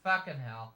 Fucking hell.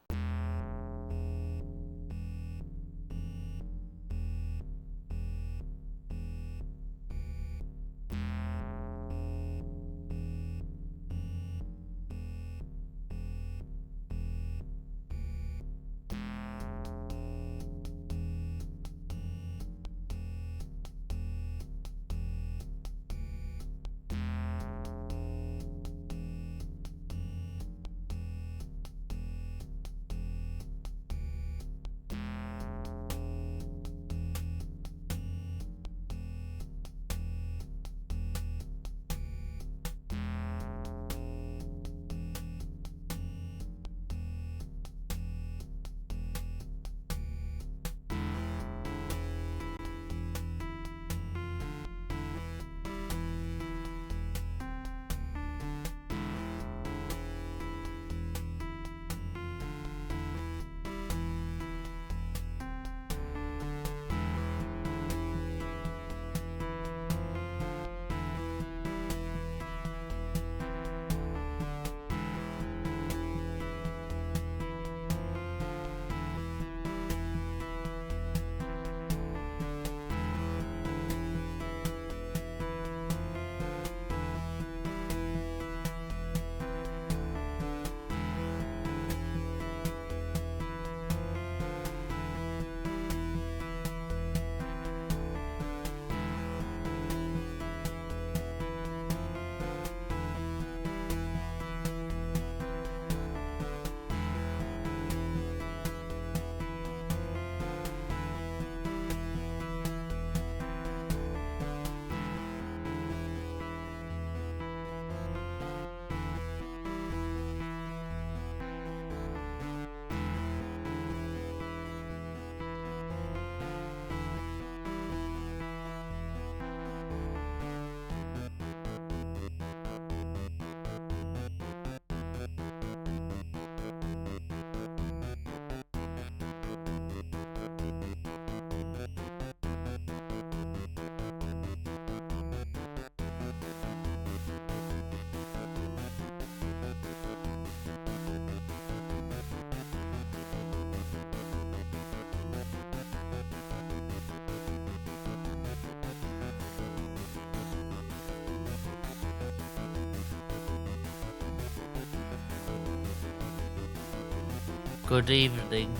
Good evening.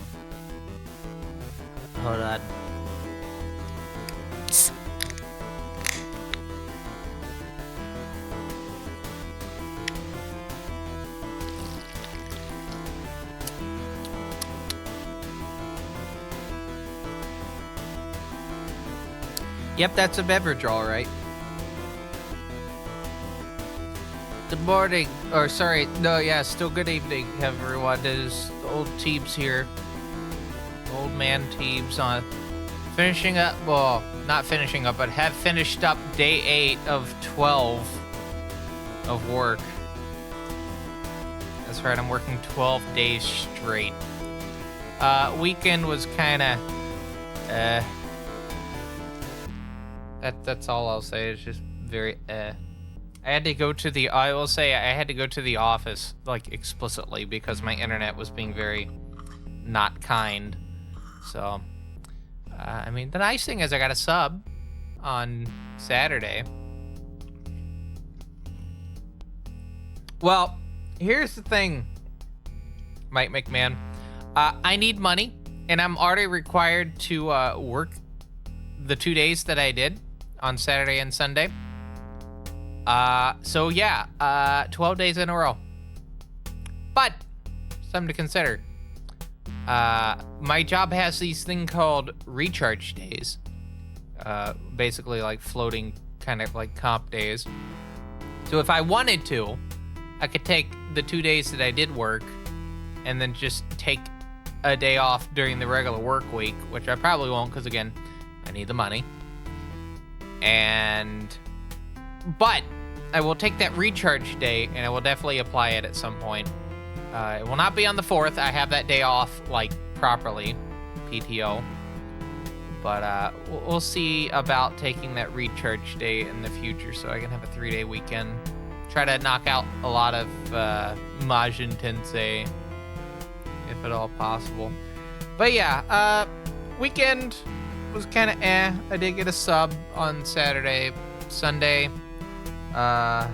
Hold on. Yep, that's a beverage, all right. Good morning. Or sorry, no, yeah, still good evening, everyone. There's old Teebs here. Old man Teebs on finishing up, well, not finishing up, but have finished up day 8 of 12 of work. That's right, I'm working 12 days straight. Weekend was kinda, that's all I'll say. It's just very, I had to go to the, I will say I had to go to the office, like, explicitly, because my internet was being very not kind. So, I mean, the nice thing is I got a sub on Saturday. Well, here's the thing, Mike McMahon. I need money, and I'm already required to work the 2 days that I did on Saturday and Sunday. So yeah, 12 days in a row. But, something to consider. My job has these thing called recharge days. Basically like floating kind of like comp days. So if I wanted to, I could take the 2 days that I did work and then just take a day off during the regular work week, which I probably won't because again, I need the money. But I will take that recharge day and I will definitely apply it at some point. It will not be on the 4th. I have that day off, like, properly, PTO. But we'll see about taking that recharge day in the future so I can have a 3-day weekend. Try to knock out a lot of Majin Tensei if at all possible. But yeah, weekend was kind of eh. I did get a sub on Saturday. Sunday, kind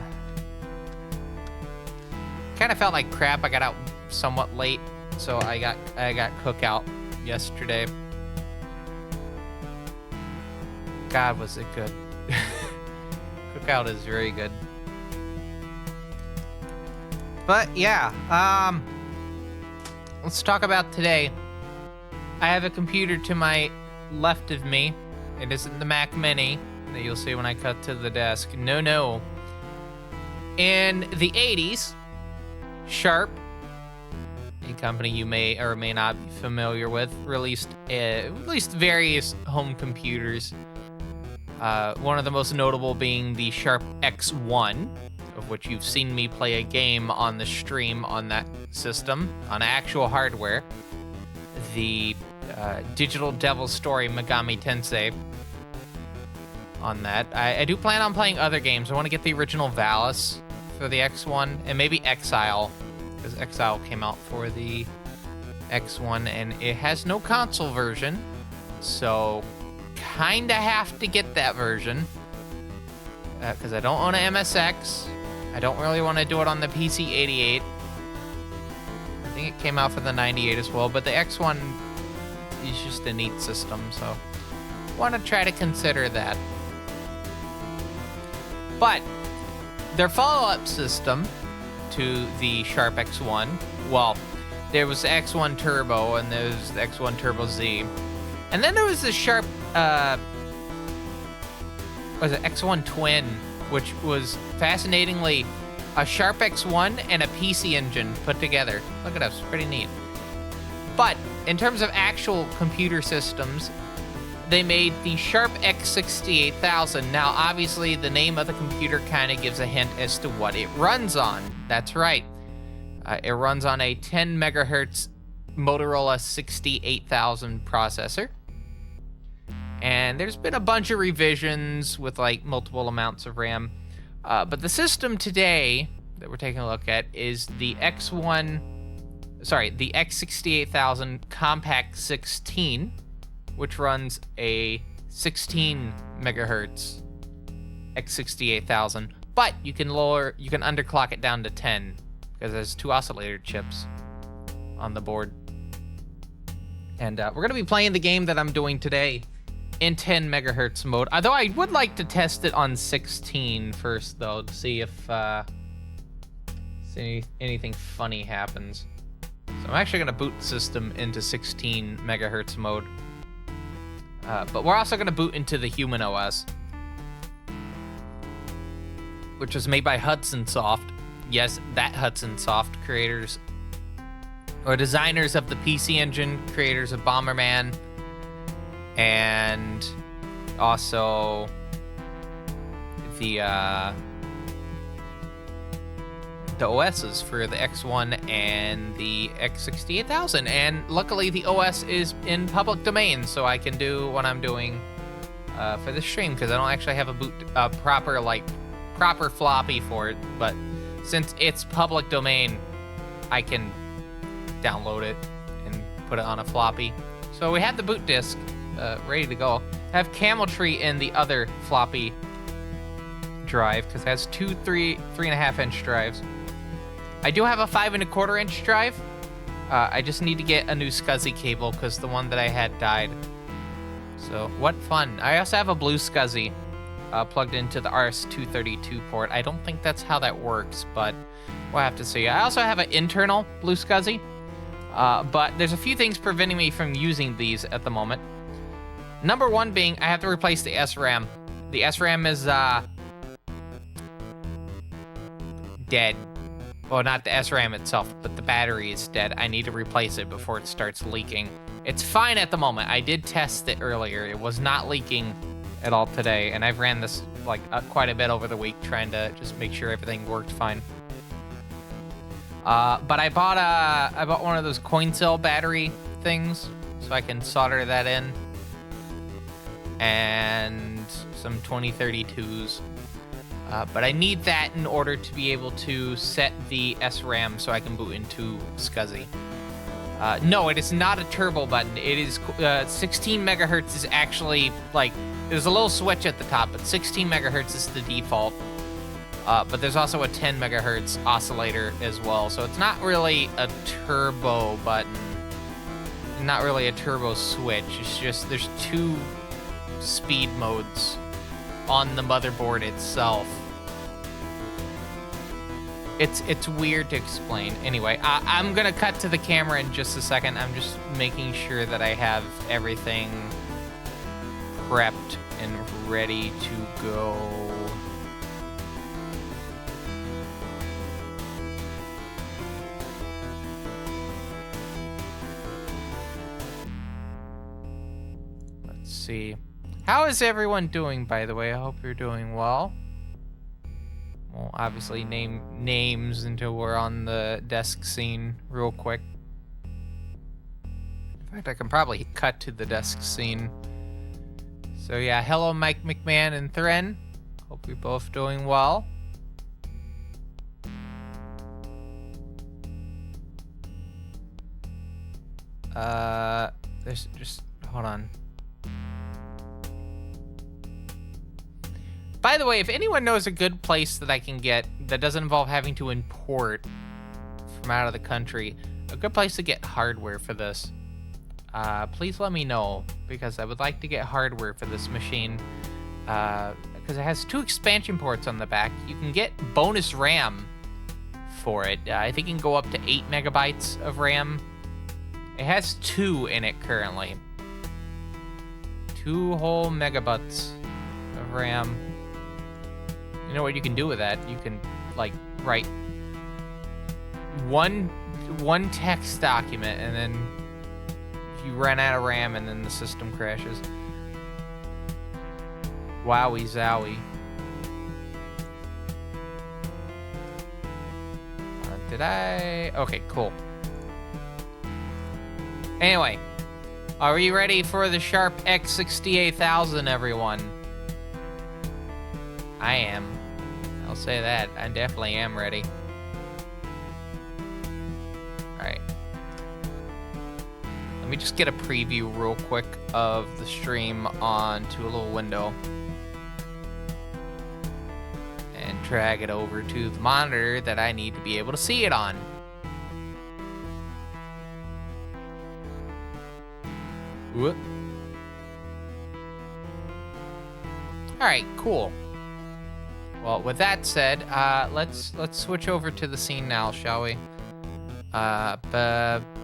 of felt like crap. I got out somewhat late, so I got cookout yesterday. God, was it good. Cookout is very good. But yeah, let's talk about today. I have a computer to my left of me. It isn't the Mac Mini that you'll see when I cut to the desk. No. In the 80s, Sharp, a company you may or may not be familiar with, released various home computers. One of the most notable being the Sharp X1, of which you've seen me play a game on the stream on that system, on actual hardware. The Digital Devil Story Megami Tensei on that. I do plan on playing other games. I want to get the original Valis for the X1, and maybe Exile, because Exile came out for the X1, and it has no console version, so kinda have to get that version, because I don't own an MSX. I don't really want to do it on the PC-88. I think it came out for the 98 as well, but the X1 is just a neat system, so want to try to consider that. But their follow-up system to the Sharp X1, well, there was the X1 Turbo and there was the X1 Turbo Z. And then there was the Sharp, was it X1 Twin, which was fascinatingly a Sharp X1 and a PC engine put together. Look at us, pretty neat. But in terms of actual computer systems, they made the Sharp x68000. Now, obviously, the name of the computer kind of gives a hint as to what it runs on. That's right. It runs on a 10 megahertz Motorola 68000 processor. And there's been a bunch of revisions with like multiple amounts of RAM. But the system today that we're taking a look at is the the x68000 Compact 16, which runs a 16 megahertz x68000, but you can underclock it down to 10 because there's 2 oscillator chips on the board. And we're going to be playing the game that I'm doing today in 10 megahertz mode, although I would like to test it on 16 first, though, to see if anything funny happens. So I'm actually going to boot the system into 16 megahertz mode. But we're also going to boot into the Human OS, which was made by Hudson Soft. Yes, that Hudson Soft, creators or designers of the PC Engine, creators of Bomberman, and also the OSs for the X1 and the X68000. And luckily the OS is in public domain, so I can do what I'm doing for the stream, because I don't actually have a proper floppy for it. But since it's public domain, I can download it and put it on a floppy. So we have the boot disk ready to go. I have cameltry in the other floppy drive, because it has two 3.5 inch drives. I do have a 5 1/4 inch drive. I just need to get a new SCSI cable because the one that I had died. So what fun. I also have a blue SCSI plugged into the RS-232 port. I don't think that's how that works, but we'll have to see. I also have an internal blue SCSI, but there's a few things preventing me from using these at the moment. Number one being I have to replace the SRAM. The SRAM is dead. Well, not the SRAM itself, but the battery is dead. I need to replace it before it starts leaking. It's fine at the moment. I did test it earlier. It was not leaking at all today, and I've ran this like quite a bit over the week, trying to just make sure everything worked fine. But I bought one of those coin cell battery things, so I can solder that in, and some 2032s. But I need that in order to be able to set the SRAM so I can boot into SCSI. No, it is not a turbo button. It is 16 megahertz is actually like there's a little switch at the top, but 16 megahertz is the default. But there's also a 10 megahertz oscillator as well, so it's not really a turbo button. Not really a turbo switch. It's just there's two speed modes on the motherboard itself. It's weird to explain. Anyway, I'm gonna cut to the camera in just a second. I'm just making sure that I have everything prepped and ready to go. Let's see. How is everyone doing, by the way? I hope you're doing well. Well, obviously name names until we're on the desk scene real quick. In fact, I can probably cut to the desk scene. So yeah, hello Mike McMahon and Thren. Hope you're both doing well. There's just, hold on. By the way, if anyone knows a good place that I can get that doesn't involve having to import from out of the country, a good place to get hardware for this, please let me know, because I would like to get hardware for this machine, because it has 2 expansion ports on the back. You can get bonus RAM for it. I think you can go up to 8 megabytes of RAM. It has 2 in it currently. 2 whole megabytes of RAM. You know what you can do with that? You can, like, write one text document, and then you run out of RAM, and then the system crashes. Wowie zowie. Did I? Okay, cool. Anyway, are we ready for the Sharp x68000, everyone? I am. I'll say that. I definitely am ready. Alright. Let me just get a preview real quick of the stream onto a little window. And drag it over to the monitor that I need to be able to see it on. Whoop. Alright, cool. Well, with that said, let's switch over to the scene now, shall we? Bam.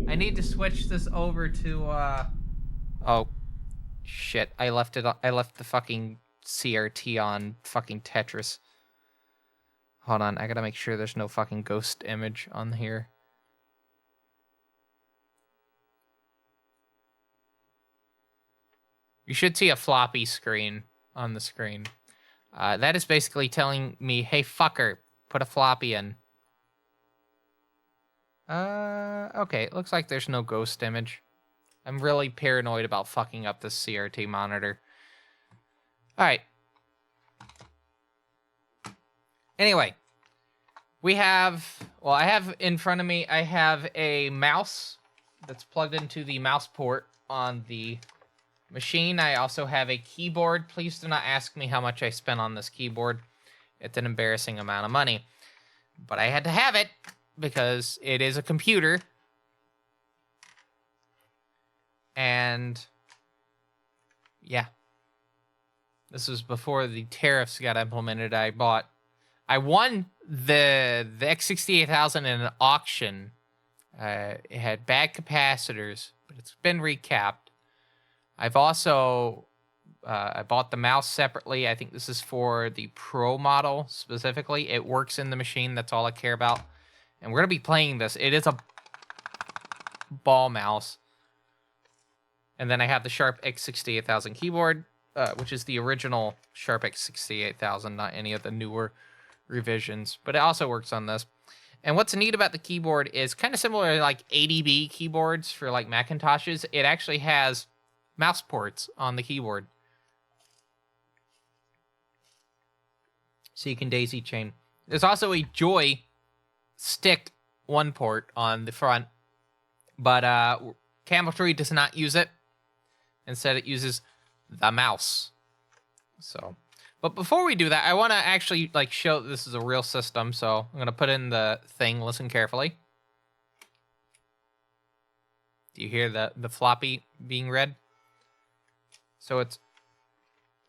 I need to switch this over to oh shit, I left the fucking CRT on fucking Tetris. Hold on, I gotta make sure there's no fucking ghost image on here. You should see a floppy screen on the screen. That is basically telling me, hey, fucker, put a floppy in. Okay, it looks like there's no ghost image. I'm really paranoid about fucking up this CRT monitor. Alright. Anyway. We have, well, I have in front of me, I have a mouse that's plugged into the mouse port on the machine. I also have a keyboard. Please do not ask me how much I spent on this keyboard. It's an embarrassing amount of money. But I had to have it because it is a computer. And yeah. This was before the tariffs got implemented. I won the x68000 in an auction. It had bad capacitors, but it's been recapped. I've also, I bought the mouse separately. I think this is for the Pro model specifically. It works in the machine. That's all I care about. And we're going to be playing this. It is a ball mouse. And then I have the Sharp x68000 keyboard, which is the original Sharp x68000, not any of the newer revisions. But it also works on this. And what's neat about the keyboard is kind of similar to like ADB keyboards for like Macintoshes. It actually has mouse ports on the keyboard. So you can daisy chain. There's also a Joy Stick 1 port on the front, but cameltry does not use it. Instead, it uses the mouse. So, but before we do that, I want to actually like show that this is a real system. So I'm gonna put in the thing. Listen carefully. Do you hear the floppy being read? So it's...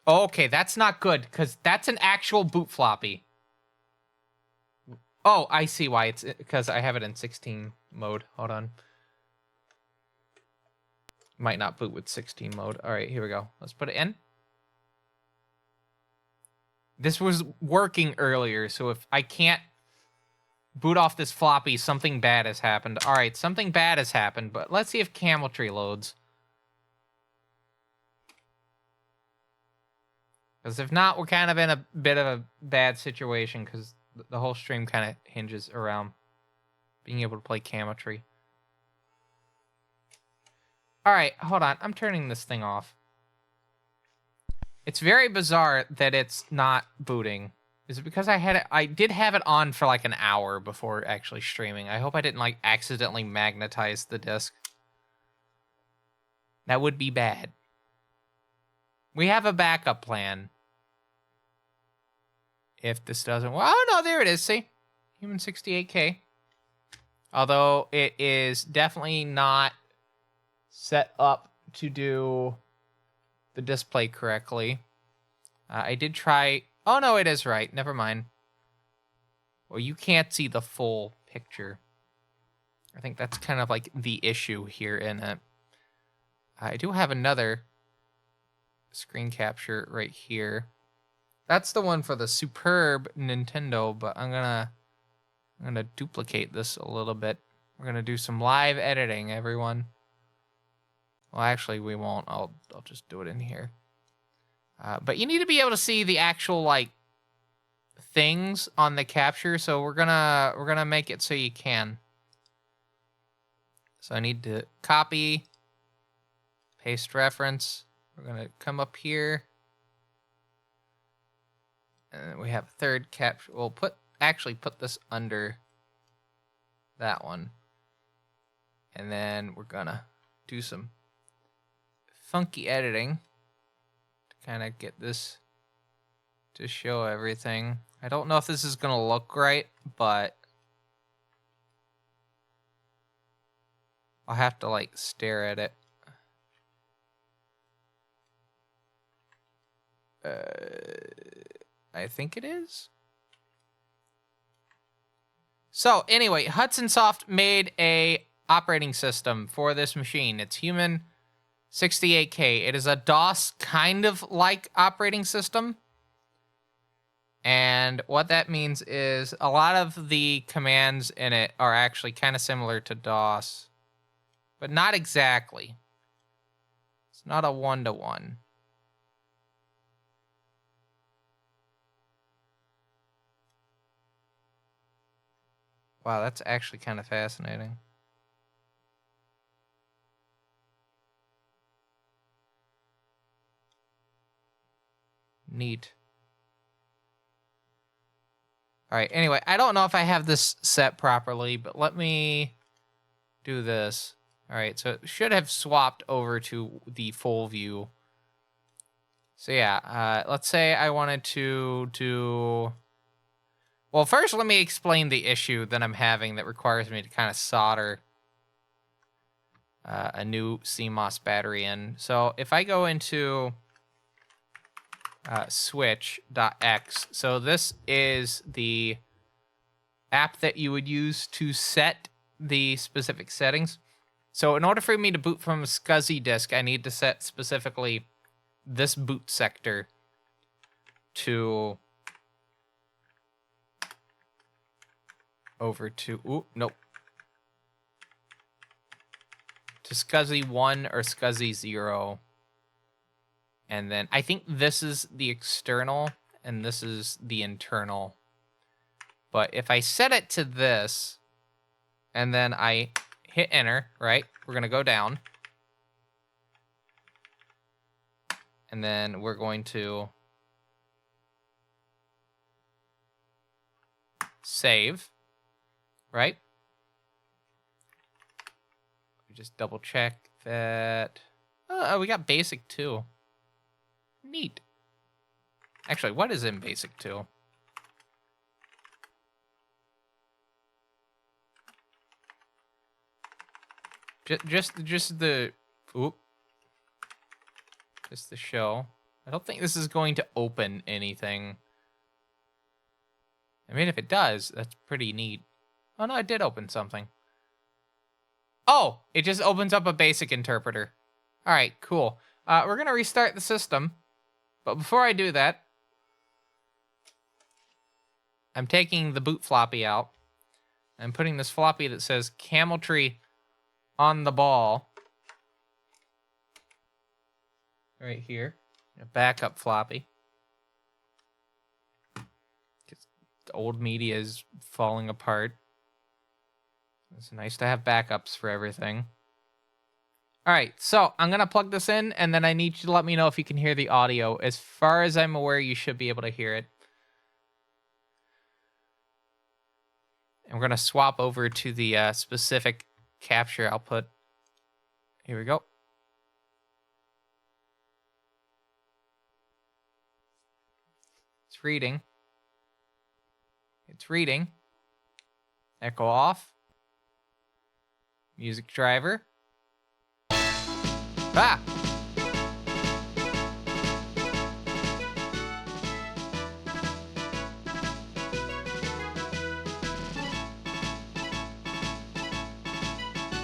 Oh, okay, that's not good, because that's an actual boot floppy. Oh, I see why. It's because I have it in 16 mode. Hold on. Might not boot with 16 mode. All right, here we go. Let's put it in. This was working earlier, so if I can't boot off this floppy, something bad has happened. All right, something bad has happened, but let's see if cameltry loads. Because if not, we're kind of in a bit of a bad situation, because the whole stream kind of hinges around being able to play cameltry. All right, hold on. I'm turning this thing off. It's very bizarre that it's not booting. Is it because I did have it on for like an hour before actually streaming. I hope I didn't like accidentally magnetize the disc. That would be bad. We have a backup plan. If this doesn't... Well, oh, no, there it is. See? Human 68K. Although it is definitely not set up to do the display correctly. I did try... Oh, no, it is right. Never mind. Well, you can't see the full picture. I think that's kind of like the issue here in it. I do have another screen capture right here. That's the one for the superb Nintendo, but I'm gonna duplicate this a little bit. We're gonna do some live editing, everyone. Well, actually, we won't. I'll just do it in here. But you need to be able to see the actual like things on the capture, so we're gonna make it so you can. So I need to copy, paste reference. We're gonna come up here. And we have a third capture. We'll actually put this under that one. And then we're gonna do some funky editing to kind of get this to show everything. I don't know if this is gonna look right, but I'll have to like stare at it. I think it is. So anyway, Hudson Soft made a operating system for this machine. It's Human 68K. It is a DOS kind of like operating system. And what that means is a lot of the commands in it are actually kind of similar to DOS, but not exactly. It's not a one-to-one. Wow, that's actually kind of fascinating. Neat. All right, anyway, I don't know if I have this set properly, but let me do this. All right, so it should have swapped over to the full view. So yeah, let's say I wanted to do... Well, first let me explain the issue that I'm having that requires me to kind of solder a new CMOS battery in. So if I go into switch.x, so this is the app that you would use to set the specific settings. So in order for me to boot from a SCSI disk, I need to set specifically this boot sector to... over to, to SCSI 1 or SCSI 0. And then I think this is the external and this is the internal. But if I set it to this and then I hit enter, right? We're going to go down. And then we're going to save, right? Just double check that. Oh, we got basic too. Neat. Actually, what is in basic too? Just the just the show. I don't think this is going to open anything. I mean, if it does, that's pretty neat. Oh no, it did open something. Oh, it just opens up a basic interpreter. All right, cool. We're gonna restart the system, but before I do that, I'm taking the boot floppy out. I'm putting this floppy that says cameltry on the ball right here. A backup floppy. The old media is falling apart. It's nice to have backups for everything. All right, so I'm going to plug this in, and then I need you to let me know if you can hear the audio. As far as I'm aware, you should be able to hear it. And we're going to swap over to the specific capture output. Here we go. It's reading. It's reading. Echo off. Music driver. Ah!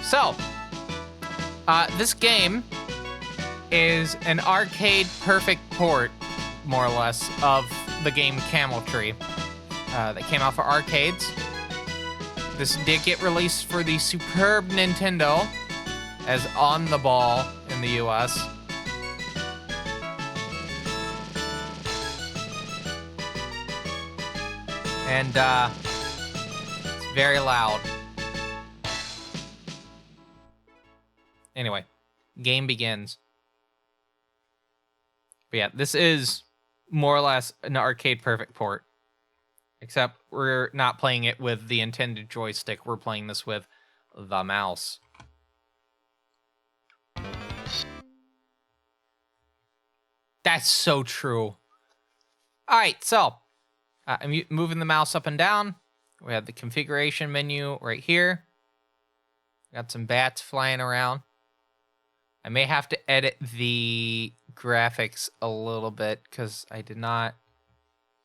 So, this game is an arcade perfect port, more or less, of the game Cameltry that came out for arcades. This did get released for the superb Nintendo as On the Ball in the US. And it's very loud. Anyway, game begins. But yeah, this is more or less an arcade perfect port. Except we're not playing it with the intended joystick. We're playing this with the mouse. That's so true. All right, so I'm moving the mouse up and down. We have the configuration menu right here. Got some bats flying around. I may have to edit the graphics a little bit because I did not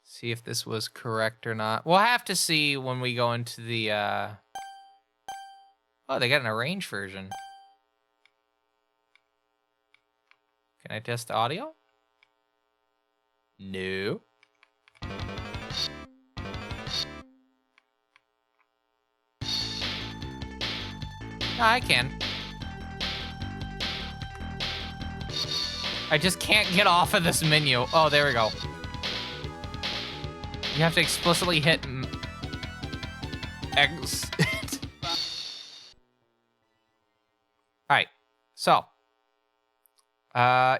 see if this was correct or not. We'll have to see when we go into the... Oh, they got an arranged version. Can I test the audio? No. I can. I just can't get off of this menu. Oh, there we go. You have to explicitly hit X. Alright, so.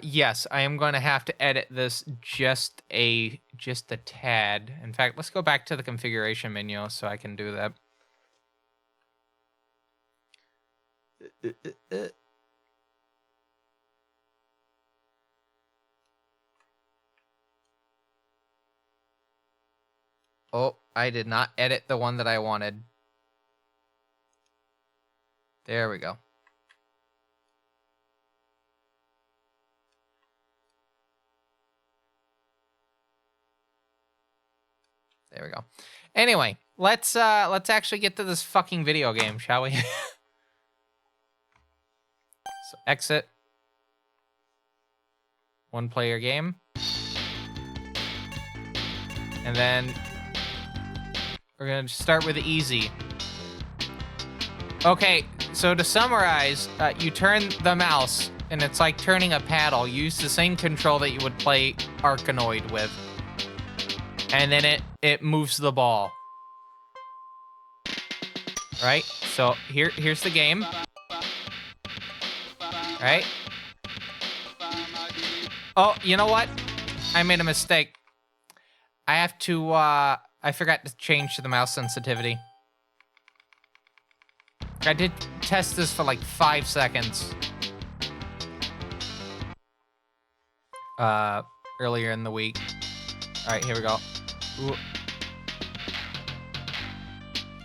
Yes, I am going to have to edit this just a tad. In fact, let's go back to the configuration menu so I can do that. Oh, I did not edit the one that I wanted. There we go. There we go. Anyway, let's actually get to this fucking video game, shall we? So exit. One player game. And then we're going to start with easy. Okay, so to summarize, you turn the mouse, and it's like turning a paddle. Use the same control that you would play Arkanoid with. And then it moves the ball. Right? So here's the game. Right? Oh, you know what? I made a mistake. I have to I forgot to change the mouse sensitivity. I did test this for like 5 seconds. Earlier in the week. All right, here we go. Ooh.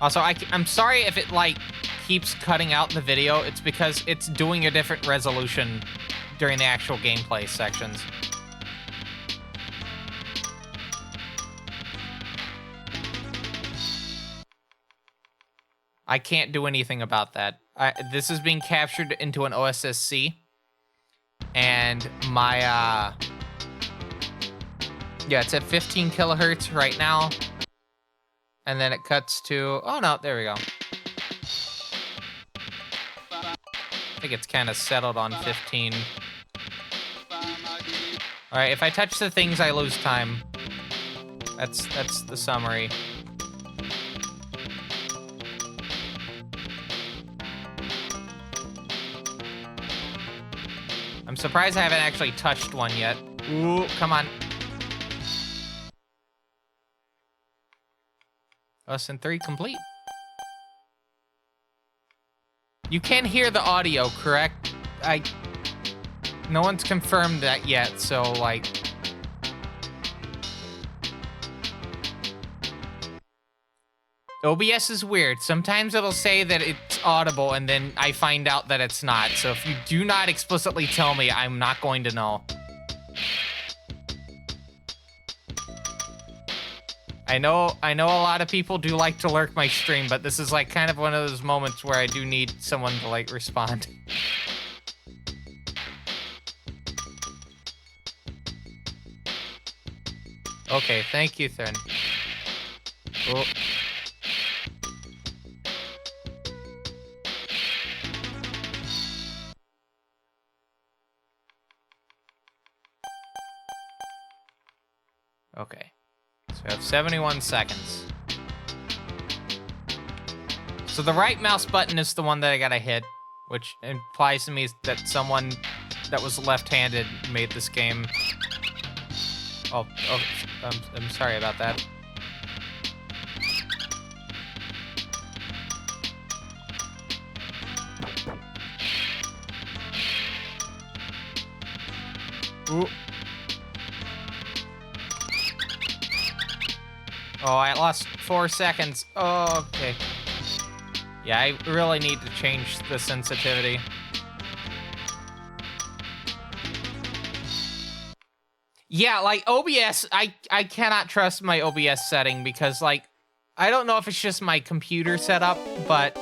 Also, I'm sorry if it like keeps cutting out the video. It's because it's doing a different resolution during the actual gameplay sections. I can't do anything about that. This is being captured into an OSSC. And my, yeah, it's at 15 kilohertz right now. And then it cuts to, oh no, there we go. I think it's kind of settled on 15. All right, if I touch the things, I lose time. That's the summary. I'm surprised I haven't actually touched one yet. Ooh, come on. Lesson 3 complete. You can hear the audio, correct? No one's confirmed that yet, so like... OBS is weird. Sometimes it'll say that it's audible, and then I find out that it's not. So if you do not explicitly tell me, I'm not going to know. I know a lot of people do like to lurk my stream, but this is like kind of one of those moments where I do need someone to like respond. Okay, thank you, Thrin. Oh. Okay. So I have 71 seconds. So the right mouse button is the one that I gotta hit, which implies to me that someone that was left-handed made this game. Oh, I'm sorry about that. Ooh. Oh, I lost 4 seconds. Oh, okay. Yeah, I really need to change the sensitivity. Yeah, like OBS, I cannot trust my OBS setting because like, I don't know if it's just my computer setup, but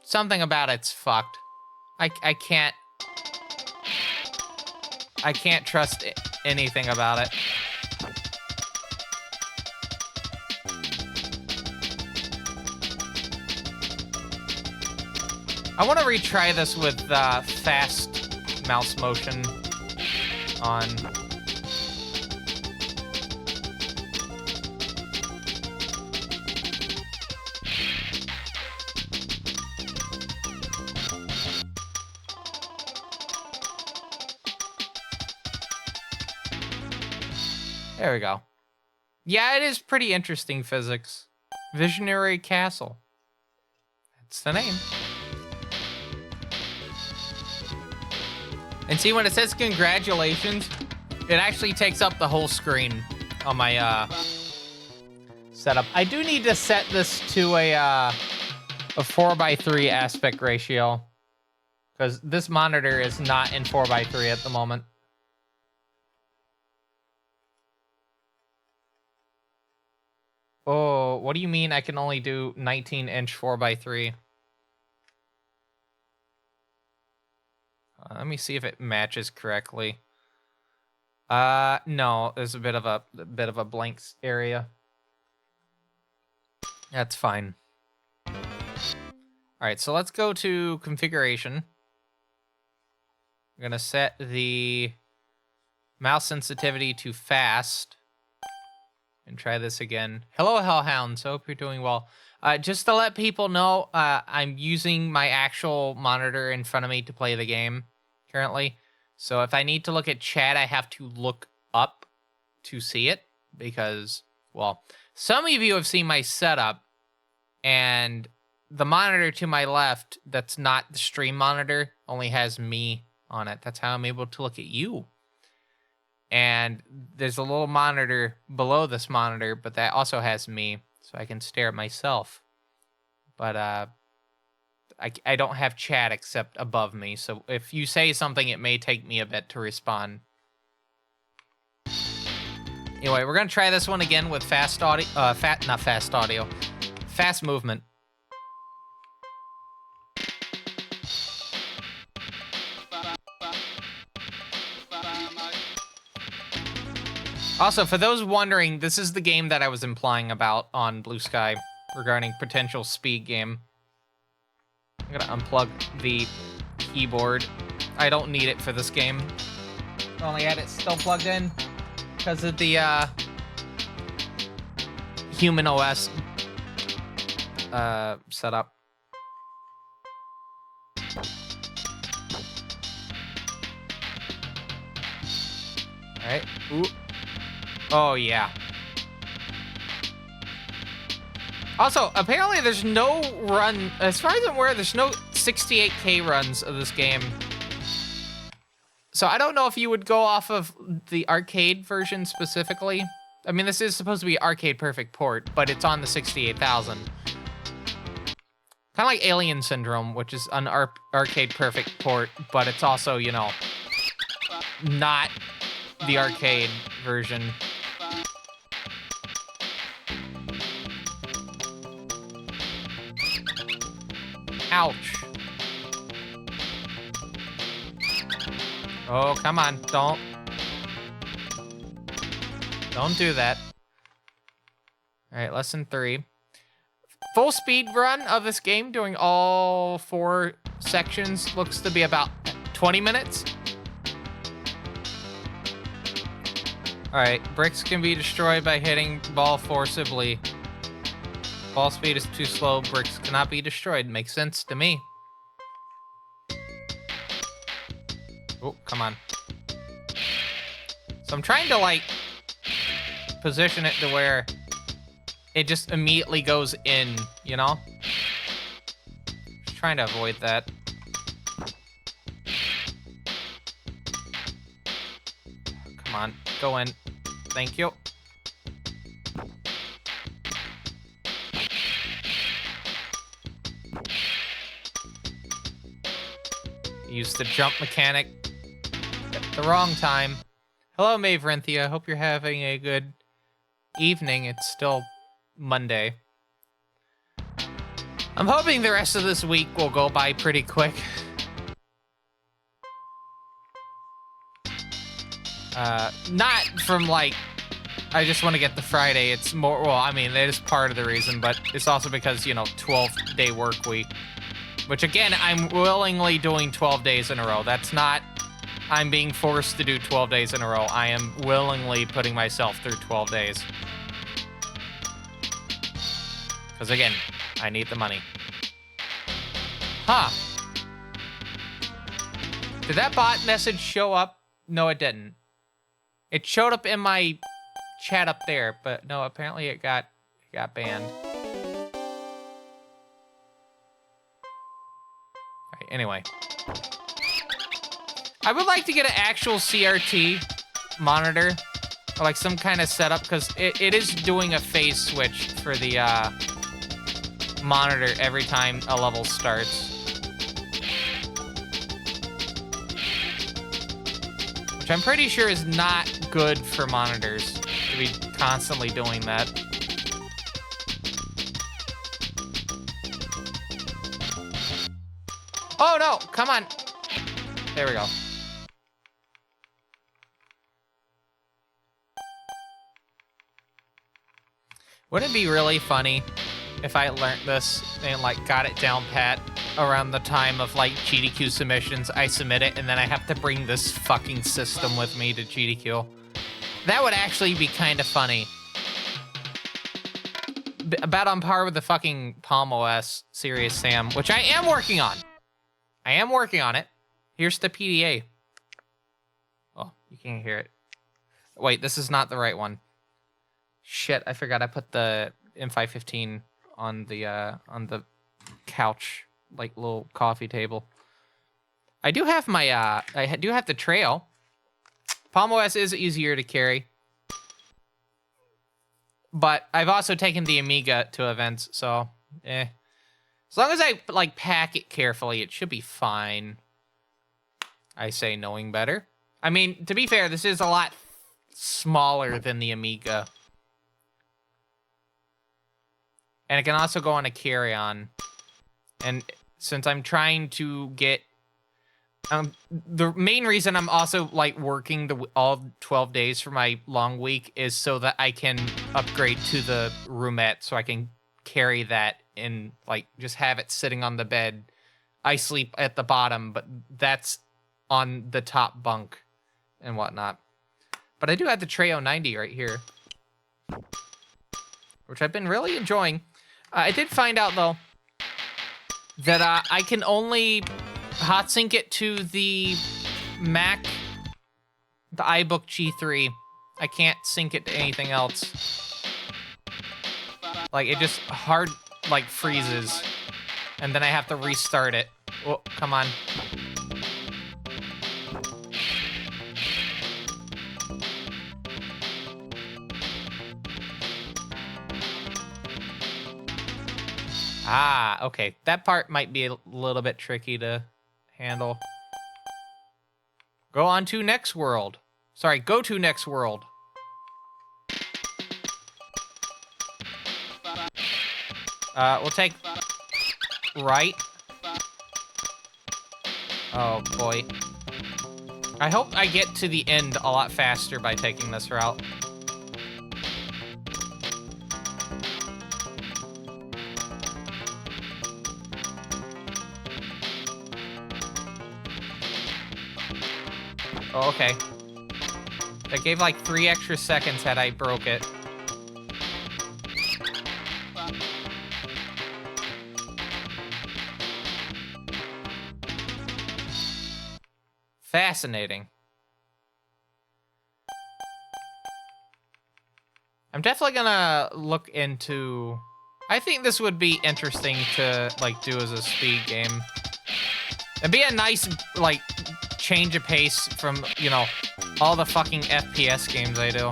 something about it's fucked. I can't trust anything about it. I want to retry this with fast mouse motion on. There we go. Yeah, it is pretty interesting physics. Visionary Castle. That's the name. And see, when it says congratulations, it actually takes up the whole screen on my setup. I do need to set this to a 4:3 aspect ratio, because this monitor is not in 4:3 at the moment. Oh, what do you mean I can only do 19-inch 4:3? Let me see if it matches correctly. No, there's a bit of a blank area. That's fine. All right, so let's go to configuration. I'm gonna set the mouse sensitivity to fast and try this again. Hello, Hellhounds. Hope you're doing well. Just to let people know, I'm using my actual monitor in front of me to play the game currently. So if I need to look at chat, I have to look up to see it because, well, some of you have seen my setup, and the monitor to my left, that's not the stream monitor, only has me on it. That's how I'm able to look at you. And there's a little monitor below this monitor, but that also has me, so I can stare at myself. But I don't have chat except above me, so if you say something, it may take me a bit to respond. Anyway, we're gonna try this one again with fast audio, fast movement. Also, for those wondering, this is the game that I was implying about on Blue Sky regarding potential speed game. I'm gonna unplug the keyboard. I don't need it for this game. Only had it still plugged in because of the human OS setup. All right. Ooh. Oh, yeah. Also, apparently there's no run, as far as I'm aware, there's no 68K runs of this game. So I don't know if you would go off of the arcade version specifically. I mean, this is supposed to be arcade perfect port, but it's on the 68,000. Kind of like Alien Syndrome, which is an arcade perfect port, but it's also, you know, not the arcade version. Ouch. Oh, come on. Don't do that. All right, lesson 3. Full speed run of this game, doing all 4 sections, looks to be about 20 minutes. All right, bricks can be destroyed by hitting ball forcibly. Ball speed is too slow, bricks cannot be destroyed. Makes sense to me. Oh, come on. So I'm trying to, like, position it to where it just immediately goes in, you know? Just trying to avoid that. Come on, go in. Thank you. Use the jump mechanic at the wrong time. Hello, Maverinthia. Hope you're having a good evening. It's still Monday. I'm hoping the rest of this week will go by pretty quick. Not from, like, I just want to get the Friday. It's more, well, I mean, that is part of the reason, but it's also because, you know, 12-day work week. Which, again, I'm willingly doing 12 days in a row. That's not, I'm being forced to do 12 days in a row. I am willingly putting myself through 12 days. Because, again, I need the money. Huh. Did that bot message show up? No, it didn't. It showed up in my chat up there, but no, apparently it got banned. Anyway, I would like to get an actual CRT monitor, or like some kind of setup, because it is doing a phase switch for the monitor every time a level starts. Which I'm pretty sure is not good for monitors, to be constantly doing that. Oh, no, come on. There we go. Wouldn't it be really funny if I learned this and, like, got it down pat around the time of, like, GDQ submissions? I submit it, and then I have to bring this fucking system with me to GDQ. That would actually be kind of funny. About on par with the fucking Palm OS Serious Sam, which I am working on. I am working on it. Here's the PDA. Oh, you can't hear it. Wait, this is not the right one. Shit, I forgot I put the M515 on the couch, like little coffee table. I do have my do have the trail. Palm OS is easier to carry. But I've also taken the Amiga to events, so eh. As long as I like pack it carefully, it should be fine. I say knowing better. I mean, to be fair, this is a lot smaller than the Amiga. And it can also go on a carry-on. And since I'm trying to get... the main reason I'm also, like, working all 12 days for my long week is so that I can upgrade to the roomette, so I can carry that and, like, just have it sitting on the bed. I sleep at the bottom, but that's on the top bunk and whatnot. But I do have the Treo 90 right here, which I've been really enjoying. I did find out, though, that I can only hot sync it to the Mac, the iBook G3. I can't sync it to anything else. Like, it just hard, like, freezes. And then I have to restart it. Oh, come on. Ah, okay. That part might be a little bit tricky to handle. Go on to next world. Sorry, go to next world. We'll take right. Oh, boy. I hope I get to the end a lot faster by taking this route. Oh, okay. That gave like 3 extra seconds had I broke it. Fascinating. I'm definitely gonna look into... I think this would be interesting to, like, do as a speed game. It'd be a nice, like, change of pace from, you know, all the fucking FPS games I do.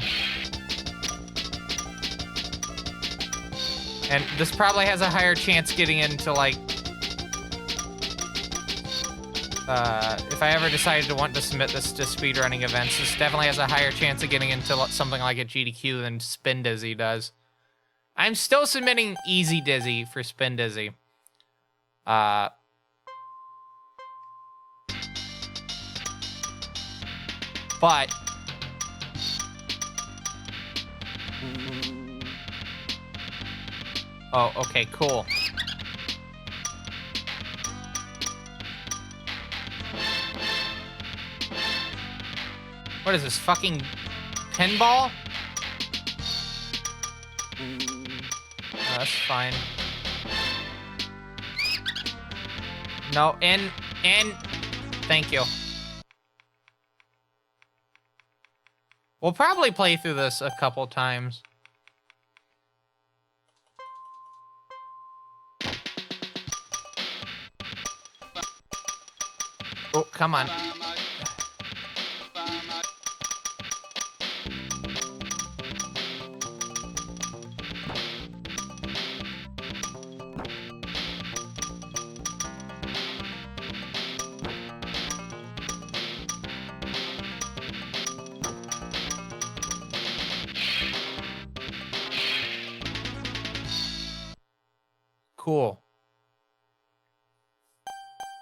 And this probably has a higher chance getting into, like... if I ever decided to want to submit this to speedrunning events, this definitely has a higher chance of getting into something like a GDQ than Spin Dizzy does. I'm still submitting Easy Dizzy for Spin Dizzy. But... Oh, okay, cool. What is this, fucking pinball? Oh, that's fine. No, and thank you. We'll probably play through this a couple times. Oh, come on. Cool.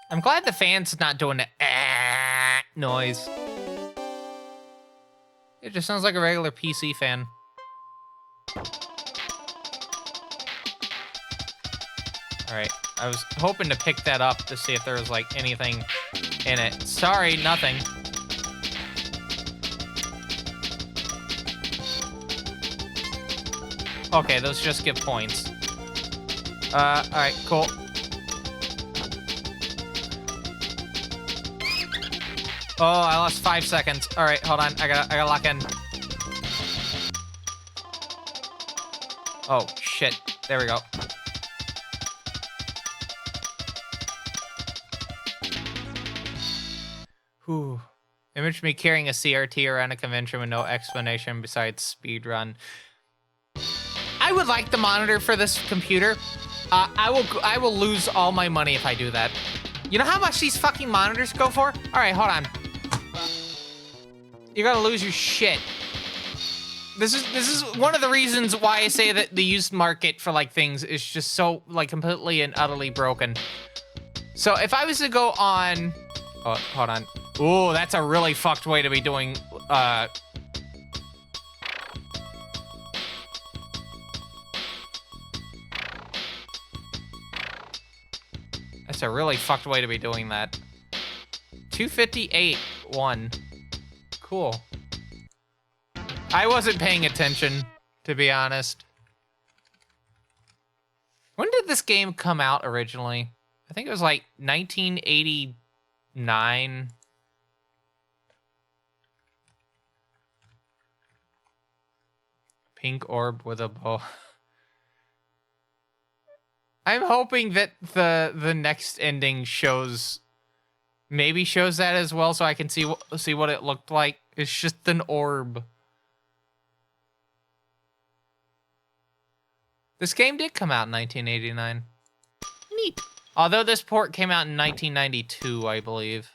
I'm glad the fan's not doing the noise. It just sounds like a regular PC fan. Alright, I was hoping to pick that up to see if there was, like, anything in it. Sorry, nothing. Okay, those just give points. Alright, cool. Oh, I lost 5 seconds. Alright, hold on. I gotta lock in. Oh, shit. There we go. Whew. Image me carrying a CRT around a convention with no explanation besides speed run. I would like the monitor for this computer. I will lose all my money if I do that. You know how much these fucking monitors go for? All right, hold on. You're gonna lose your shit. This is one of the reasons why I say that the used market for like things is just so like completely and utterly broken. So if I was to go on, oh, hold on. Ooh, that's a really fucked way to be doing. That's a really fucked way to be doing that. 258 1. Cool. I wasn't paying attention, to be honest. When did this game come out originally? I think it was like 1989. Pink orb with a bow. I'm hoping that the next ending maybe shows that as well, so I can see what it looked like. It's just an orb. This game did come out in 1989. Neat. Although this port came out in 1992, I believe.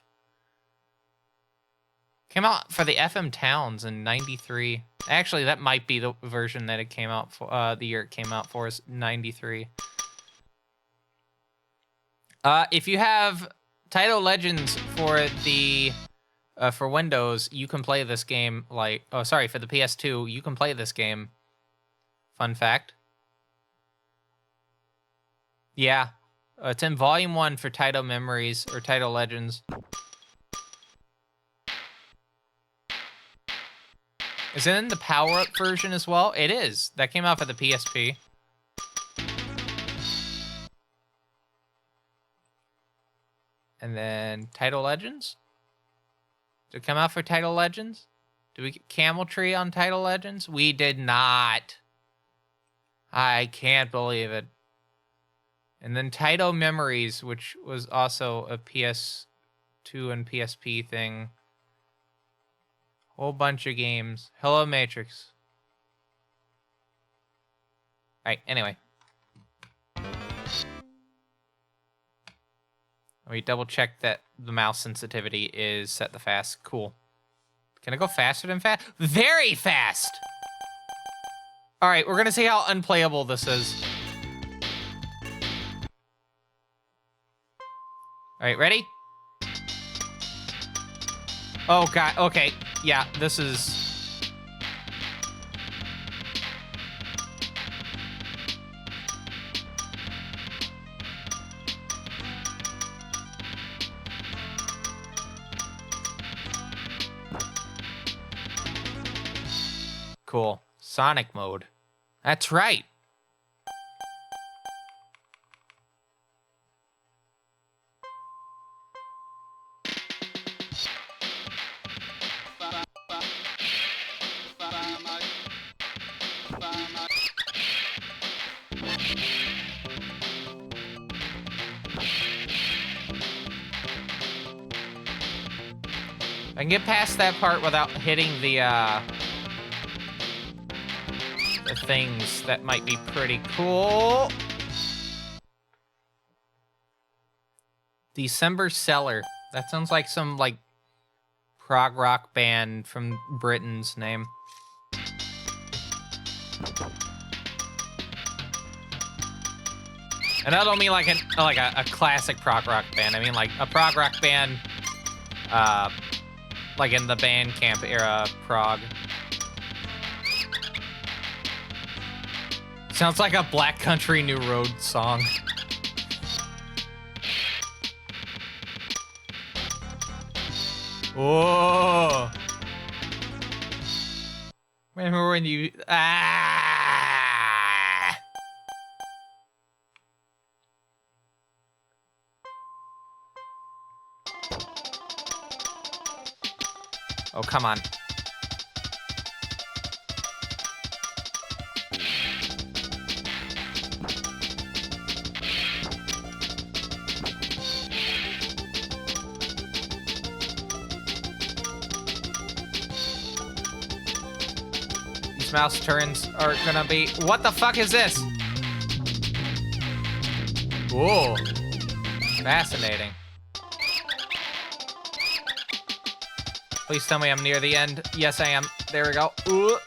Came out for the FM Towns in 93. Actually, that might be the version that it came out for. The year it came out for is 93. If you have Title Legends for the for Windows, you can play this game like. Oh, sorry, for the PS2, you can play this game. Fun fact. Yeah, it's in Volume 1 for Title Memories or Title Legends. Is it in the power-up version as well? It is. That came out for the PSP. And then Title Legends? Did it come out for Title Legends? Did we get Cameltry on Title Legends? We did not. I can't believe it. And then Title Memories, which was also a PS2 and PSP thing. Whole bunch of games. Hello, Matrix. Alright, anyway. We double check that the mouse sensitivity is set to fast. Cool. Can I go faster than fast? Very fast! Alright, we're gonna see how unplayable this is. Alright, ready? Oh, God. Okay. Yeah, this is... Cool. Sonic mode. That's right. I can get past that part without hitting the things. That might be pretty cool. December Cellar. That sounds like some, like, prog rock band from Britain's name. And I don't mean like a classic prog rock band. I mean like a prog rock band, like in the Bandcamp era prog. Sounds like a Black Country New Road song. Whoa! Remember when you Oh, come on. first mouse turns are gonna be. What the fuck is this? Whoa. Fascinating. Please tell me I'm near the end. Yes, I am. There we go. Ooh.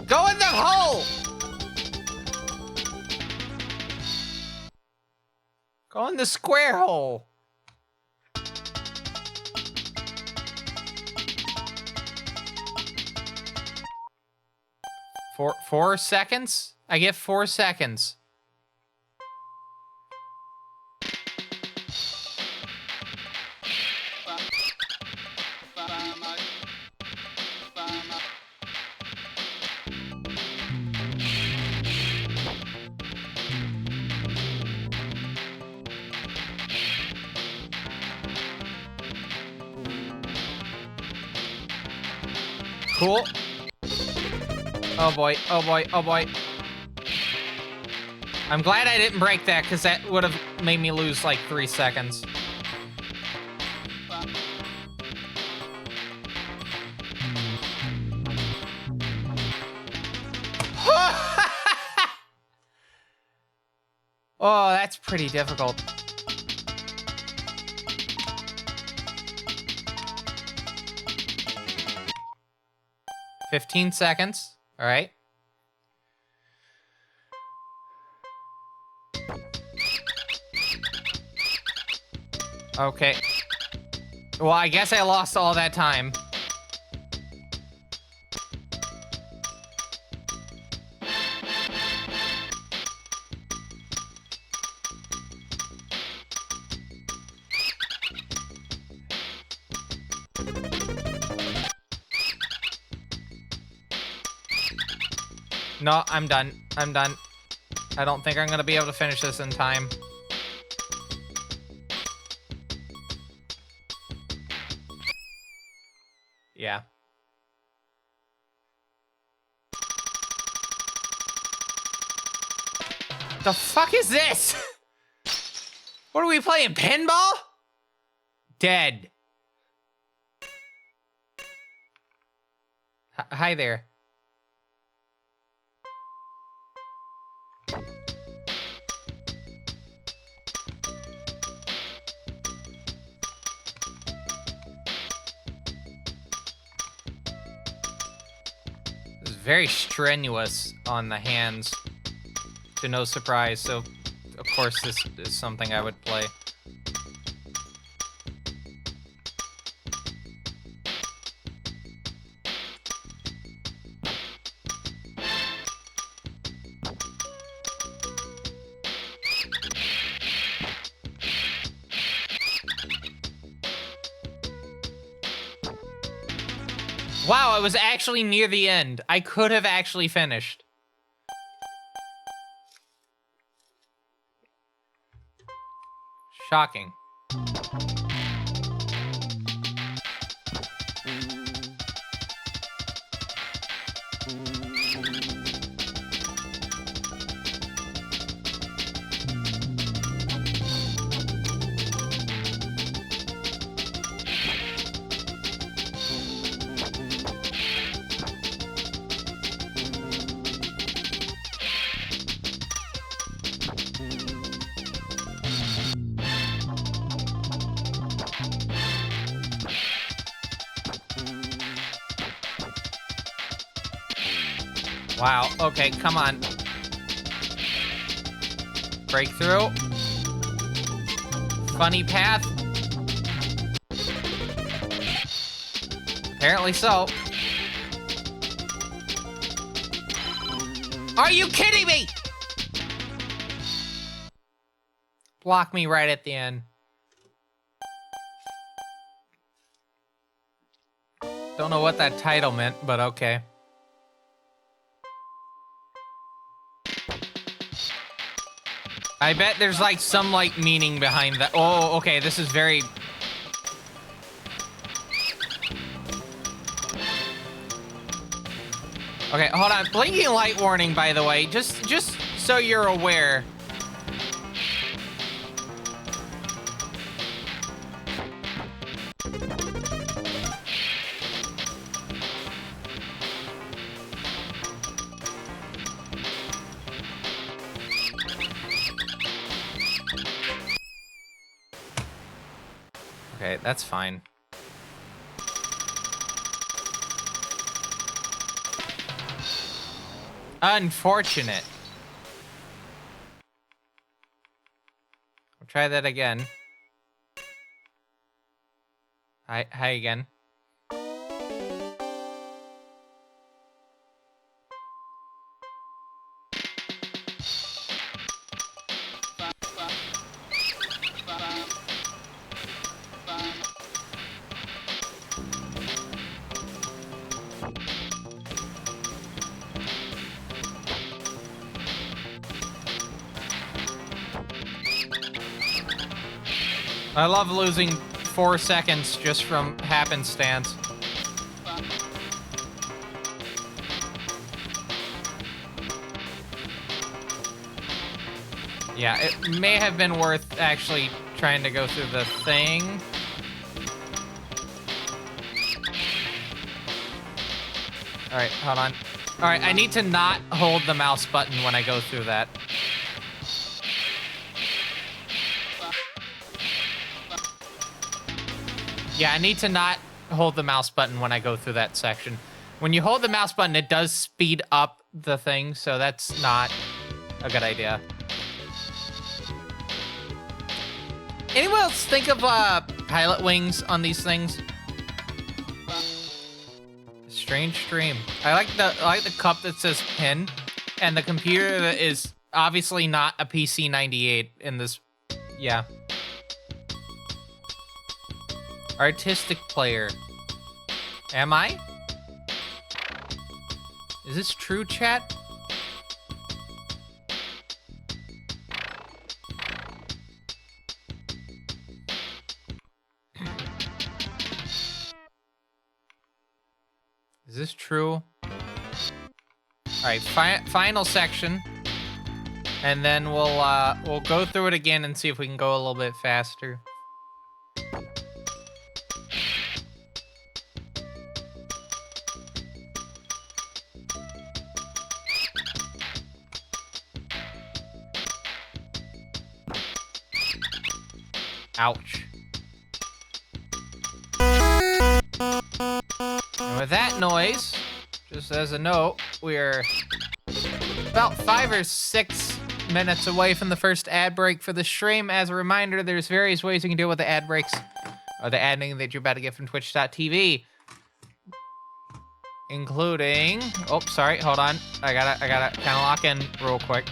Go in the hole! Go in the square hole. Four seconds? I get 4 seconds. Cool. Oh boy, oh boy, oh boy. I'm glad I didn't break that, because that would have made me lose like 3 seconds. Oh, that's pretty difficult. $15 seconds. All right. Okay. Well, I guess I lost all that time. No, I'm done. I'm done. I don't think I'm gonna be able to finish this in time. Yeah. The fuck is this? What are we playing, pinball? Dead. Hi there. This is very strenuous on the hands, to no surprise, so of course this is something I would play. Wow, I was actually near the end. I could have actually finished. Shocking. Wow, okay, come on. Breakthrough. Funny path. Apparently so. Are you kidding me? Block me right at the end. Don't know what that title meant, but okay. I bet there's like some like meaning behind that. Oh, okay, this is very... Okay, hold on. Blinking light warning, by the way, just so you're aware. Okay, that's fine. Unfortunate. We'll try that again. Hi again. I love losing 4 seconds just from happenstance. Yeah, it may have been worth actually trying to go through the thing. All right, hold on. All right, I need to not hold the mouse button when I go through that. Yeah, I need to not hold the mouse button when I go through that section. When you hold the mouse button, it does speed up the thing, so that's not a good idea. Anyone else think of pilot wings on these things? Strange stream. I like the cup that says pin, and the computer that is obviously not a PC-98 in this. Yeah. Artistic player. Am I? Is this true, chat? Is this true? All right, final section, and then we'll go through it again and see if we can go a little bit faster. Ouch. And with that noise, just as a note, we're about 5 or 6 minutes away from the first ad break for the stream. As a reminder, there's various ways you can deal with the ad breaks or the adding that you're about to get from twitch.tv. Including, oh, sorry, hold on. I gotta kind of lock in real quick.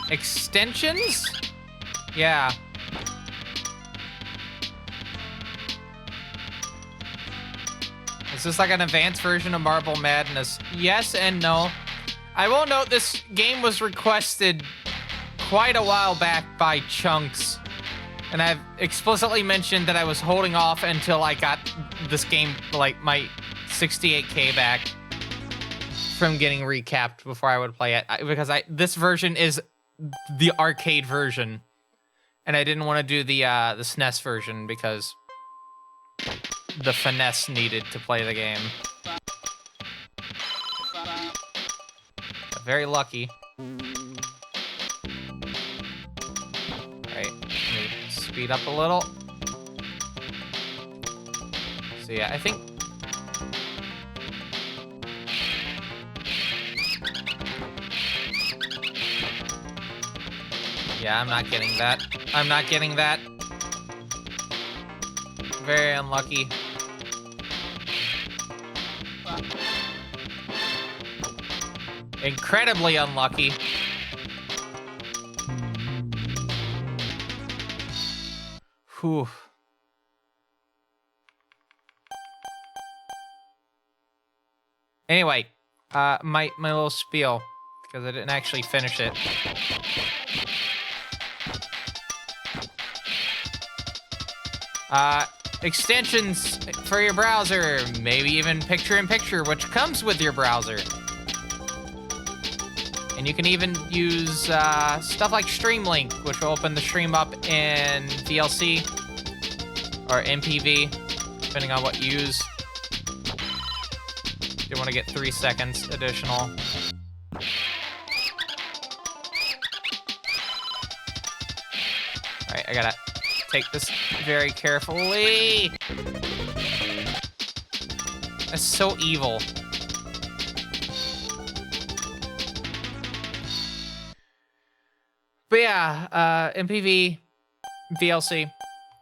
Extensions? Yeah. Is this like an advanced version of Marble Madness? Yes and no. I will note this game was requested quite a while back by Chunks. And I've explicitly mentioned that I was holding off until I got this game, like, my 68K back from getting recapped before I would play it. Because this version is the arcade version. And I didn't want to do the SNES version because the finesse needed to play the game. Very lucky. Alright, let me speed up a little. So yeah, I think... Yeah, I'm not getting that. I'm not getting that. Very unlucky. Incredibly unlucky. Whew. Anyway, my little spiel, because I didn't actually finish it. Extensions for your browser, maybe even picture-in-picture, which comes with your browser. And you can even use stuff like Streamlink, which will open the stream up in VLC or MPV, depending on what you use. You want to get 3 seconds additional. I gotta take this very carefully. That's so evil. But yeah, MPV, VLC.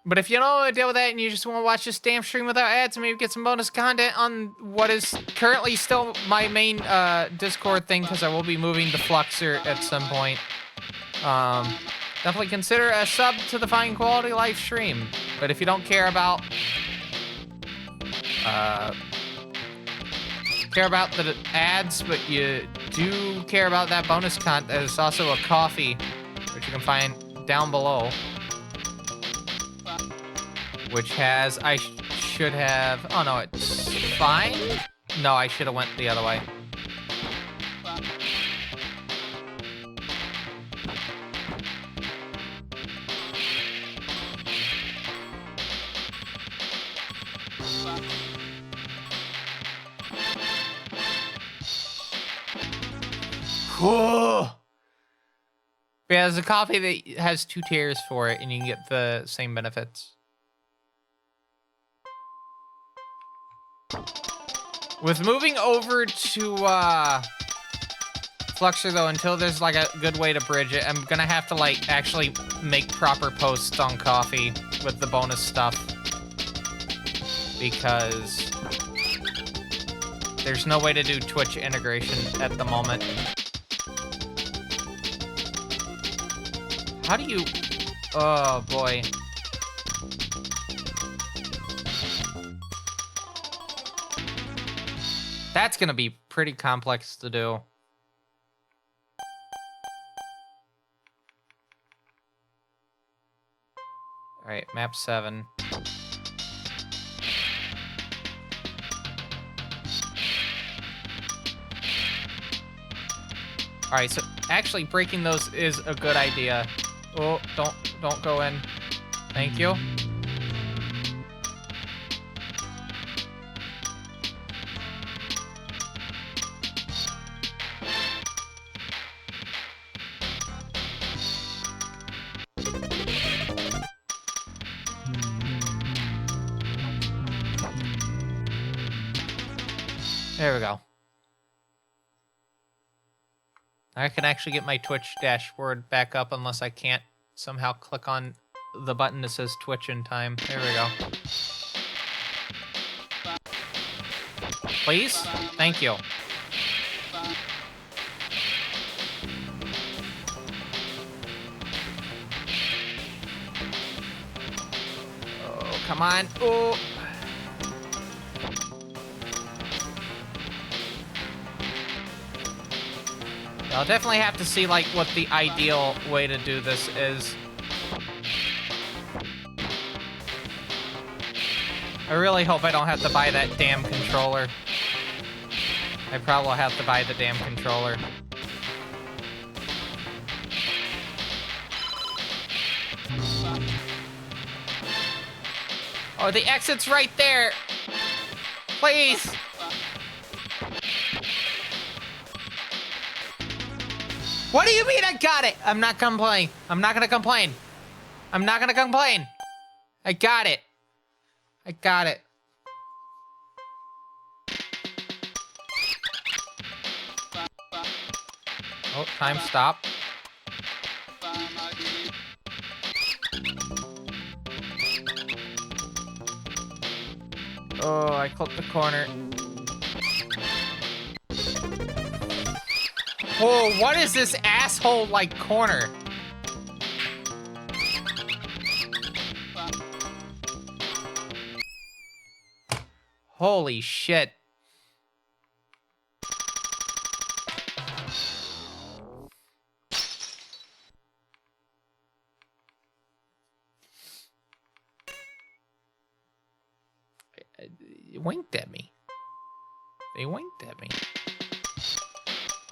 But if you don't want to deal with that and you just want to watch this damn stream without ads and maybe get some bonus content on what is currently still my main Discord thing, because I will be moving to Fluxer at some point, definitely consider a sub to the Fine Quality Life stream. But if you don't care about the ads, but you do care about that bonus content, there's also a coffee, which you can find down below. Which has, I should have, oh no, it's fine? No, I should have went the other way. Whoa! Yeah, there's a coffee that has 2 tiers for it, and you can get the same benefits. With moving over to Fluxer though, until there's like a good way to bridge it, I'm gonna have to like actually make proper posts on coffee with the bonus stuff, because there's no way to do Twitch integration at the moment. How do you... Oh boy. That's gonna be pretty complex to do. All right, map 7. All right, so actually breaking those is a good idea. Oh, don't go in. Thank you. There we go. I can actually get my Twitch dashboard back up unless I can't somehow click on the button that says Twitch in time. There we go. Please? Thank you. Oh, come on. Oh. I'll definitely have to see, like, what the ideal way to do this is. I really hope I don't have to buy that damn controller. I probably will have to buy the damn controller. Oh, the exit's right there! Please! What do you mean I got it? I'm not complaining. I'm not gonna complain. I'm not gonna complain. I got it. I got it. Oh, time stop. Oh, I clipped the corner. Oh, what is this asshole like corner? Holy shit. They winked at me. They winked at me.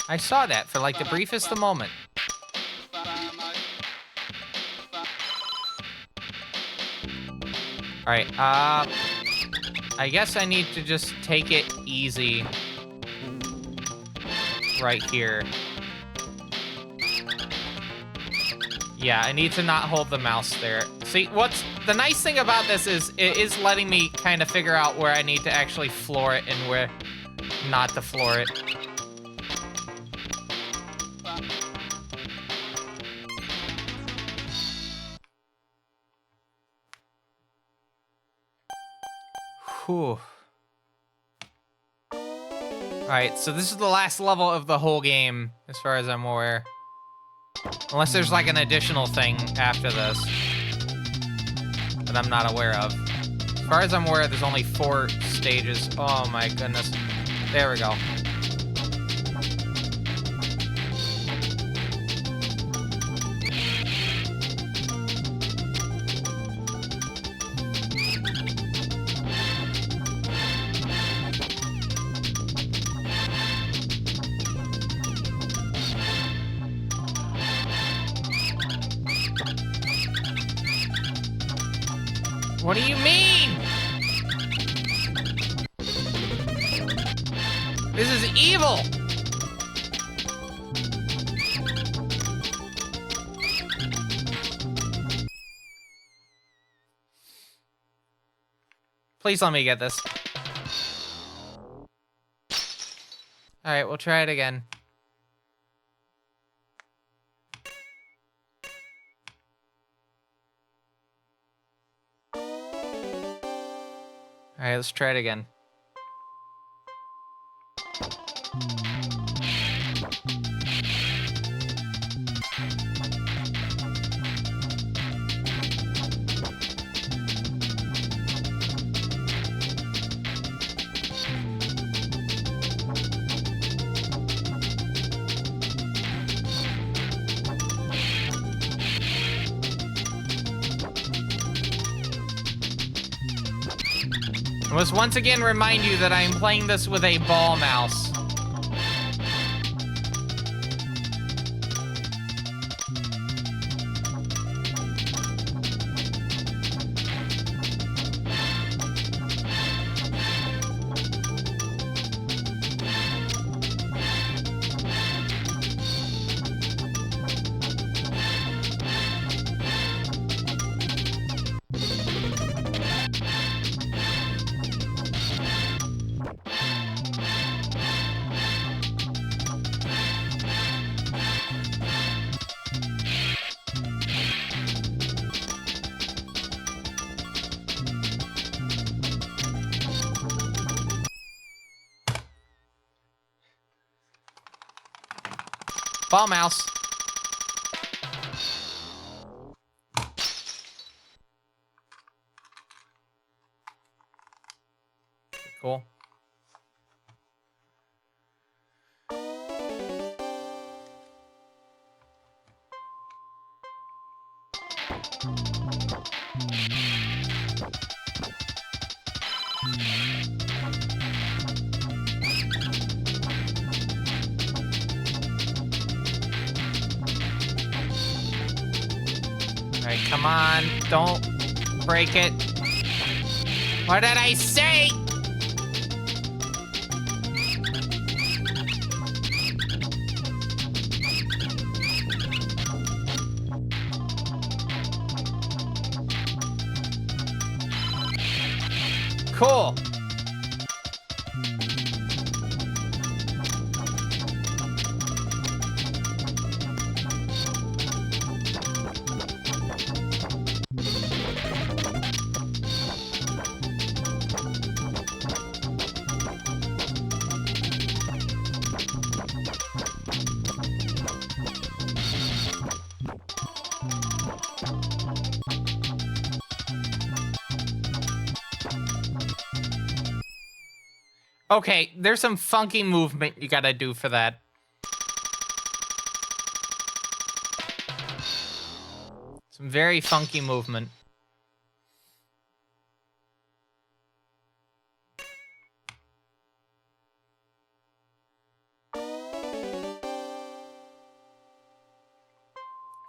I saw that for like the briefest of moment. Alright, I guess I need to just take it easy right here. Yeah, I need to not hold the mouse there. See, what's the nice thing about this is it is letting me kind of figure out where I need to actually floor it and where not to floor it. Whew. Alright, so this is the last level of the whole game, as far as I'm aware. Unless there's like an additional thing after this that I'm not aware of. As far as I'm aware, there's only 4 stages. Oh my goodness. There we go. What do you mean? This is evil! Please let me get this. Alright, we'll try it again. Alright, let's try it again. I must once again remind you that I am playing this with a ball mouse. Ball mouse. Cool. Alright, come on. Don't break it. What did I say? Cool. Okay, there's some funky movement you gotta do for that. Some very funky movement.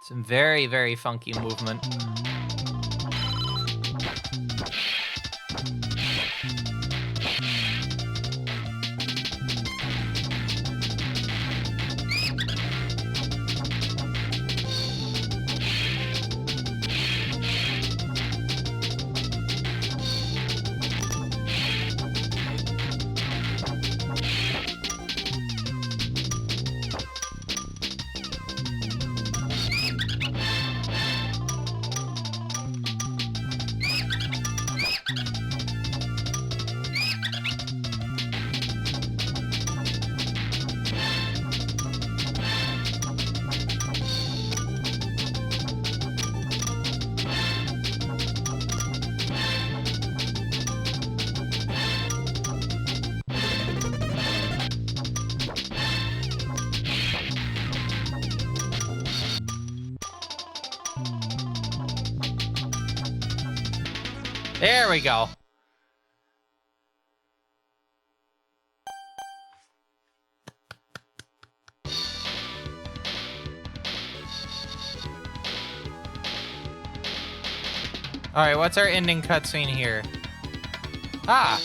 Some very, very funky movement. There we go. Alright, what's our ending cutscene here? Ah!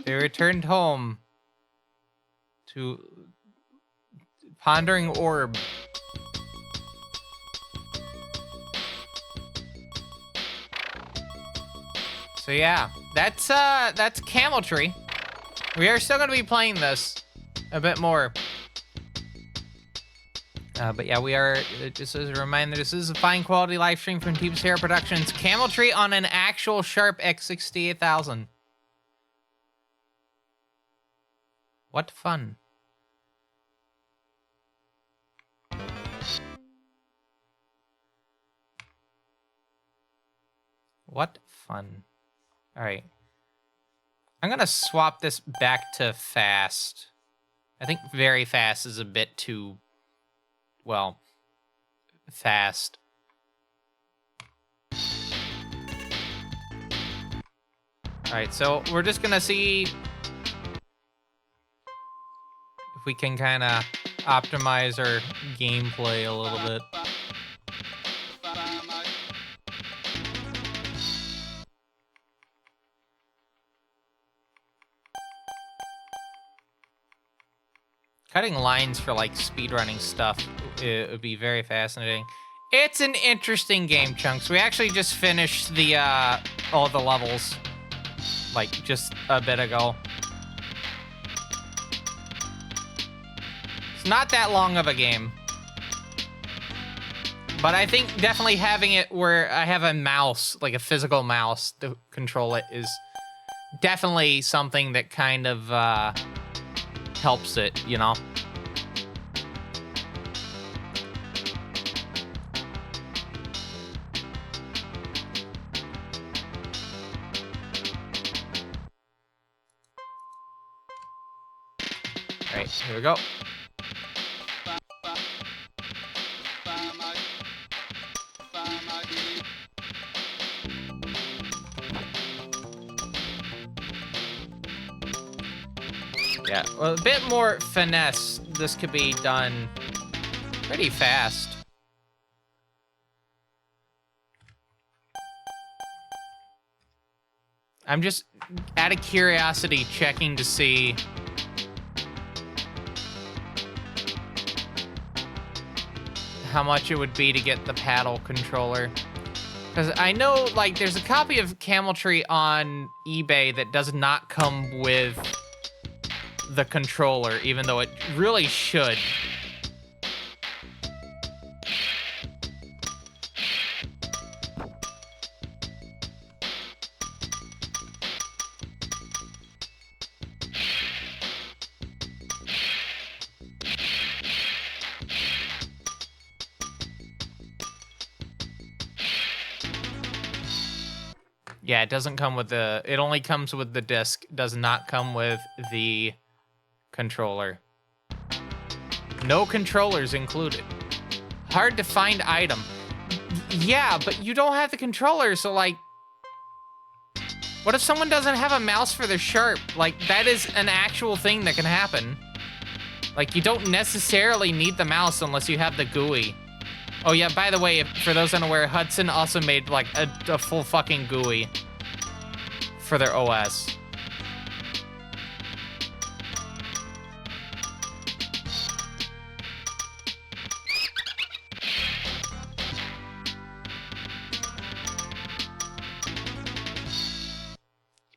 They returned home to Pondering Orb. So yeah, that's Cameltry. We are still gonna be playing this a bit more. But yeah, we are, just as a reminder, this is a fine quality live stream from Team Sarah Productions. Cameltry on an actual Sharp x68000. What fun. What fun. Alright. I'm gonna swap this back to fast. I think very fast is a bit too, well, fast. Alright, so we're just gonna see if we can kind of optimize our gameplay a little bit. Cutting lines for like speedrunning stuff, it would be very fascinating. It's an interesting game, Chunks. We actually just finished the all the levels like just a bit ago. It's not that long of a game. But I think definitely having it where I have a mouse, like a physical mouse to control it, is definitely something that kind of helps it, you know? All right, here we go. Yeah, well, a bit more finesse. This could be done pretty fast. I'm just, out of curiosity, checking to see how much it would be to get the paddle controller. Because I know, like, there's a copy of Cameltry on eBay that does not come with the controller, even though it really should. Yeah, it doesn't come with the, it only comes with the disc, does not come with the controller. No controllers included. Hard to find item. Yeah, but you don't have the controller, so like, what if someone doesn't have a mouse for their Sharp? Like, that is an actual thing that can happen. Like, you don't necessarily need the mouse unless you have the GUI. Oh yeah, by the way, for those unaware, Hudson also made like a full fucking GUI for their OS.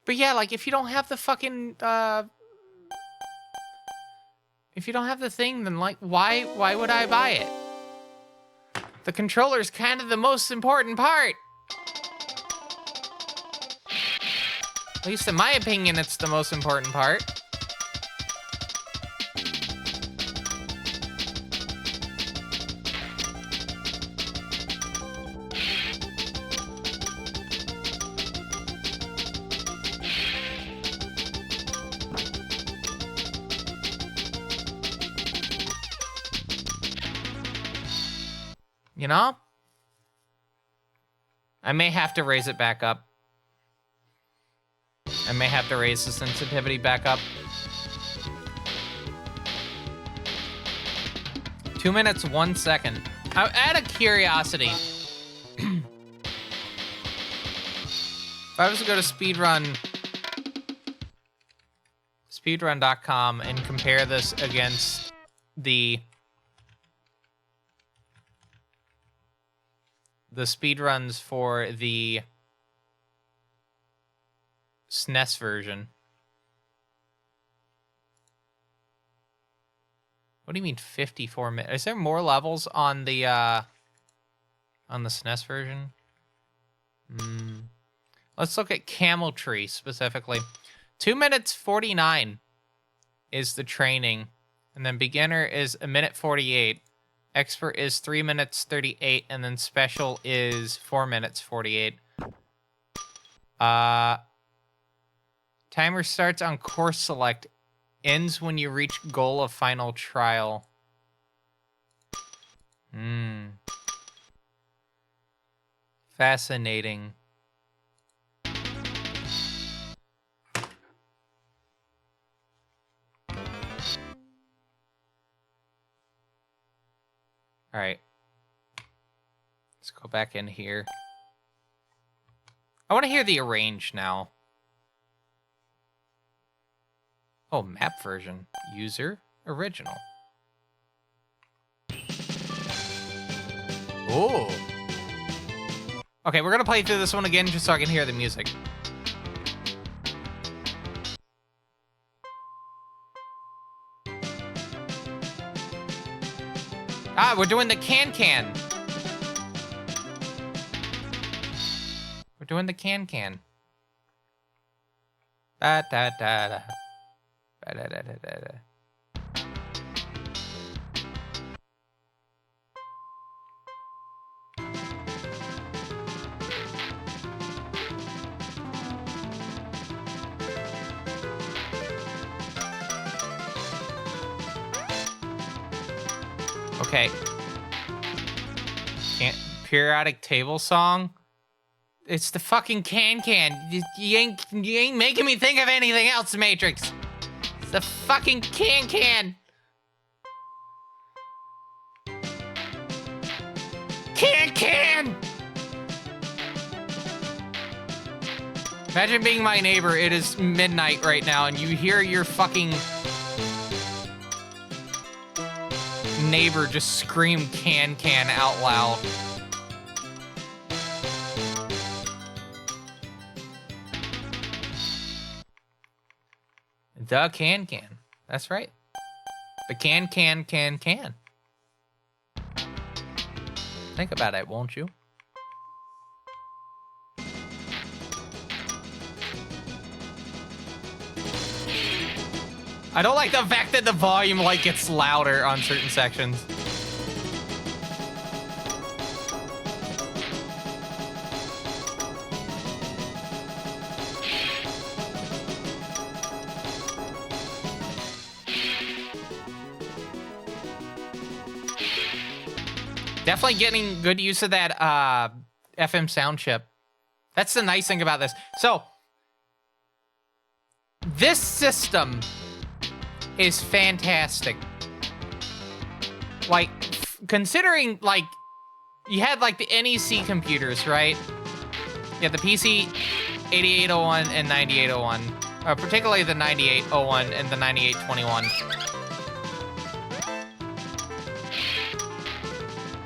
But yeah, like, if you don't have the fucking, if you don't have the thing, then like, why would I buy it? The controller's kind of the most important part. At least in my opinion, it's the most important part. You know? I may have to raise it back up. I may have to raise the sensitivity back up. 2 minutes, 1 second. Out of curiosity, if I was to go to speedrun.com and compare this against the speedruns for the SNES version. What do you mean 54 minutes? Is there more levels on the SNES version? Let's look at Cameltry specifically. 2 minutes 49 is the training, and then beginner is 1 minute 48. Expert is 3 minutes 38, and then special is 4 minutes 48. Timer starts on course select, ends when you reach goal of final trial. Fascinating. All right. Let's go back in here. I want to hear the arrange now. Oh, map version. User original. Oh. Okay, we're going to play through this one again just so I can hear the music. Ah, we're doing the can-can. We're doing the can-can. Da-da-da-da. Da-da-da-da-da. Okay. Periodic table song? It's the fucking can-can. You ain't making me think of anything else, Matrix. It's the fucking can-can. Can-can! Imagine being my neighbor. It is midnight right now, and you hear your fucking neighbor just scream can-can out loud. The can-can. That's right. The can-can. Think about it, won't you? I don't like the fact that the volume like gets louder on certain sections. Definitely getting good use of that FM sound chip. That's the nice thing about this. So, this system is fantastic. Like, considering, like, you had, like, the NEC computers, right? You had the PC 8801 and 9801. Particularly the 9801 and the 9821.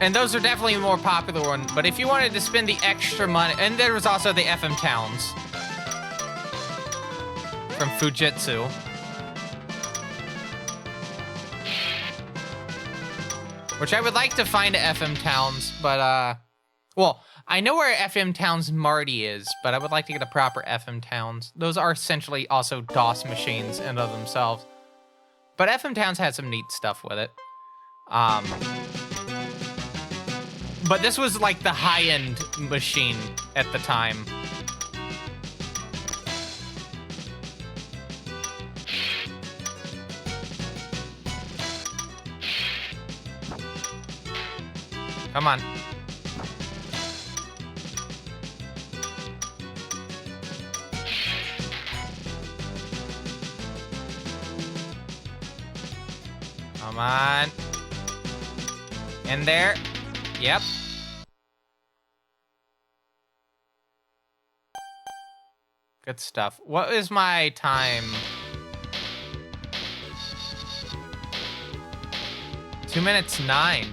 And those are definitely the more popular one. But if you wanted to spend the extra money... And there was also the FM Towns. From Fujitsu. Which I would like to find at FM Towns, but, well, I know where FM Towns Marty is, but I would like to get a proper FM Towns. Those are essentially also DOS machines in of themselves. But FM Towns had some neat stuff with it. But this was like the high-end machine at the time. Come on. Come on. In there. Yep. Good stuff. What is my time? 2 minutes 9.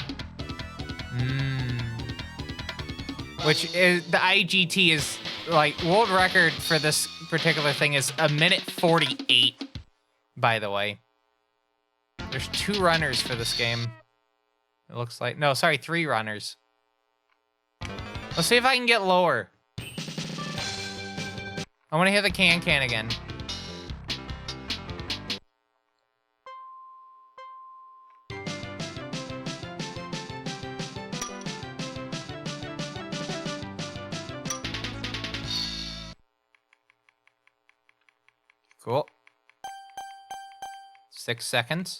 Which is, the IGT is, like, world record for this particular thing is 1:48, by the way. There's 2 runners for this game. It looks like, no, sorry, 3 runners. Let's see if I can get lower. I want to hear the can again. Cool. 6 seconds.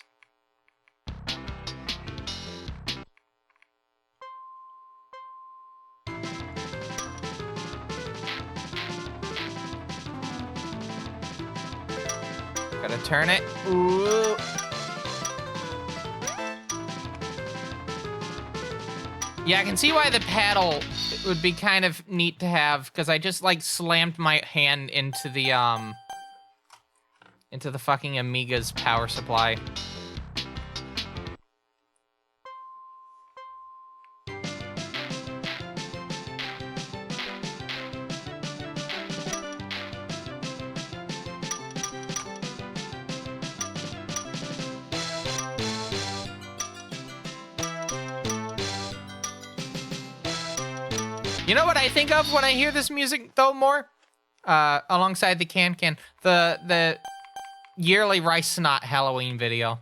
Gotta turn it. Ooh. Yeah, I can see why the paddle would be kind of neat to have, because I just, like, slammed my hand into the fucking Amiga's power supply. You know what I think of when I hear this music, though, more? Alongside the can. The yearly Rice Snot Halloween video.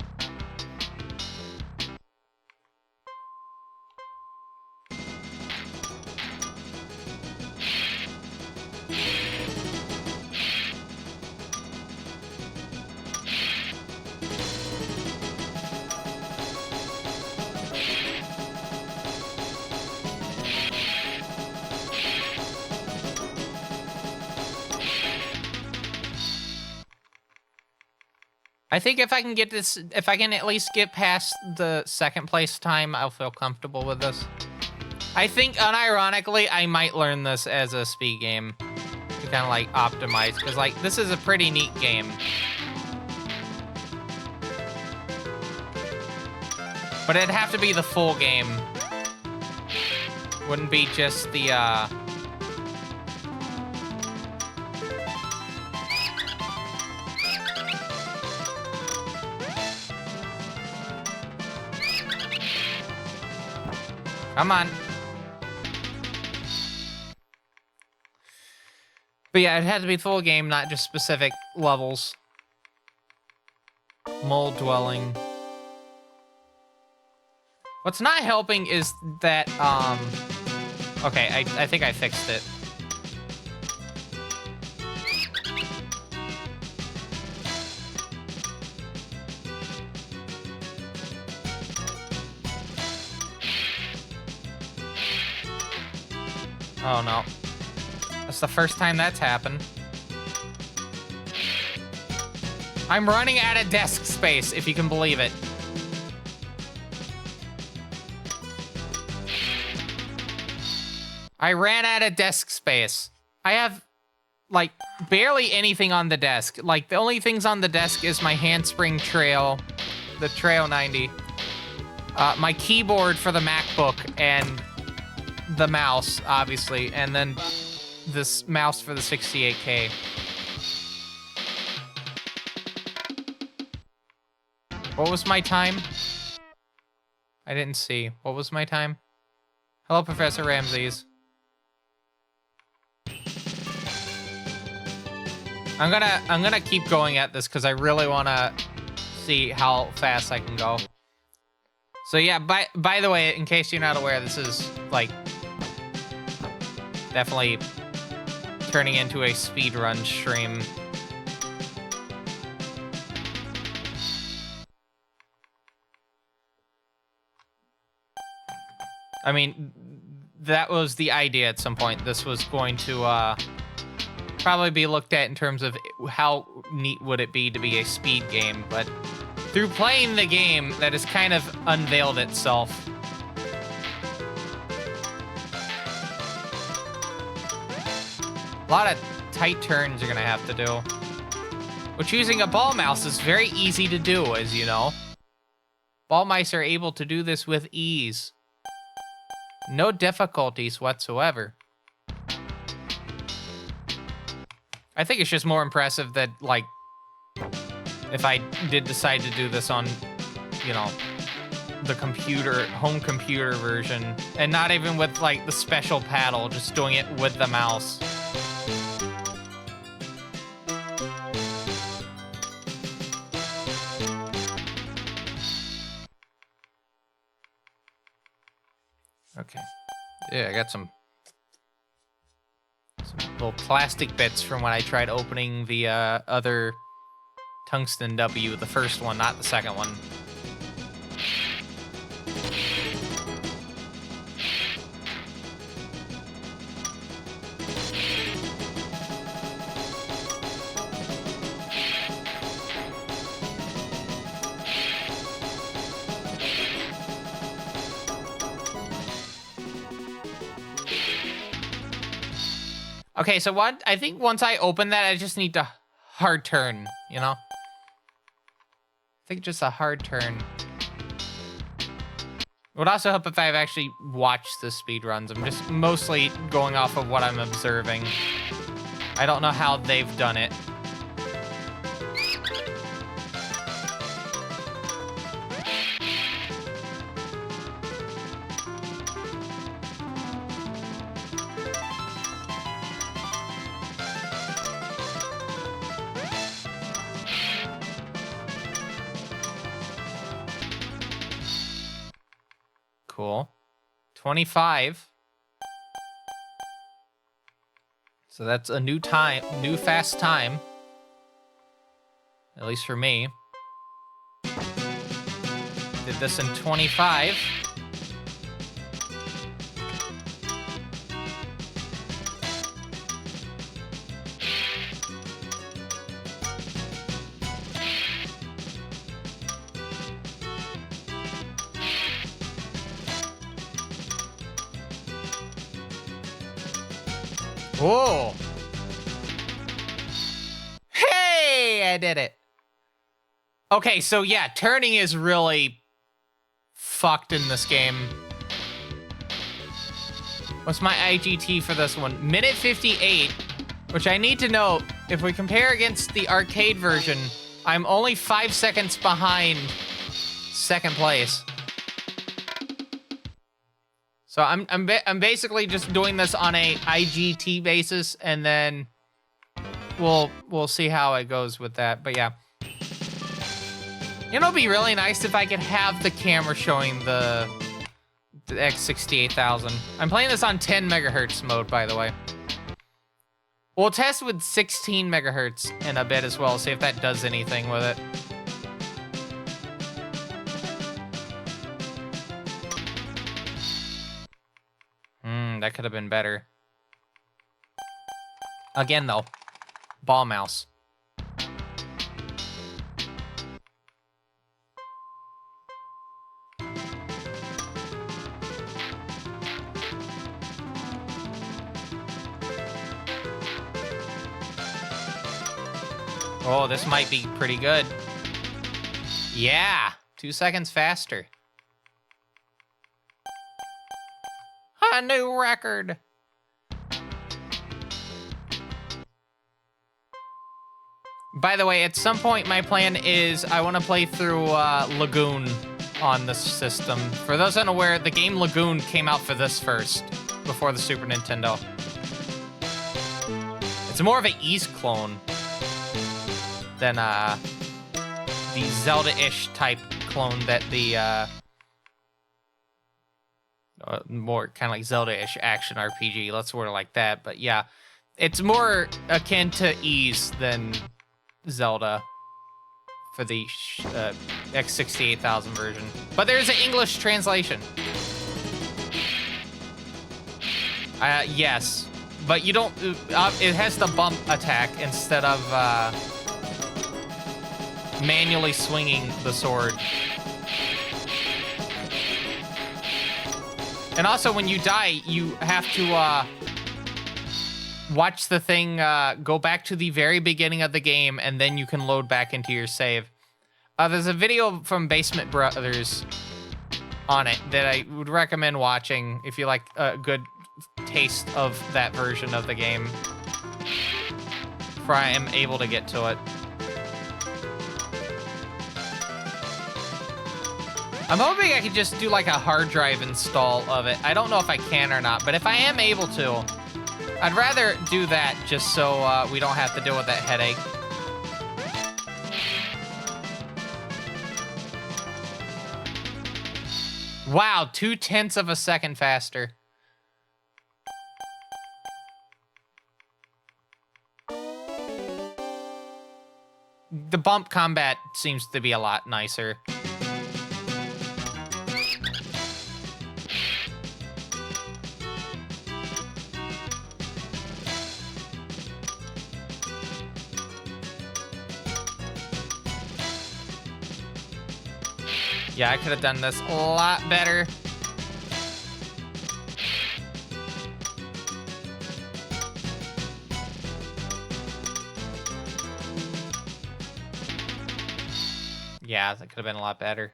I think if I can get this, if I can at least get past the second place time, I'll feel comfortable with this. I think, unironically, I might learn this as a speed game to kind of like optimize, because like this is a pretty neat game. But it'd have to be the full game. Wouldn't be just the Come on. But yeah, it had to be full game, not just specific levels. Mole dwelling. What's not helping is that, okay, I think I fixed it. Oh no. That's the first time that's happened. I'm running out of desk space, if you can believe it. I ran out of desk space. I have, like, barely anything on the desk. Like, the only things on the desk is my handspring trail, the Trail 90, my keyboard for the MacBook, and the mouse, obviously, and then this mouse for the 68K. What was my time? I didn't see. What was my time? Hello, Professor Ramses. I'm gonna keep going at this because I really wanna see how fast I can go. So yeah, by the way, in case you're not aware, this is like definitely turning into a speedrun stream. I mean, that was the idea at some point. This was going to probably be looked at in terms of how neat would it be to be a speed game, but through playing the game, that has kind of unveiled itself. A lot of tight turns you're gonna have to do. Which using a ball mouse is very easy to do, as you know. Ball mice are able to do this with ease. No difficulties whatsoever. I think it's just more impressive that, like, if I did decide to do this on, you know, the computer, home computer version, and not even with, like, the special paddle, just doing it with the mouse. Okay. Yeah, I got some little plastic bits from when I tried opening the other Tungsten W, the first one, not the second one. Okay, so what? I think once I open that, I just need to hard turn, you know? I think just a hard turn. It would also help if I've actually watched the speedruns. I'm just mostly going off of what I'm observing. I don't know how they've done it. Cool. 25. So that's a new time, new fast time. At least for me. Did this in 25. Whoa! Hey, I did it. Okay, so yeah, turning is really fucked in this game. What's my IGT for this one? Minute 58, which I need to note, if we compare against the arcade version, I'm only 5 seconds behind second place. So I'm basically just doing this on a IGT basis, and then we'll see how it goes with that. But yeah, you know, it'd be really nice if I could have the camera showing the x68000. I'm playing this on 10 megahertz mode, by the way. We'll test with 16 megahertz in a bit as well, see if that does anything with it. That could have been better. Again, though, ball mouse. Oh, this might be pretty good. Yeah, 2 seconds faster. A new record. By the way, at some point my plan is I want to play through Lagoon on this system. For those unaware, the game Lagoon came out for this first, before the Super Nintendo. It's more of an East clone than the Zelda-ish type clone that the more kind of like Zelda-ish action RPG. Let's word it like that. But yeah, it's more akin to Ys than Zelda for the x68000 version. But there's an English translation. Yes. But you don't... it has the bump attack instead of manually swinging the sword. And also, when you die, you have to watch the thing go back to the very beginning of the game, and then you can load back into your save. There's a video from Basement Brothers on it that I would recommend watching if you like a good taste of that version of the game. Before I am able to get to it. I'm hoping I could just do like a hard drive install of it. I don't know if I can or not, but if I am able to, I'd rather do that just so we don't have to deal with that headache. Wow, 0.2 of a second faster. The bump combat seems to be a lot nicer. Yeah, I could have done this a lot better. Yeah, that could have been a lot better.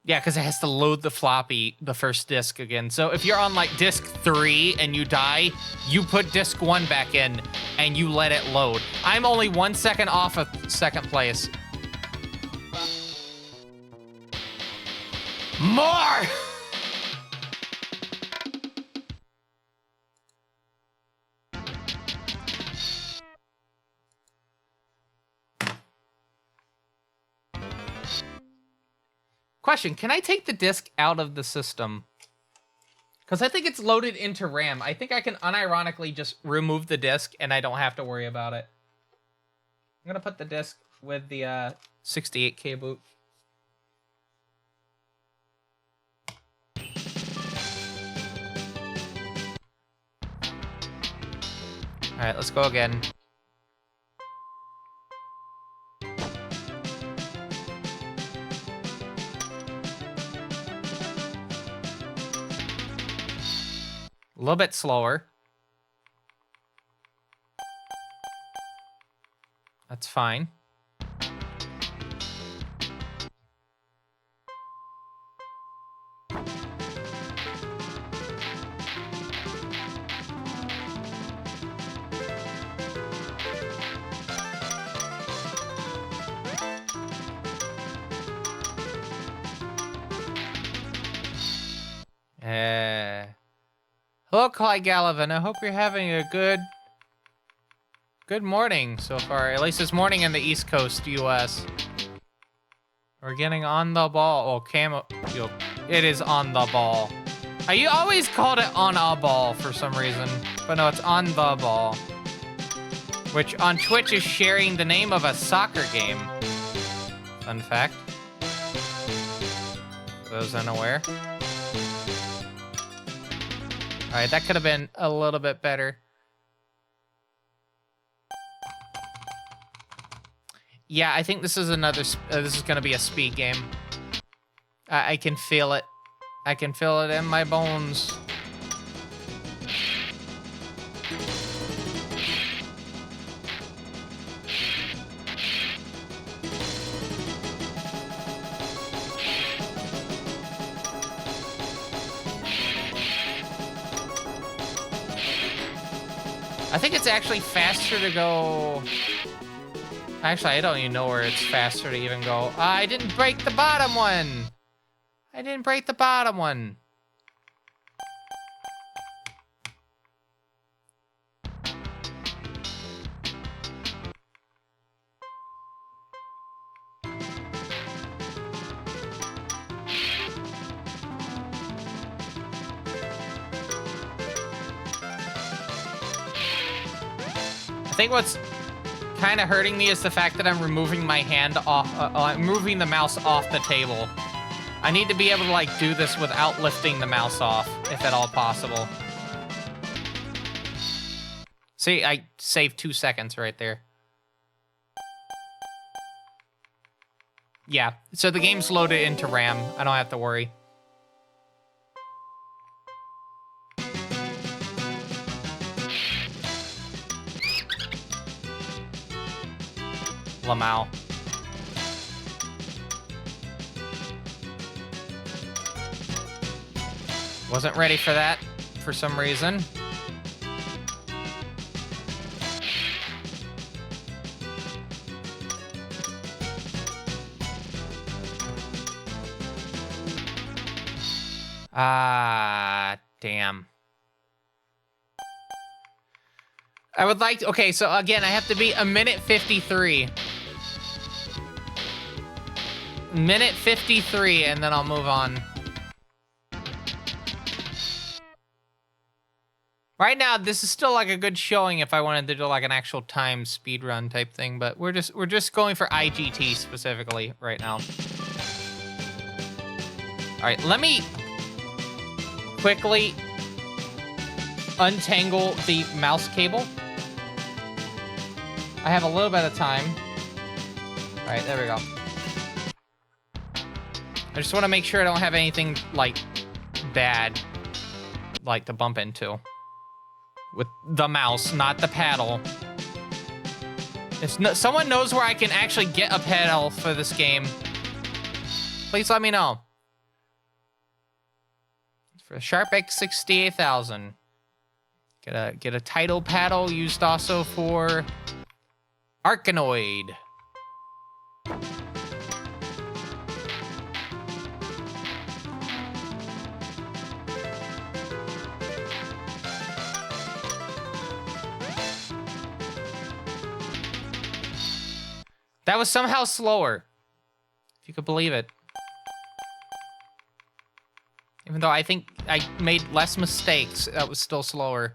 Yeah, because it has to load the floppy, the first disc again. So if you're on like disc 3 and you die, you put disc 1 back in and you let it load. I'm only 1 second off of second place. More! Question, can I take the disk out of the system? Because I think it's loaded into RAM. I think I can unironically just remove the disk and I don't have to worry about it. I'm going to put the disk with the 68K boot. All right, let's go again. A little bit slower. That's fine. Hello, Clyde Gallivan. I hope you're having a good morning so far. At least it's morning in the East Coast, U.S. We're getting on the ball. Oh, it is on the ball. I always called it on a ball for some reason, but no, it's on the ball. Which on Twitch is sharing the name of a soccer game. Fun fact. For those unaware. All right, that could have been a little bit better. Yeah, I think this is another. This is gonna be a speed game. I can feel it. I can feel it in my bones. I think it's actually faster to go... Actually, I don't even know where it's faster to even go. I didn't break the bottom one! I didn't break the bottom one. I think what's kind of hurting me is the fact that I'm removing my hand off, I'm moving the mouse off the table. I need to be able to, like, do this without lifting the mouse off, if at all possible. See, I saved 2 seconds right there. Yeah, so the game's loaded into RAM. I don't have to worry. Lamau. Wasn't ready for that for some reason. Ah, damn. I would like to, okay, so again, I have to be a minute 53. Minute 53, and then I'll move on. Right now, this is still like a good showing if I wanted to do like an actual time speed run type thing, but we're just going for IGT specifically right now. All right, let me quickly untangle the mouse cable. I have a little bit of time. All right, there we go. I just want to make sure I don't have anything like bad like to bump into with the mouse, not the paddle. If someone knows where I can actually get a paddle for this game, please let me know. For Sharp x68000. Get a title paddle used also for Arkanoid. That was somehow slower, if you could believe it. Even though I think I made less mistakes, that was still slower.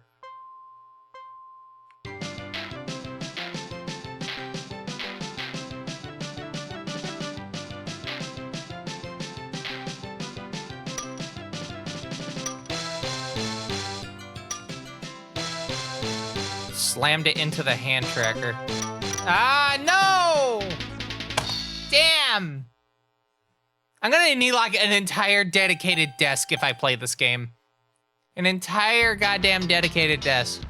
Slammed it into the hand tracker. Ah, no! Damn! I'm gonna need like an entire dedicated desk if I play this game. An entire goddamn dedicated desk.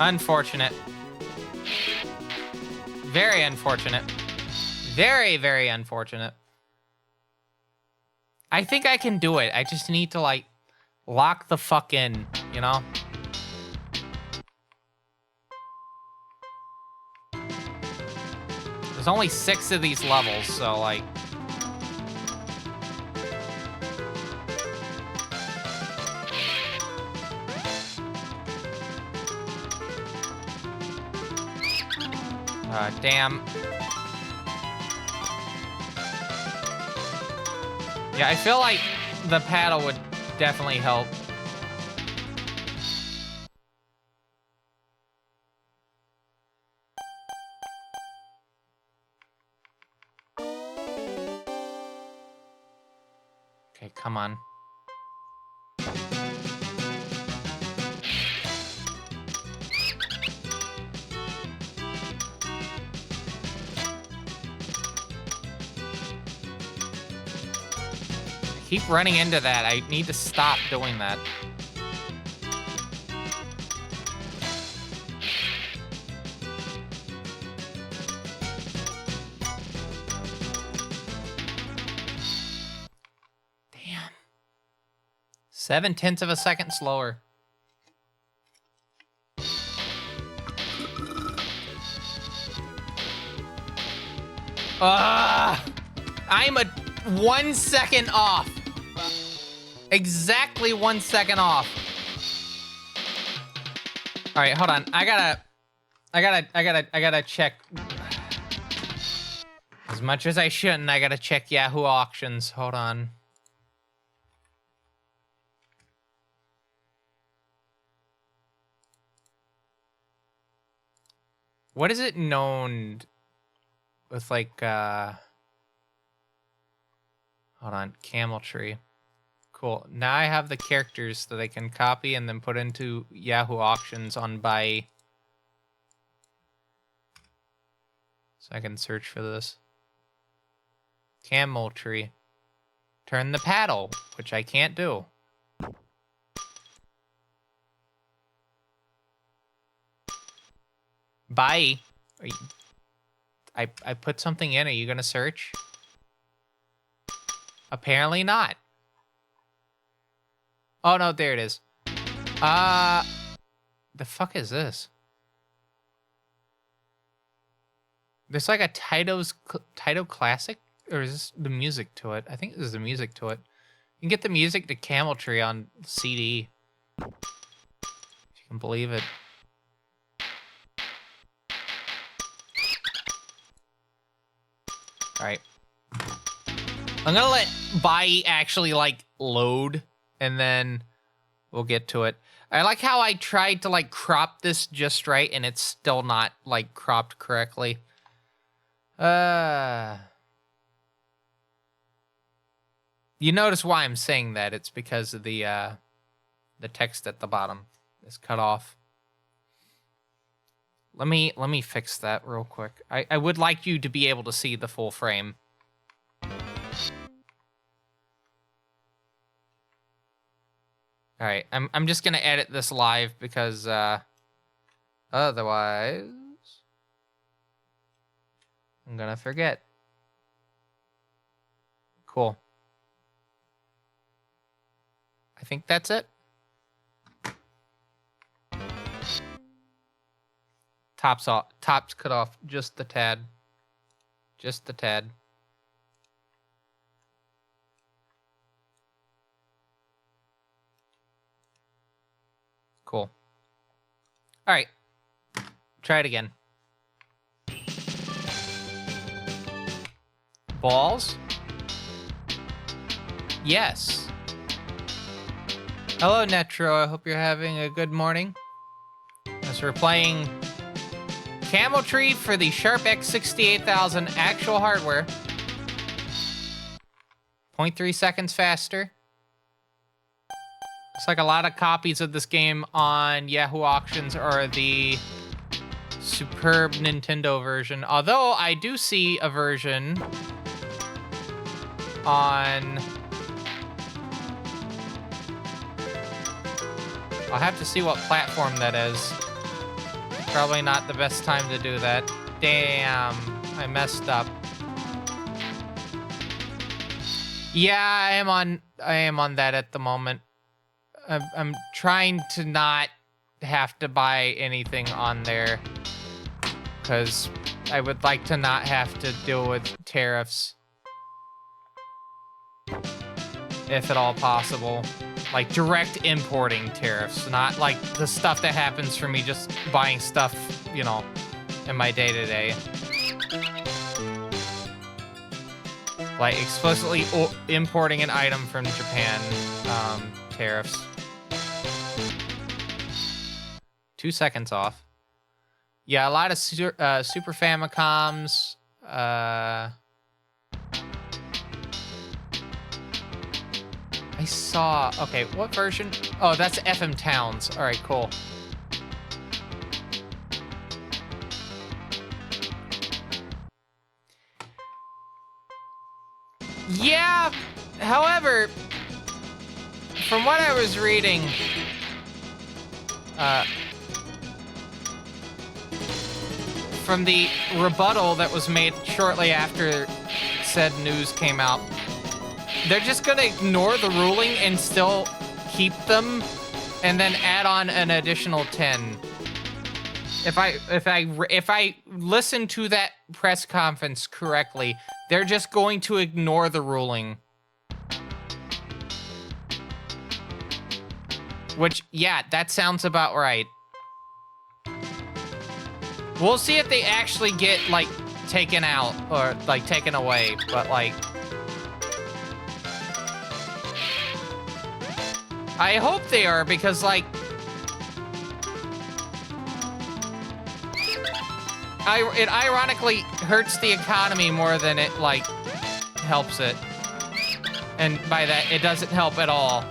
Unfortunate. Very unfortunate. Very, very unfortunate. I think I can do it. I just need to, like, lock the fuck in, you know? There's only 6 of these levels, so, like... damn. Yeah, I feel like the paddle would definitely help. Okay, come on. Keep running into that. I need to stop doing that. Damn. 0.7 of a second slower. I'm a 1 second off. Exactly 1 second off. right, hold on. I gotta check. As much as I shouldn't, I gotta check Yahoo Auctions. Hold on. What is it known with, like, hold on, cameltry. Cool. Now I have the characters that I can copy and then put into Yahoo Auctions on buy. So I can search for this. Cameltry. Turn the paddle, which I can't do. Buy. I put something in. Are you gonna search? Apparently not. Oh no, there it is. The fuck is this? There's like a Taito Classic, or is this the music to it? I think this is the music to it. You can get the music to Cameltry on CD. If you can believe it. All right. I'm gonna let buy actually like load, and then we'll get to it. I like how I tried to like crop this just right, and it's still not like cropped correctly. You notice why I'm saying that? It's because of the text at the bottom is cut off. Let me fix that real quick. I would like you to be able to see the full frame. All right, I'm just gonna edit this live because otherwise I'm gonna forget. Cool. I think that's it. Top's off. Top's cut off just the tad. Just the tad. Cool. All right. Try it again. Balls? Yes. Hello, Netro. I hope you're having a good morning. As we're playing Cameltry for the Sharp x68000 actual hardware. 0.3 seconds faster. Looks like a lot of copies of this game on Yahoo Auctions are the superb Nintendo version. Although I do see a version on... I'll have to see what platform that is. Probably not the best time to do that. Damn, I messed up. Yeah, I am on that at the moment. I'm trying to not have to buy anything on there because I would like to not have to deal with tariffs if at all possible. Like direct importing tariffs, not like the stuff that happens for me just buying stuff, you know, in my day-to-day. Like explicitly importing an item from Japan, tariffs. 2 seconds off. Yeah, a lot of Super Famicoms. I saw... Okay, what version? Oh, that's FM Towns. All right, cool. Yeah, however, from what I was reading... from the rebuttal that was made shortly after said news came out, they're just gonna ignore the ruling and still keep them, and then add on an additional 10. If I listen to that press conference correctly, they're just going to ignore the ruling. Which, yeah, that sounds about right. We'll see if they actually get, like, taken out or, like, taken away, but, like... I hope they are, because, like... it ironically hurts the economy more than it, like, helps it. And by that, it doesn't help at all.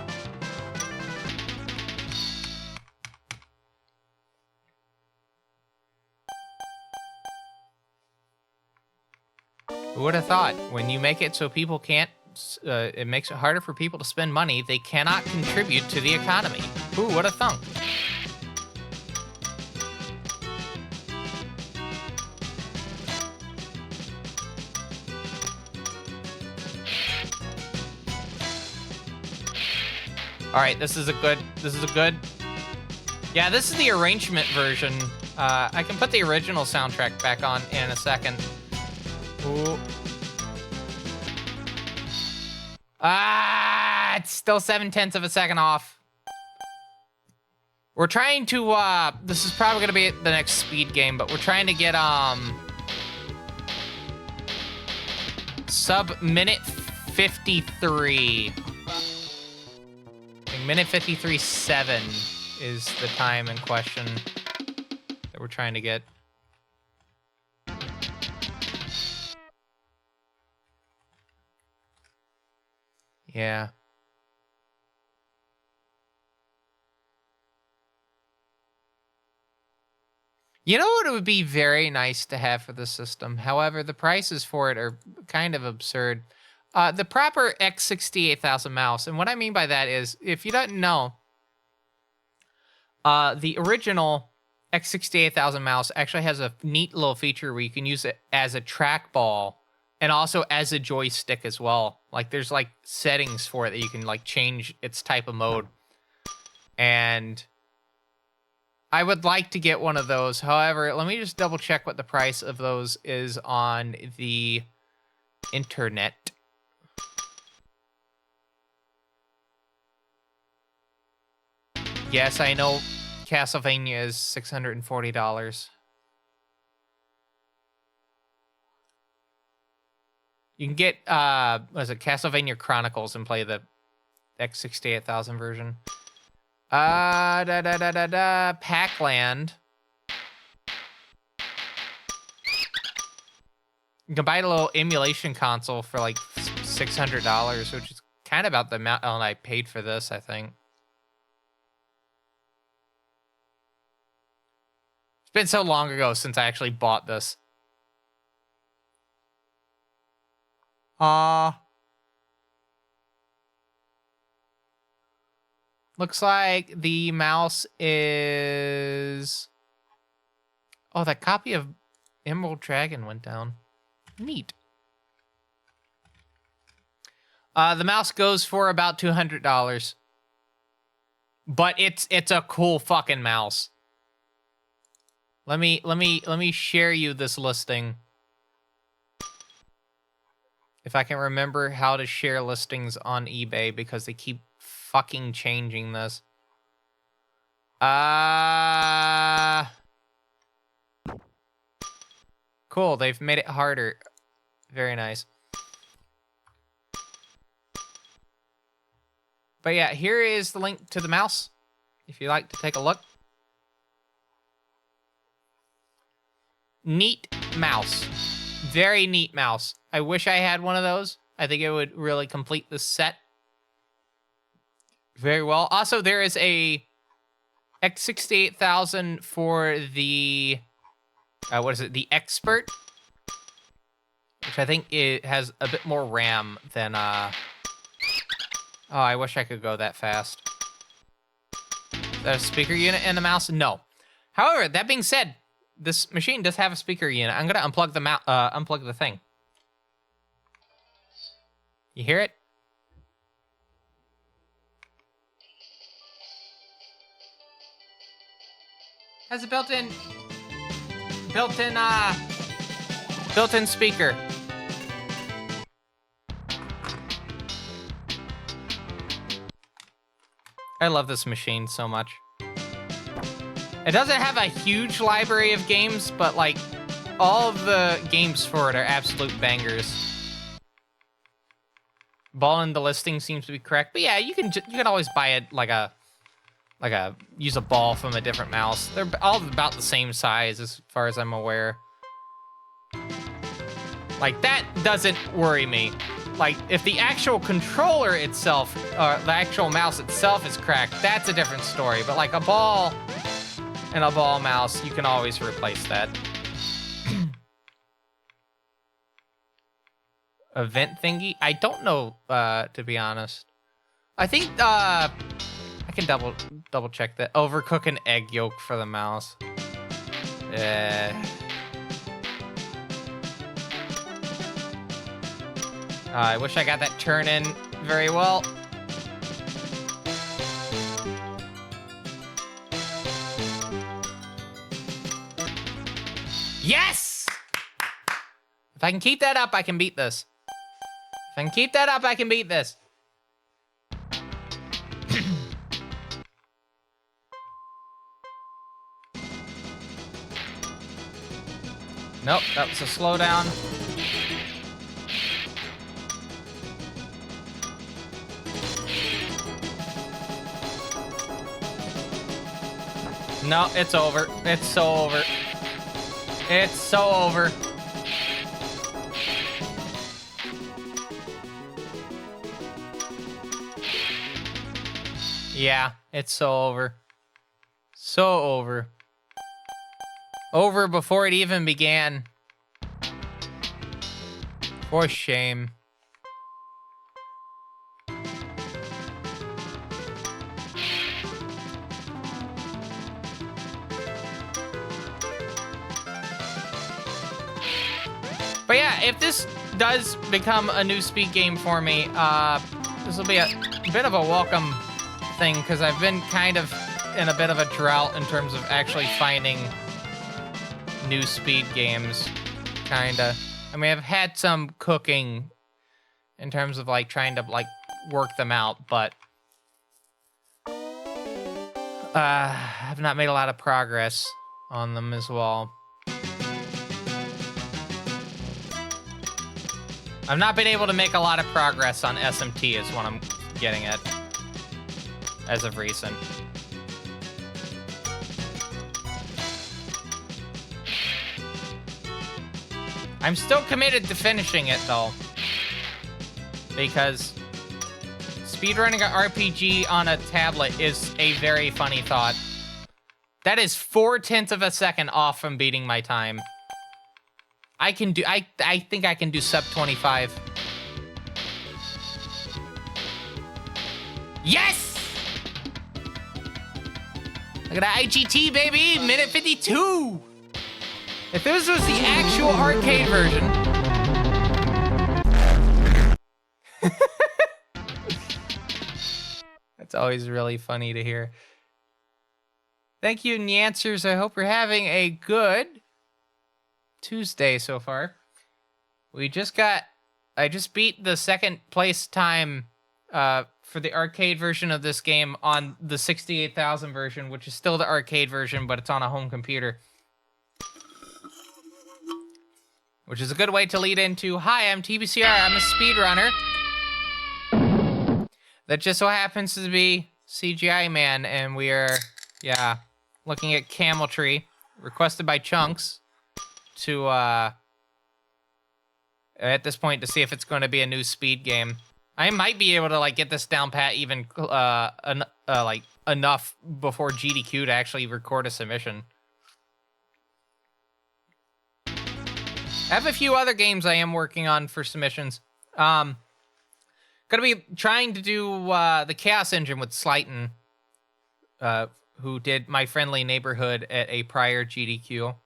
Who would have thought? When you make it so people can't, it makes it harder for people to spend money, they cannot contribute to the economy. Who would have thunk? All right, this is a good. Yeah, this is the arrangement version. I can put the original soundtrack back on in a second. Ooh. Ah, it's still 0.7 of a second off. We're trying to, this is probably gonna be the next speed game, but we're trying to get, sub minute 53. Minute 53.7 is the time in question that we're trying to get. Yeah. You know what it would be very nice to have for this system? However, the prices for it are kind of absurd. The proper x68000 mouse, and what I mean by that is, if you don't know, the original x68000 mouse actually has a neat little feature where you can use it as a trackball and also as a joystick as well. Like, there's, like, settings for it that you can, like, change its type of mode. And I would like to get one of those. However, let me just double check what the price of those is on the internet. Yes, I know Castlevania is $640. You can get, what is it, Castlevania Chronicles and play the X68000 version. Pac-Land. You can buy a little emulation console for like $600, which is kind of about the amount I paid for this, I think. It's been so long ago since I actually bought this. Looks like the mouse is... Oh, that copy of Emerald Dragon went down. Neat. The mouse goes for about $200. But it's a cool fucking mouse. Let me share you this listing. If I can remember how to share listings on eBay, because they keep fucking changing this. Cool, they've made it harder. Very nice. But yeah, here is the link to the mouse, if you'd like to take a look. Neat mouse. Very neat mouse. I wish I had one of those. I think it would really complete the set very well. Also, there is a x68000 for the, what is it? The Expert, which I think it has a bit more RAM than, oh, I wish I could go that fast. Is that a speaker unit in the mouse? No. However, that being said, this machine does have a speaker unit. I'm gonna unplug the unplug the thing. You hear it? Has a built-in speaker. I love this machine so much. It doesn't have a huge library of games, but like all of the games for it are absolute bangers. Ball in the listing seems to be correct, but yeah, you can always buy it use a ball from a different mouse. They're all about the same size as far as I'm aware. Like, that doesn't worry me. Like, if the actual controller itself, or the actual mouse itself is cracked, that's a different story. But like a ball and a ball mouse, you can always replace that. Event thingy? I don't know, to be honest. I think, I can double check that. Overcook an egg yolk for the mouse. I wish I got that turn in very well. Yes! If I can keep that up, I can beat this. If I can keep that up, I can beat this. Nope, that was a slowdown. No, it's over. It's so over. It's so over. Yeah, it's so over. So over. Over before it even began. For shame. But yeah, if this does become a new speed game for me, this will be a bit of a welcome thing, because I've been kind of in a bit of a drought in terms of actually finding new speed games, kinda. I mean, I've had some cooking in terms of like trying to like work them out, but I've not made a lot of progress on them as well. I've not been able to make a lot of progress on SMT is what I'm getting at as of recent. I'm still committed to finishing it though, because speedrunning an RPG on a tablet is a very funny thought. That is 0.4 of a second off from beating my time. I can do, I think I can do sub 25. Yes! Look at that IGT, baby! Minute 52! If this was the actual arcade version... That's always really funny to hear. Thank you, Nyansers. I hope you're having a good Tuesday so far. I just beat the second place time for the arcade version of this game on the 68000 version, which is still the arcade version, but it's on a home computer. Which is a good way to lead into, hi, I'm TBCR, I'm a speedrunner. That just so happens to be CGI Man, and we are, yeah, looking at Cameltry, requested by Chunks, to, at this point, to see if it's going to be a new speed game. I might be able to, like, get this down pat even, like, enough before GDQ to actually record a submission. I have a few other games I am working on for submissions. Gonna be trying to do the Chaos Engine with Slighton, who did My Friendly Neighborhood at a prior GDQ.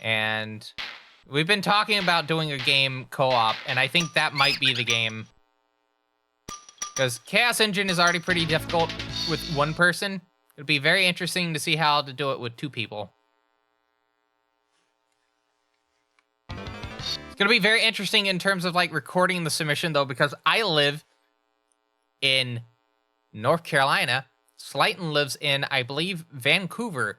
And we've been talking about doing a game co-op, and I think that might be the game. Because Chaos Engine is already pretty difficult with one person. It'd be very interesting to see how to do it with two people. It's gonna be very interesting in terms of like recording the submission though, because I live in North Carolina, Slighton lives in, I believe, Vancouver.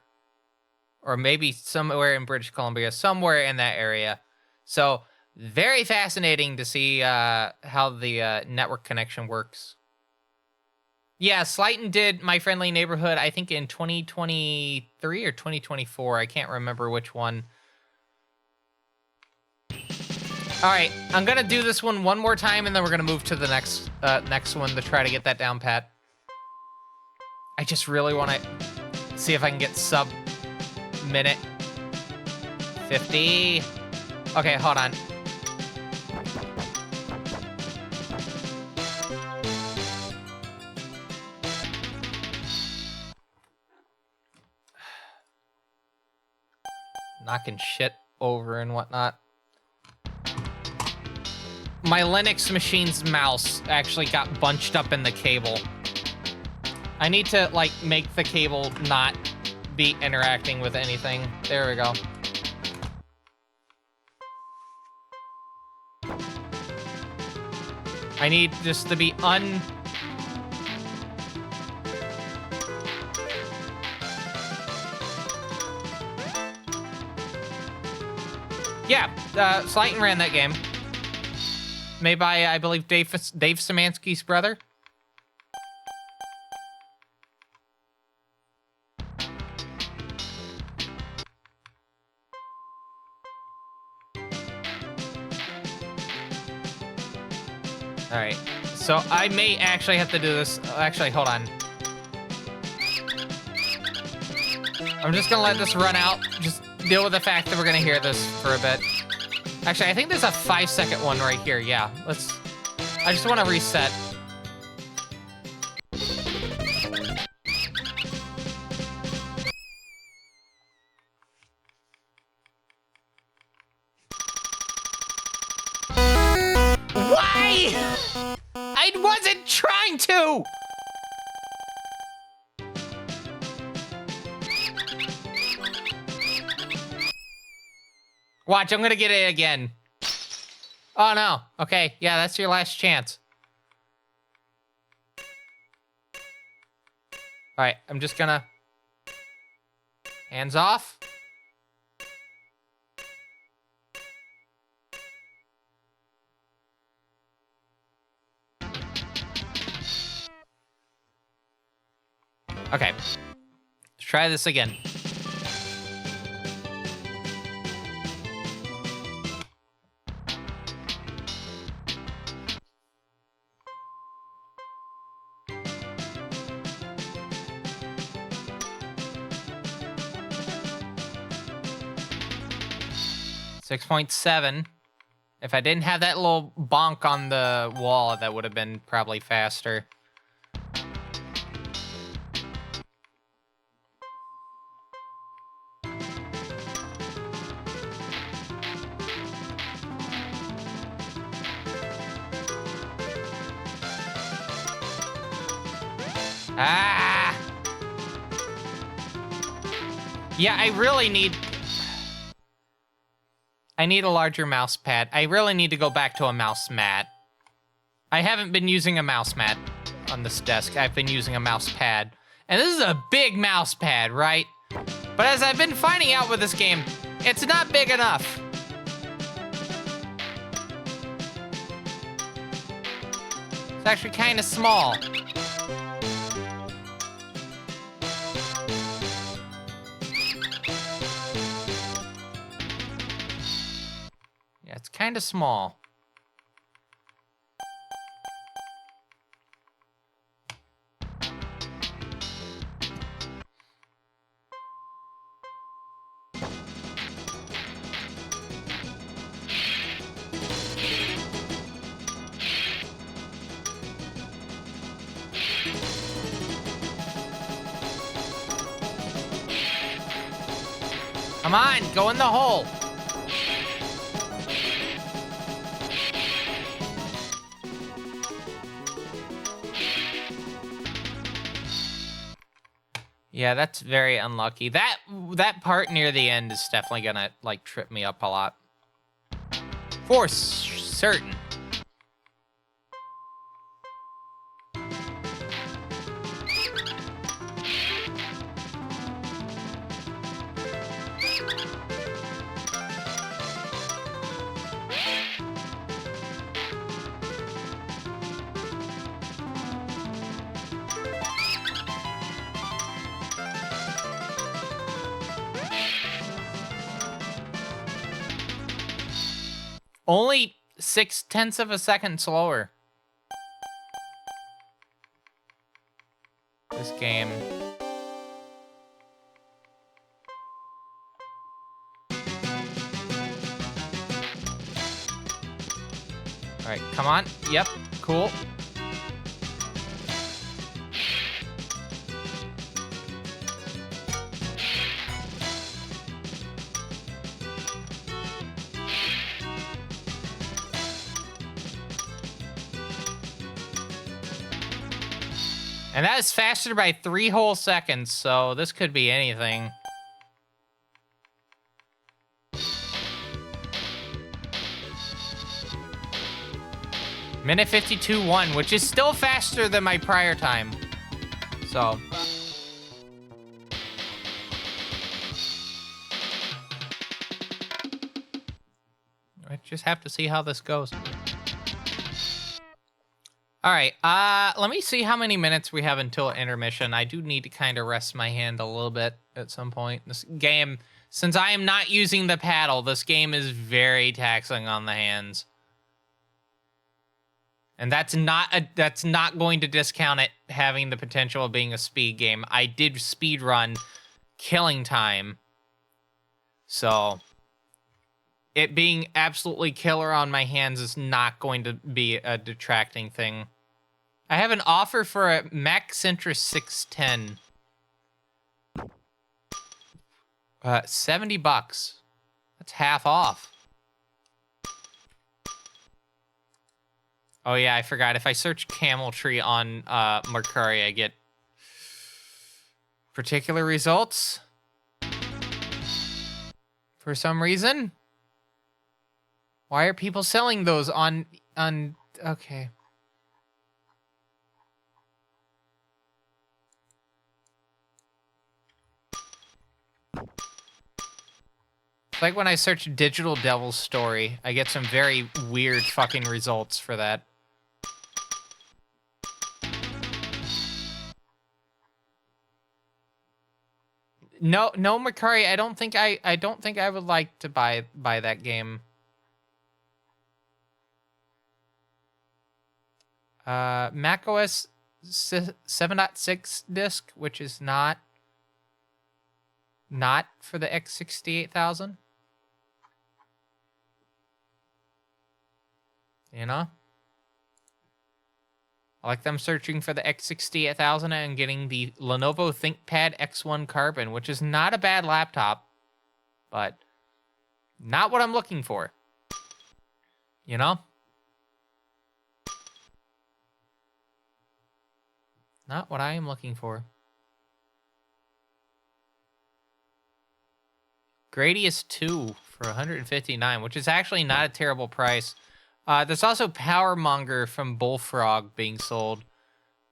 Or maybe somewhere in British Columbia. Somewhere in that area. So, very fascinating to see how the network connection works. Yeah, Slighton did My Friendly Neighborhood, I think, in 2023 or 2024. I can't remember which one. All right, I'm going to do this one more time, and then we're going to move to the next one to try to get that down pat. I just really want to see if I can get sub-minute 50. Okay, hold on. Knocking shit over and whatnot. My Linux machine's mouse actually got bunched up in the cable. I need to, like, make the cable not be interacting with anything. There we go. I need this to be Yeah, Slighton ran that game. Made by, I believe, Dave Szymanski's brother. All right, so I may actually have to do this. Actually, hold on. I'm just gonna let this run out. Just deal with the fact that we're gonna hear this for a bit. Actually, I think there's a 5-second one right here. Yeah, I just want to reset. Why? I wasn't trying to! Watch, I'm gonna get it again. Oh no. Okay, yeah, that's your last chance. Alright, I'm just gonna... Hands off. Okay. Let's try this again. .7. If I didn't have that little bonk on the wall, that would have been probably faster. Ah! Yeah, I really need... I need a larger mouse pad. I really need to go back to a mouse mat. I haven't been using a mouse mat on this desk. I've been using a mouse pad. And this is a big mouse pad, right? But as I've been finding out with this game, it's not big enough. It's actually kind of small. It's kind of small. Come on, go in the hole. Yeah, that's very unlucky. That part near the end is definitely gonna, like, trip me up a lot. For certain. Only 0.6 of a second slower. This game. All right, come on. Yep, cool. And that is faster by 3 whole seconds, so this could be anything. Minute 52.1, which is still faster than my prior time. So. I just have to see how this goes. All right, let me see how many minutes we have until intermission. I do need to kind of rest my hand a little bit at some point. This game, since I am not using the paddle, this game is very taxing on the hands. And that's not going to discount it having the potential of being a speed game. I did speed run Killing Time. So it being absolutely killer on my hands is not going to be a detracting thing. I have an offer for a Mac Centris 610. $70. That's half off. Oh yeah, I forgot. If I search cameltry on Mercari, I get particular results. For some reason. Why are people selling those on okay. It's like when I search Digital Devil's Story, I get some very weird fucking results for that. No, Mercari, I don't think I would like to buy that game. macOS 7.6 disc, which is not for the x68000. You know? I like them searching for the x68000 and getting the Lenovo ThinkPad X1 Carbon, which is not a bad laptop, but not what I'm looking for. You know? Not what I am looking for. Gradius 2 for $159, which is actually not a terrible price. There's also Powermonger from Bullfrog being sold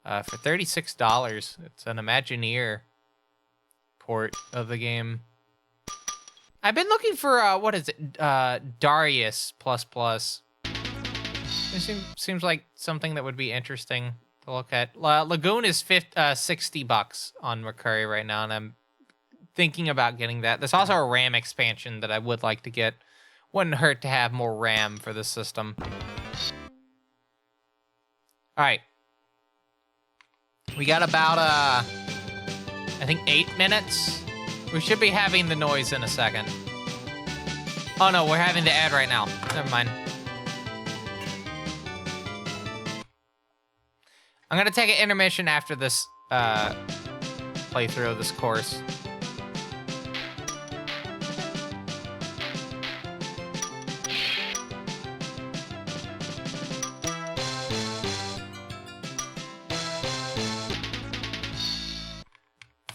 for $36. It's an Imagineer port of the game. I've been looking for, what is it? Darius++. It seems like something that would be interesting to look at. Lagoon is $60 on Mercari right now, and I'm thinking about getting that. There's also a RAM expansion that I would like to get. Wouldn't hurt to have more RAM for the system. All right. We got about, I think 8 minutes. We should be having the noise in a second. Oh no, we're having the ad right now. Never mind. I'm gonna take an intermission after this playthrough of this course.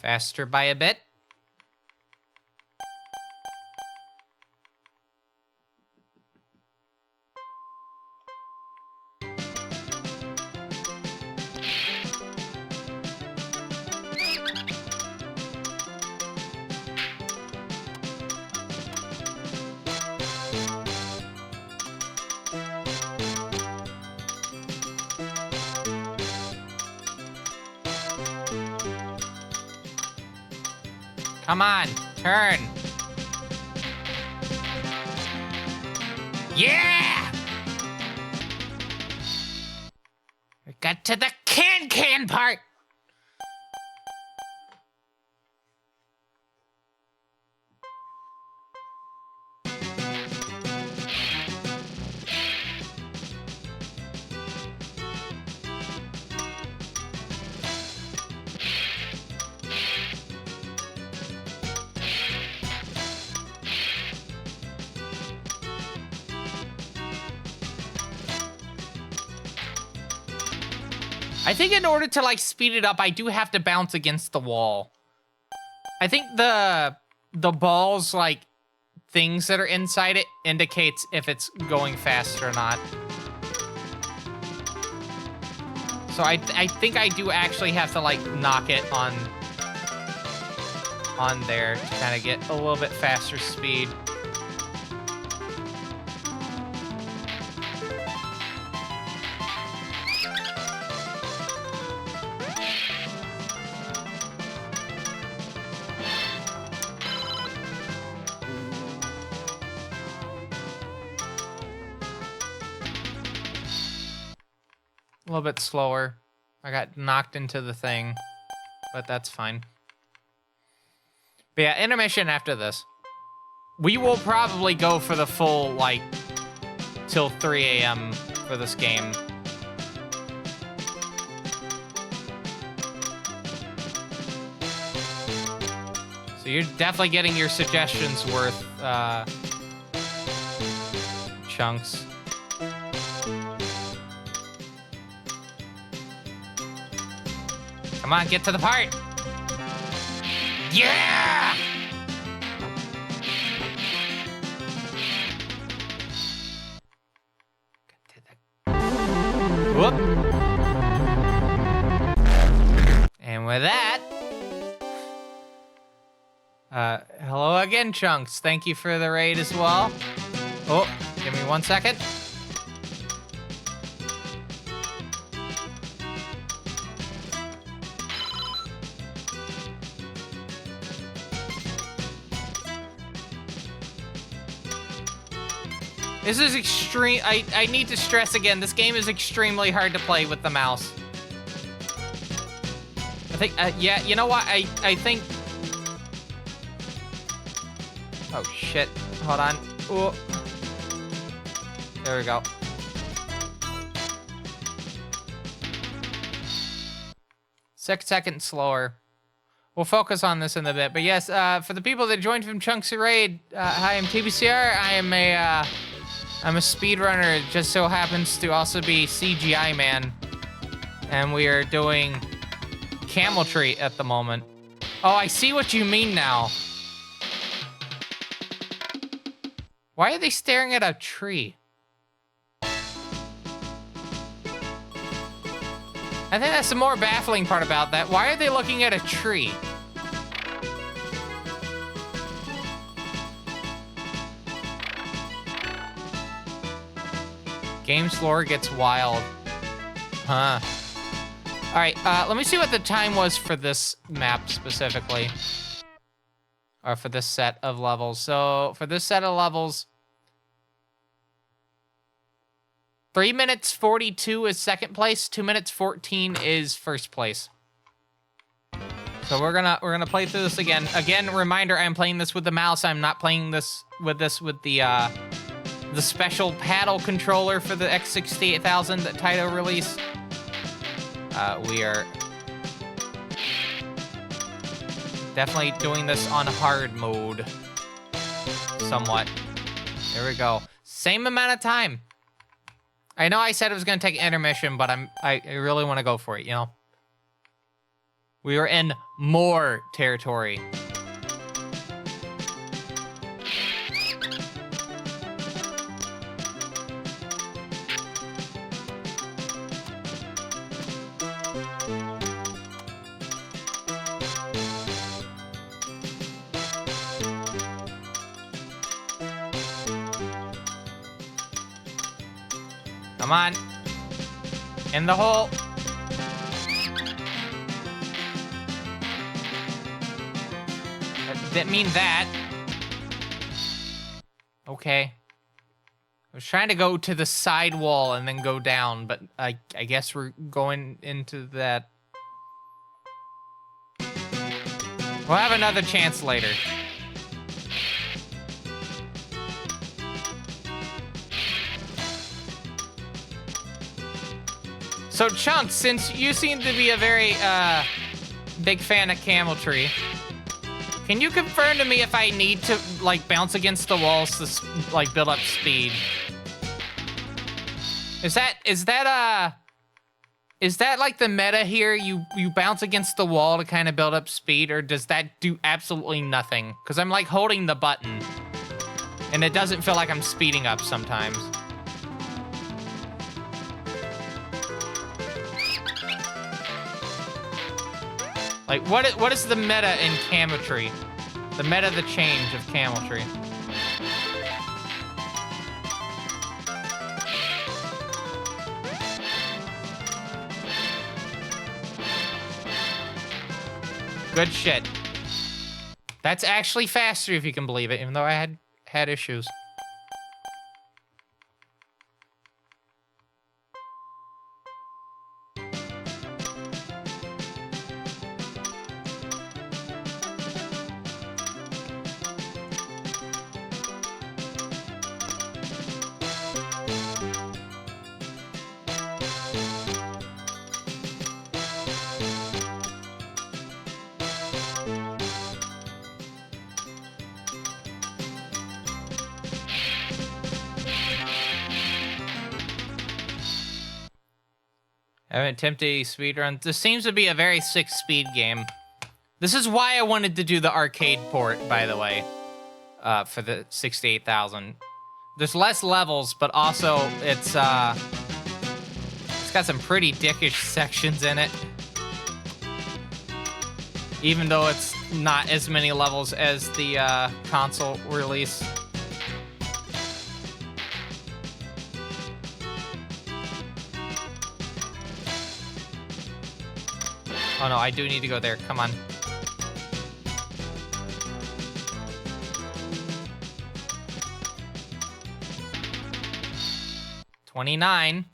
Faster by a bit. Come on, turn. Yeah! Got to the can part. I think in order to, like, speed it up, I do have to bounce against the wall. I think the balls, like, things that are inside it indicates if it's going fast or not. So I think I do actually have to, like, knock it on there to kind of get a little bit faster speed. A little bit slower. I got knocked into the thing, but that's fine. But yeah, intermission after this. We will probably go for the full, like, till 3 a.m. for this game. So you're definitely getting your suggestions worth, Chunks. Come on, get to the part. Yeah! Whoop. And with that, hello again, Chunks. Thank you for the raid as well. Oh, give me 1 second. This is extreme. I need to stress again, this game is extremely hard to play with the mouse. I think, yeah, you know what? I think... Oh, shit. Hold on. Ooh. There we go. Six seconds slower. We'll focus on this in a bit. But yes, for the people that joined from Chunks Raid, hi, I'm TBCR. I'm a speedrunner. It just so happens to also be CGI man. And we are doing cameltry at the moment. Oh, I see what you mean now. Why are they staring at a tree? I think that's the more baffling part about that. Why are they looking at a tree? Game's lore gets wild. Huh. Alright, let me see what the time was for this map specifically. Or for this set of levels. So, for this set of levels... 3 minutes 42 is second place, 2 minutes 14 is first place. So we're gonna play through this again. Again, reminder, I'm playing this with the mouse. I'm not playing this with the special paddle controller for the x68000 that Taito released. We are definitely doing this on hard mode. Somewhat. There we go. Same amount of time. I know I said it was gonna take intermission, but I really want to go for it, you know? We are in more territory. Come on. In the hole. That didn't mean that. Okay. I was trying to go to the side wall and then go down, but I guess we're going into that. We'll have another chance later. So, Chunk, since you seem to be a very big fan of cameltry, can you confirm to me if I need to, like, bounce against the walls to, like, build up speed? Is that like the meta here? You bounce against the wall to kind of build up speed, or does that do absolutely nothing? Because I'm, like, holding the button, and it doesn't feel like I'm speeding up sometimes. Like, what is the meta in cameltry? The meta, the change of cameltry. Good shit. That's actually faster, if you can believe it, even though I had issues. I haven't attempted a speedrun. This seems to be a very sick speed game. This is why I wanted to do the arcade port, by the way, for the 68000. There's less levels, but also it's got some pretty dickish sections in it. Even though it's not as many levels as the console release. Oh no, I do need to go there. Come on. $29.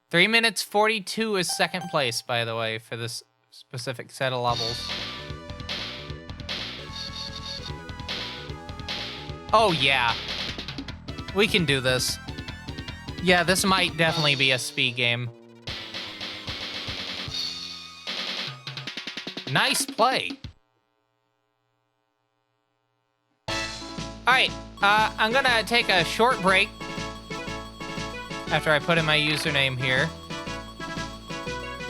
3 minutes 42 is second place, by the way, for this specific set of levels. Oh yeah. We can do this. Yeah, this might definitely be a speed game. Nice play. Alright, I'm gonna take a short break after I put in my username here.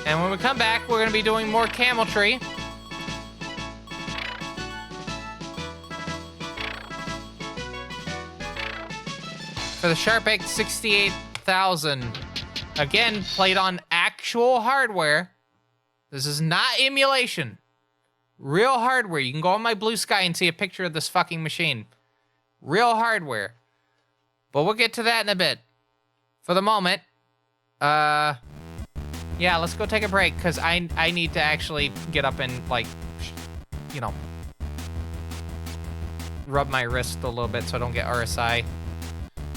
And when we come back, we're gonna be doing more cameltry. For the Sharp x68000. Again, played on actual hardware. This is not emulation. Real hardware. You can go on my Blue Sky and see a picture of this fucking machine. Real hardware. But we'll get to that in a bit. For the moment, yeah, let's go take a break, because I need to actually get up and, like, you know, rub my wrist a little bit so I don't get RSI.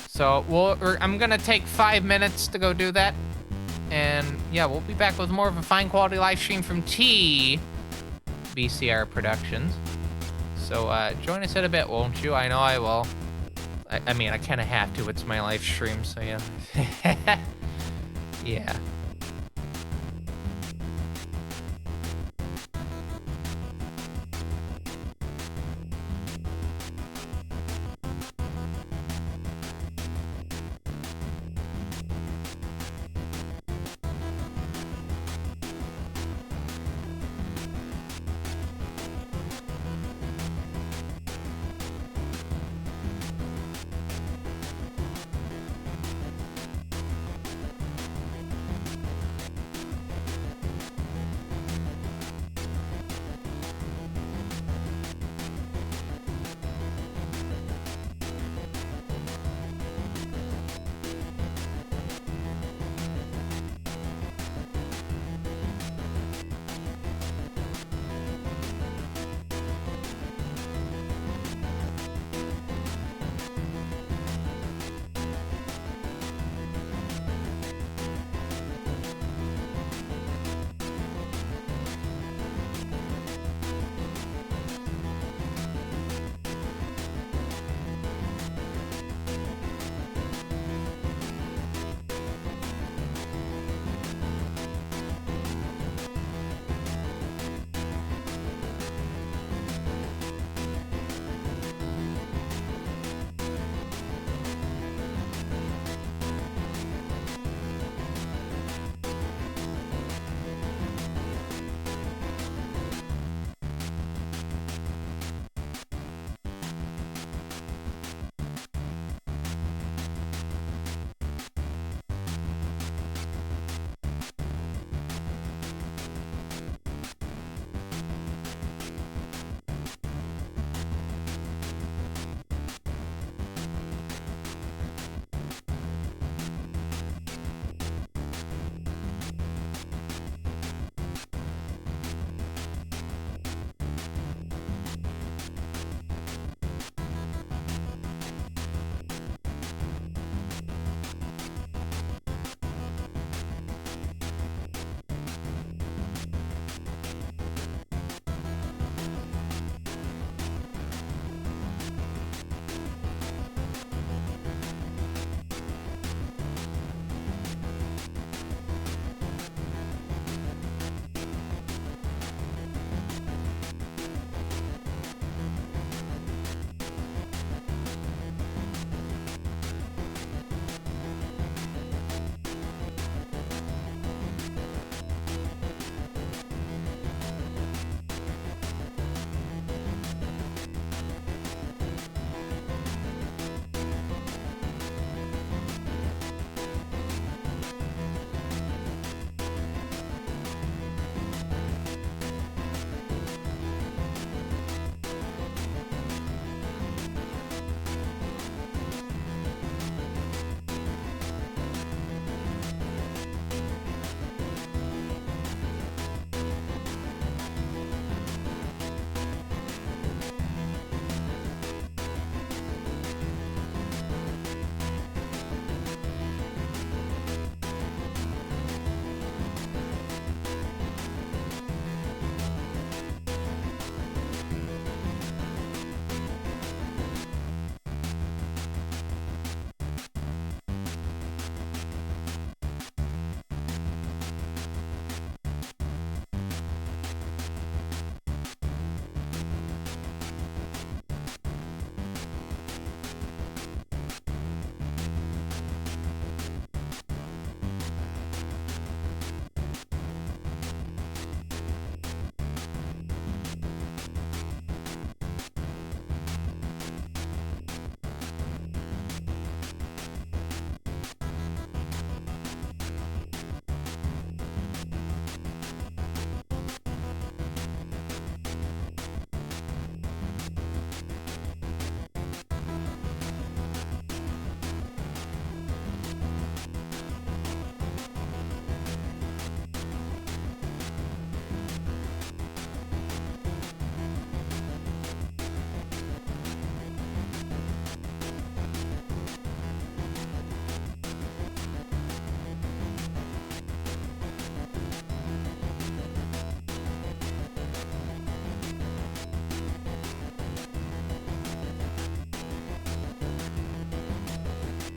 So I'm gonna take 5 minutes to go do that. And yeah, we'll be back with more of a fine quality live stream from BCR Productions. So join us in a bit, won't you? I know I will. I mean, I kind of have to. It's my live stream, so yeah. Yeah.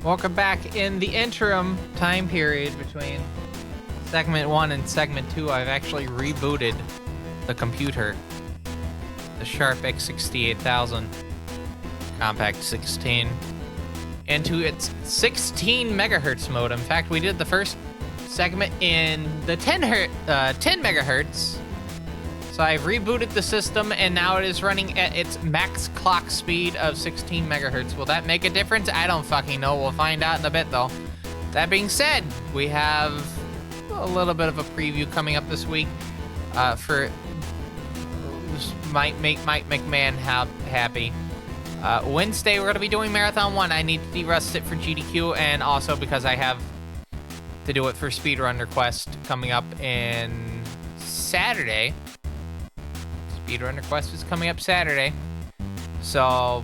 Welcome back. In the interim time period between segment 1 and segment 2, I've actually rebooted the computer. The Sharp x68000 Compact 16 into its 16 megahertz mode. In fact, we did the first segment in the 10 megahertz. So I've rebooted the system, and now it is running at its max clock speed of 16 megahertz. Will that make a difference? I don't fucking know. We'll find out in a bit, though. That being said, we have a little bit of a preview coming up this week for might make Mike McMahon happy. Wednesday, we're going to be doing Marathon 1. I need to derust it for GDQ, and also because I have to do it for Speedrun Request coming up in Saturday. Speedrun Request is coming up Saturday. So,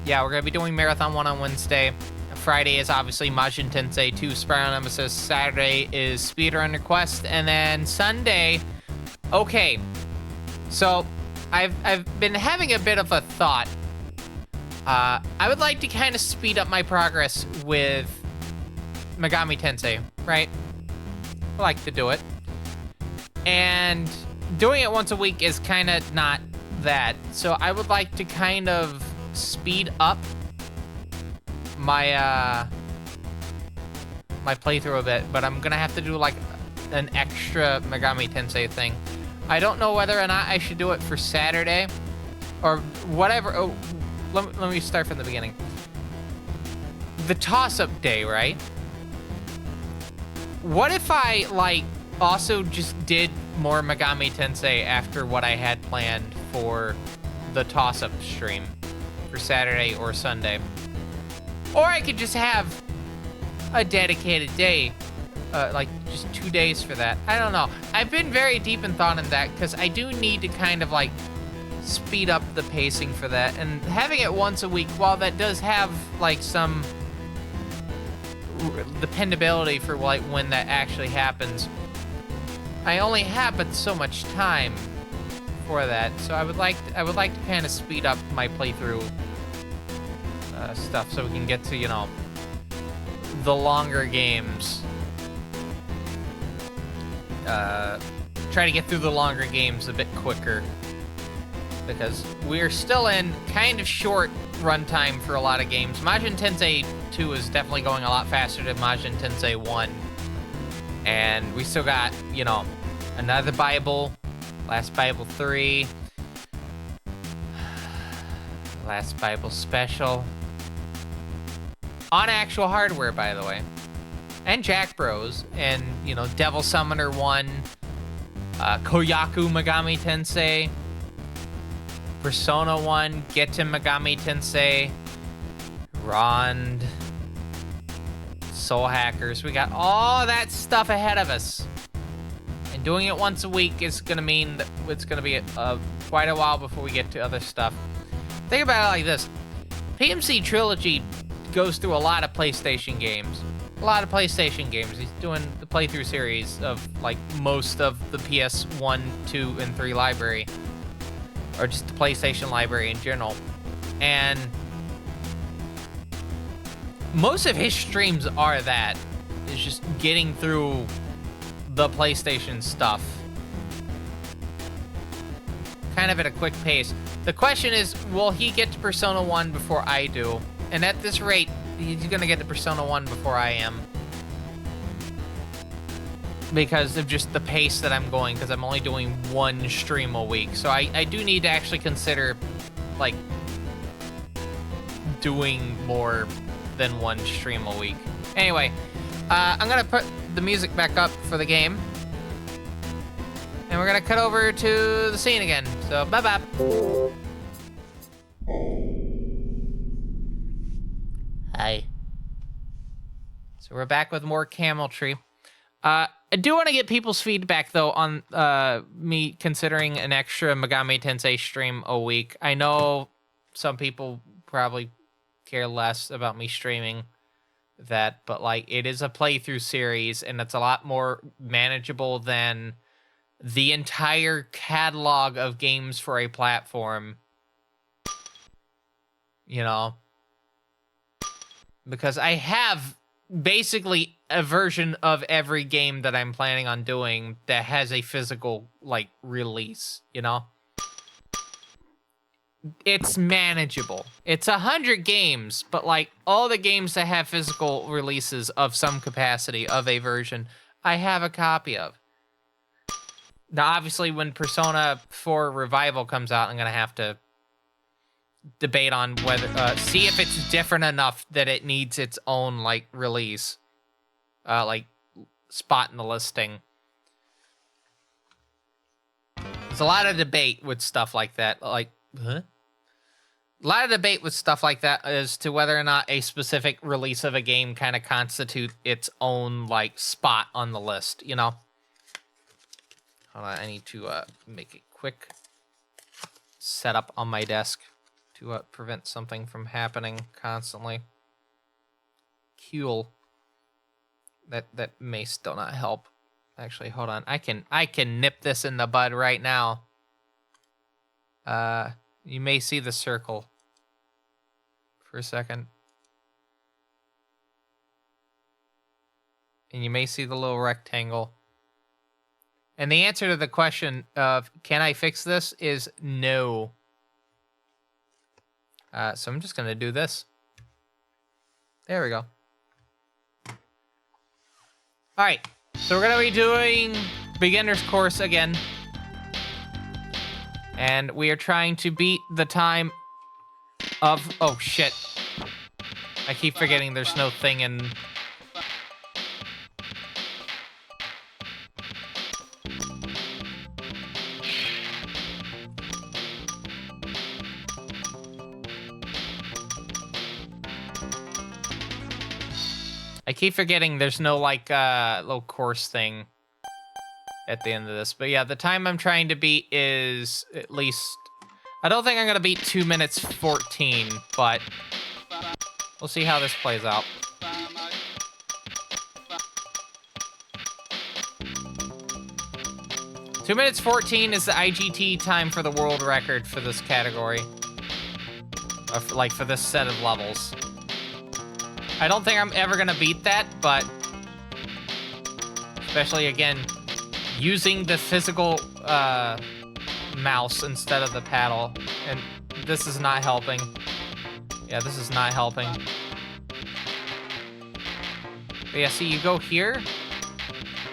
yeah, we're going to be doing Marathon 1 on Wednesday. Friday is obviously Majin Tensei 2 Spiral Nemesis. Saturday is Speedrun Request. And then Sunday, okay. So, I've been having a bit of a thought. I would like to kind of speed up my progress with Megami Tensei, right? I like to do it. And doing it once a week is kind of not that. So I would like to kind of speed up my my playthrough a bit, but I'm gonna have to do like an extra Megami Tensei thing. I don't know whether or not I should do it for Saturday or whatever. Oh, let me start from the beginning. The toss-up day, right? What if I like also just did more Megami Tensei after what I had planned for the toss-up stream for Saturday or Sunday? Or I could just have a dedicated day, like just 2 days for that. I don't know. I've been very deep in thought in that because I do need to kind of like speed up the pacing for that. And having it once a week, while that does have like some dependability for like when that actually happens, I only have but so much time for that, so I would like to kind of speed up my playthrough stuff so we can get to, you know, the longer games. Try to get through the longer games a bit quicker because we're still in kind of short runtime for a lot of games. Majin Tensei 2 is definitely going a lot faster than Majin Tensei 1. And we still got, you know, another Bible, Last Bible 3, Last Bible Special, on actual hardware, by the way, and Jack Bros, and, you know, Devil Summoner 1, Koyaku Megami Tensei, Persona 1, Getten Megami Tensei, Rond, Soul Hackers. We got all that stuff ahead of us. And doing it once a week is going to mean that it's going to be quite a while before we get to other stuff. Think about it like this. PMC Trilogy goes through a lot of PlayStation games. He's doing the playthrough series of like most of the PS1, 2, and 3 library. Or just the PlayStation library in general. And most of his streams are that. It's just getting through the PlayStation stuff. Kind of at a quick pace. The question is, will he get to Persona 1 before I do? And at this rate, he's gonna get to Persona 1 before I am. Because of just the pace that I'm going, because I'm only doing one stream a week. So I do need to actually consider, like, doing more than one stream a week. Anyway, I'm gonna put the music back up for the game. And we're gonna cut over to the scene again. So, bye-bye. Hi. So we're back with more cameltry. I do want to get people's feedback, though, on me considering an extra Megami Tensei stream a week. I know some people probably care less about me streaming that, but, like, it is a playthrough series, and it's a lot more manageable than the entire catalog of games for a platform. You know? because I have basically a version of every game that I'm planning on doing that has a physical, like, release, you know? It's manageable. It's 100 games, but, like, all the games that have physical releases of some capacity of a version, I have a copy of. Now, obviously, when Persona 4 Revival comes out, I'm going to have to debate on whether, see if it's different enough that it needs its own, like, release. Like, spot in the listing. There's a lot of debate with stuff like that. Like, huh? A lot of debate with stuff like that as to whether or not a specific release of a game kind of constitute its own, like, spot on the list, you know? Hold on, I need to make a quick setup on my desk to prevent something from happening constantly. Cool. That may still not help. Actually, hold on. I can nip this in the bud right now. You may see the circle for a second. And you may see the little rectangle. And the answer to the question of, can I fix this, is no. So I'm just going to do this. There we go. All right. So we're going to be doing beginner's course again. And we are trying to beat the time of... Oh, shit. I keep forgetting there's no thing in... I keep forgetting there's no, like, little course thing at the end of this. But yeah, the time I'm trying to beat is at least... I don't think I'm going to beat 2 minutes 14, but we'll see how this plays out. Two minutes 14 is the IGT time for the world record for this category. Like, for this set of levels. I don't think I'm ever gonna beat that, but especially, again, using the physical mouse instead of the paddle, and this is not helping. Yeah, this is not helping. But yeah, see, you go here,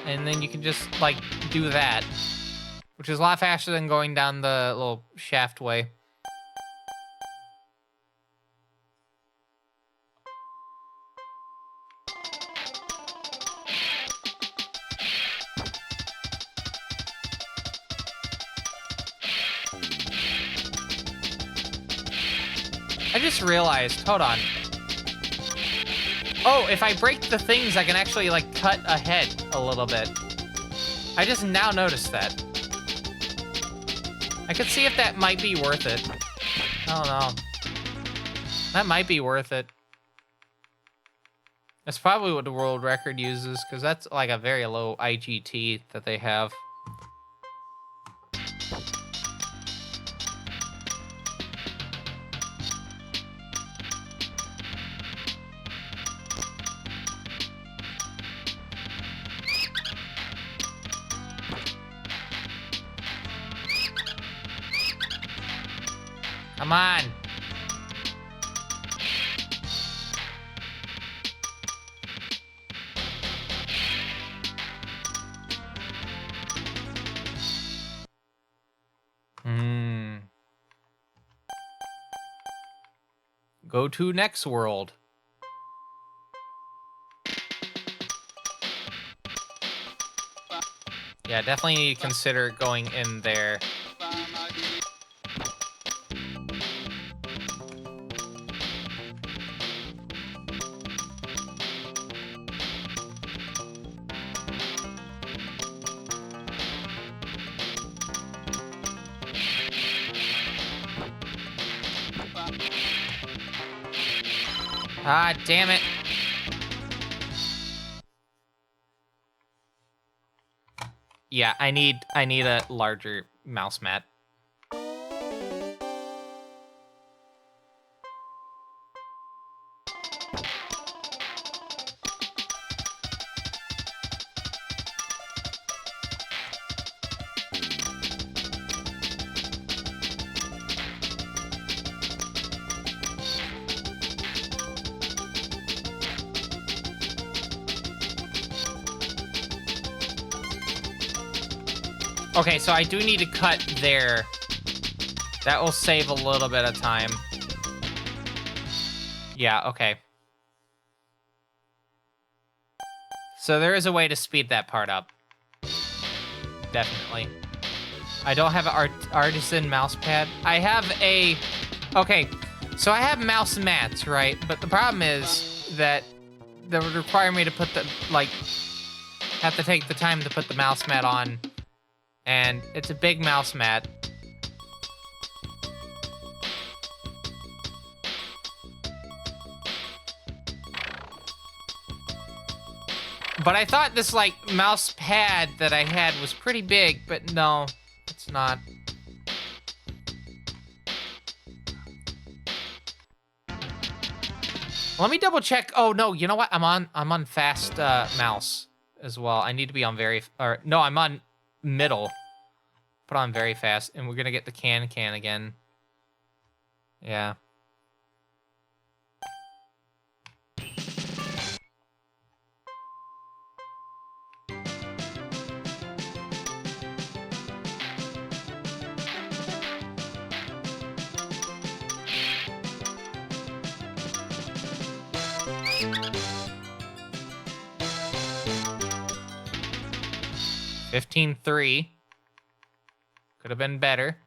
and then you can just, like, do that, which is a lot faster than going down the little shaft way. I just realized, hold on. Oh, if I break the things, I can actually, like, cut ahead a little bit. I just now noticed that. I could see if that might be worth it. I don't know. That might be worth it. That's probably what the world record uses, because that's, like, a very low IGT that they have. Come on. Go to next world. Yeah, definitely need to consider going in there. Ah, damn it. Yeah, I need a larger mouse mat. Okay, so I do need to cut there. That will save a little bit of time. Yeah, okay. So there is a way to speed that part up. Definitely. I don't have an artisan mouse pad. I have a... Okay, so I have mouse mats, right? But the problem is that that would require me to put the, like, have to take the time to put the mouse mat on. And it's a big mouse mat. But I thought this, like, mouse pad that I had was pretty big, but no, it's not. Let me double check. Oh no, you know what? I'm on fast mouse as well. I need to be on no, I'm on middle. Put on very fast, and we're gonna get the can again. Yeah. $15.3. Could have been better.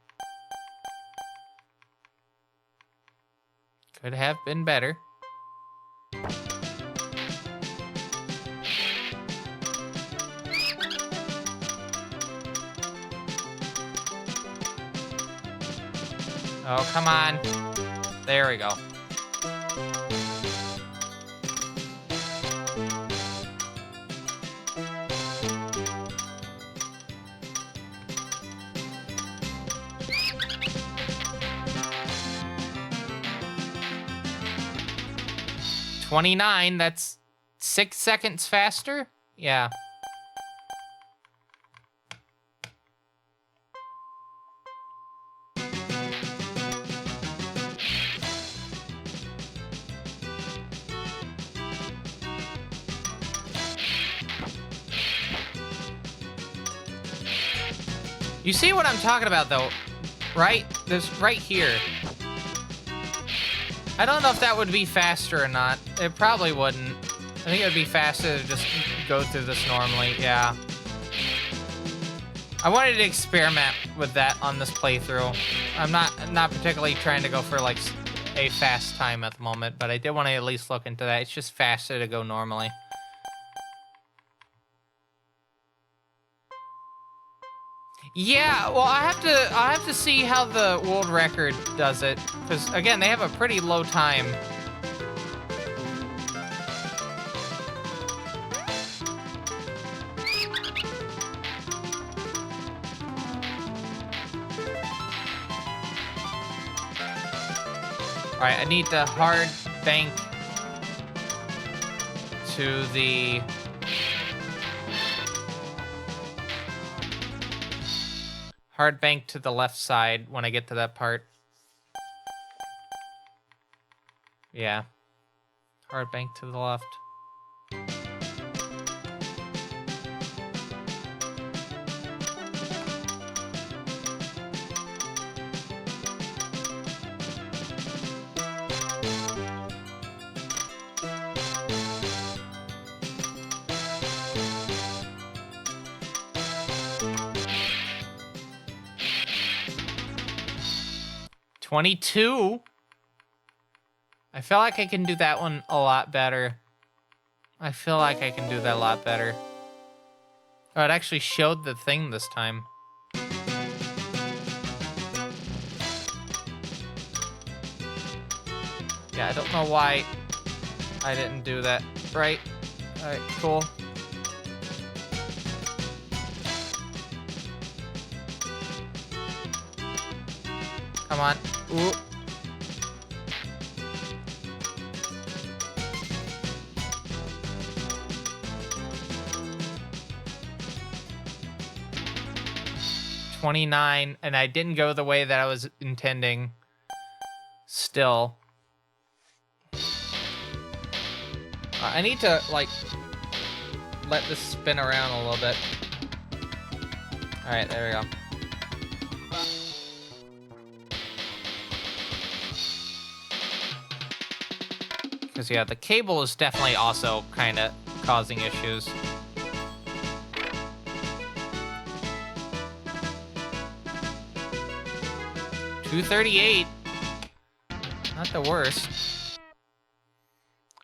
Could have been better. Oh, come on. There we go. $29, that's 6 seconds faster? Yeah. You see what I'm talking about, though, right? This right here. I don't know if that would be faster or not. It probably wouldn't. I think it would be faster to just go through this normally, yeah. I wanted to experiment with that on this playthrough. I'm not particularly trying to go for, like, a fast time at the moment, but I did want to at least look into that. It's just faster to go normally. Yeah, well, I have to see how the world record does it, because again, they have a pretty low time. All right, I need to hard bank to the... Hard bank to the left side when I get to that part. Yeah. Hard bank to the left. $22. I feel like I can do that one a lot better. I feel like I can do that a lot better. Oh, it actually showed the thing this time. Yeah, I don't know why I didn't do that right. Alright, cool. Come on. Ooh. $29, and I didn't go the way that I was intending. Still. I need to, like, let this spin around a little bit. Alright, there we go. Because, yeah, the cable is definitely also kind of causing issues. $238. Not the worst.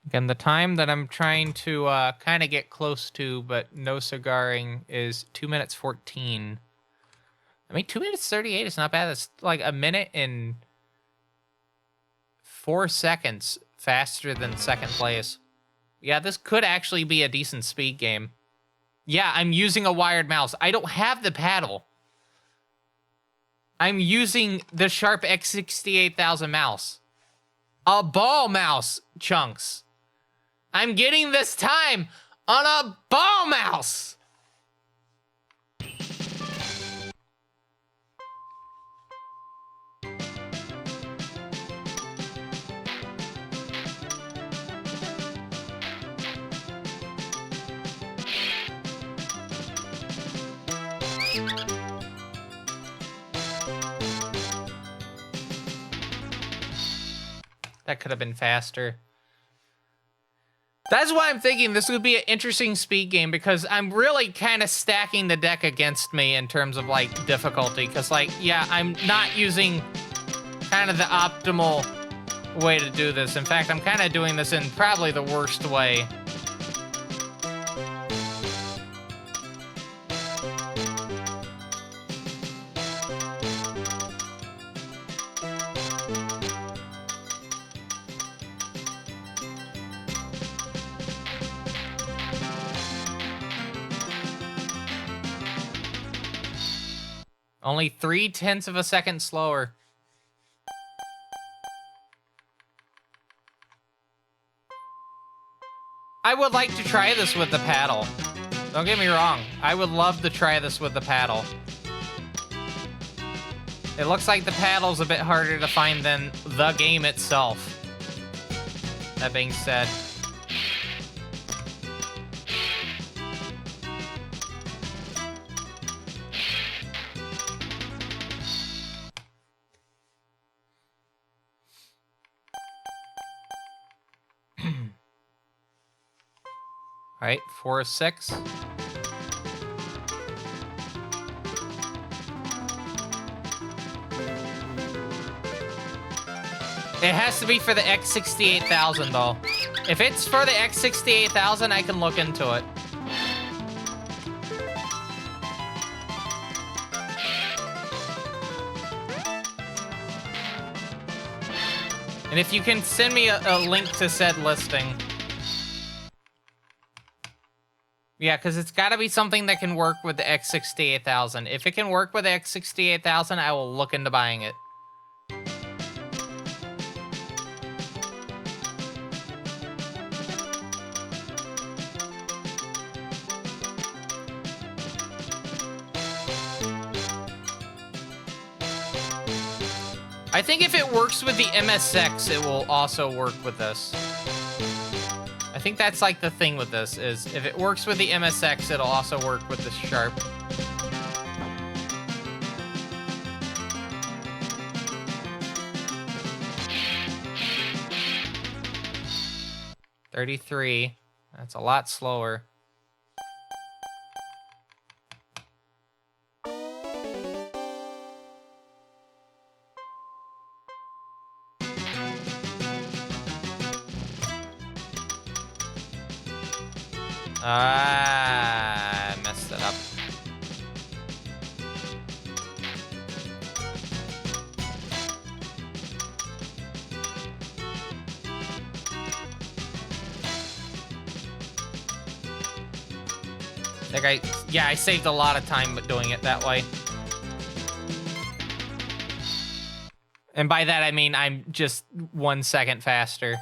Again, the time that I'm trying to kind of get close to, but no cigaring, is 2 minutes 14. I mean, 2 minutes 38 is not bad. It's like a minute and 4 seconds faster than second place. Yeah, this could actually be a decent speed game. Yeah, I'm using a wired mouse. I don't have the paddle. I'm using the Sharp x68000 mouse. A ball mouse, Chunks. I'm getting this time on a ball mouse. That could have been faster. That's why I'm thinking this would be an interesting speed game, because I'm really kind of stacking the deck against me in terms of, like, difficulty. Because, like, yeah, I'm not using kind of the optimal way to do this. In fact, I'm kind of doing this in probably the worst way. Only 0.3 of a second slower. I would like to try this with the paddle. Don't get me wrong. I would love to try this with the paddle. It looks like the paddle's a bit harder to find than the game itself. That being said. All right, 4 of 6. It has to be for the x68000 though. If it's for the x68000, I can look into it. And if you can send me a link to said listing. Yeah, because it's got to be something that can work with the x68000. If it can work with the x68000, I will look into buying it. I think if it works with the MSX, it will also work with this. I think that's like the thing with this, is if it works with the MSX, it'll also work with the Sharp. $33. That's a lot slower. Ah, I messed it up. I saved a lot of time doing it that way. And by that, I mean I'm just 1 second faster.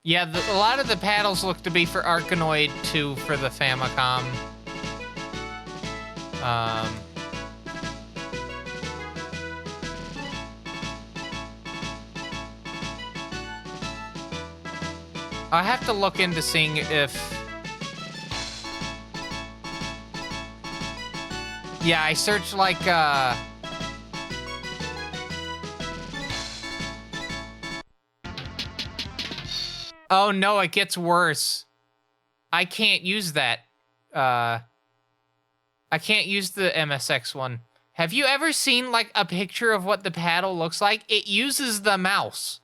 Yeah, a lot of the paddles look to be for Arkanoid 2 for the Famicom. I have to look into seeing if... Yeah, I searched like, Oh no, it gets worse. I can't use that. I can't use the MSX one. Have you ever seen like a picture of what the paddle looks like? It uses the mouse.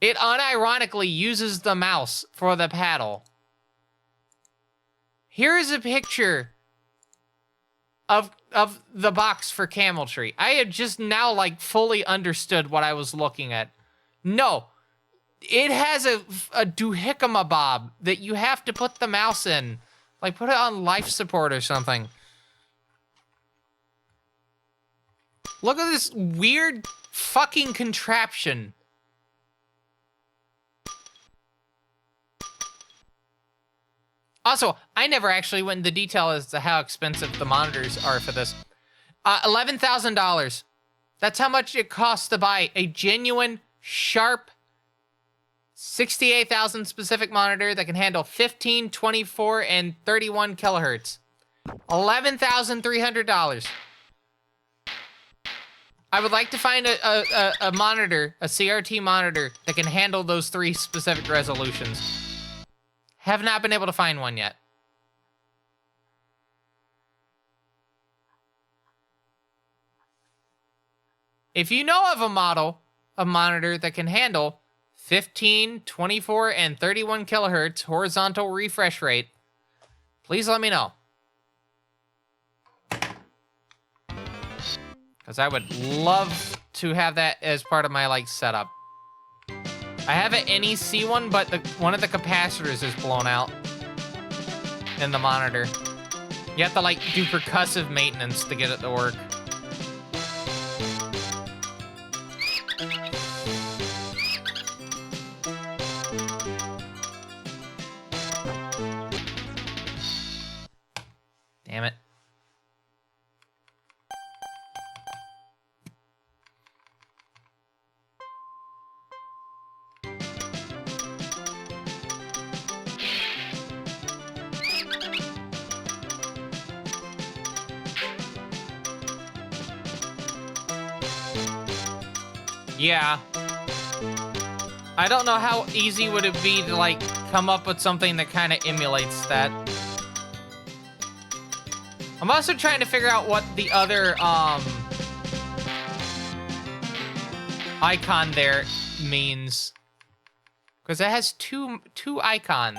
It unironically uses the mouse for the paddle. Here is a picture of the box for Cameltry. I had just now like fully understood what I was looking at. No. It has a doohickamabob that you have to put the mouse in. Like, put it on life support or something. Look at this weird fucking contraption. Also, I never actually went into detail as to how expensive the monitors are for this. $11,000. That's how much it costs to buy a genuine, sharp, 68,000 specific monitor that can handle 15, 24, and 31 kilohertz. $11,300. I would like to find a monitor, a CRT monitor, that can handle those 3 specific resolutions. Have not been able to find one yet. If you know of a monitor that can handle 15, 24, and 31 kilohertz horizontal refresh rate, please let me know. Because I would love to have that as part of my, like, setup. I have an NEC one, but one of the capacitors is blown out in the monitor. You have to, like, do percussive maintenance to get it to work. Damn it. Yeah. I don't know how easy would it be to, like, come up with something that kind of emulates that. I'm also trying to figure out what the other, icon there means. Because it has two icons.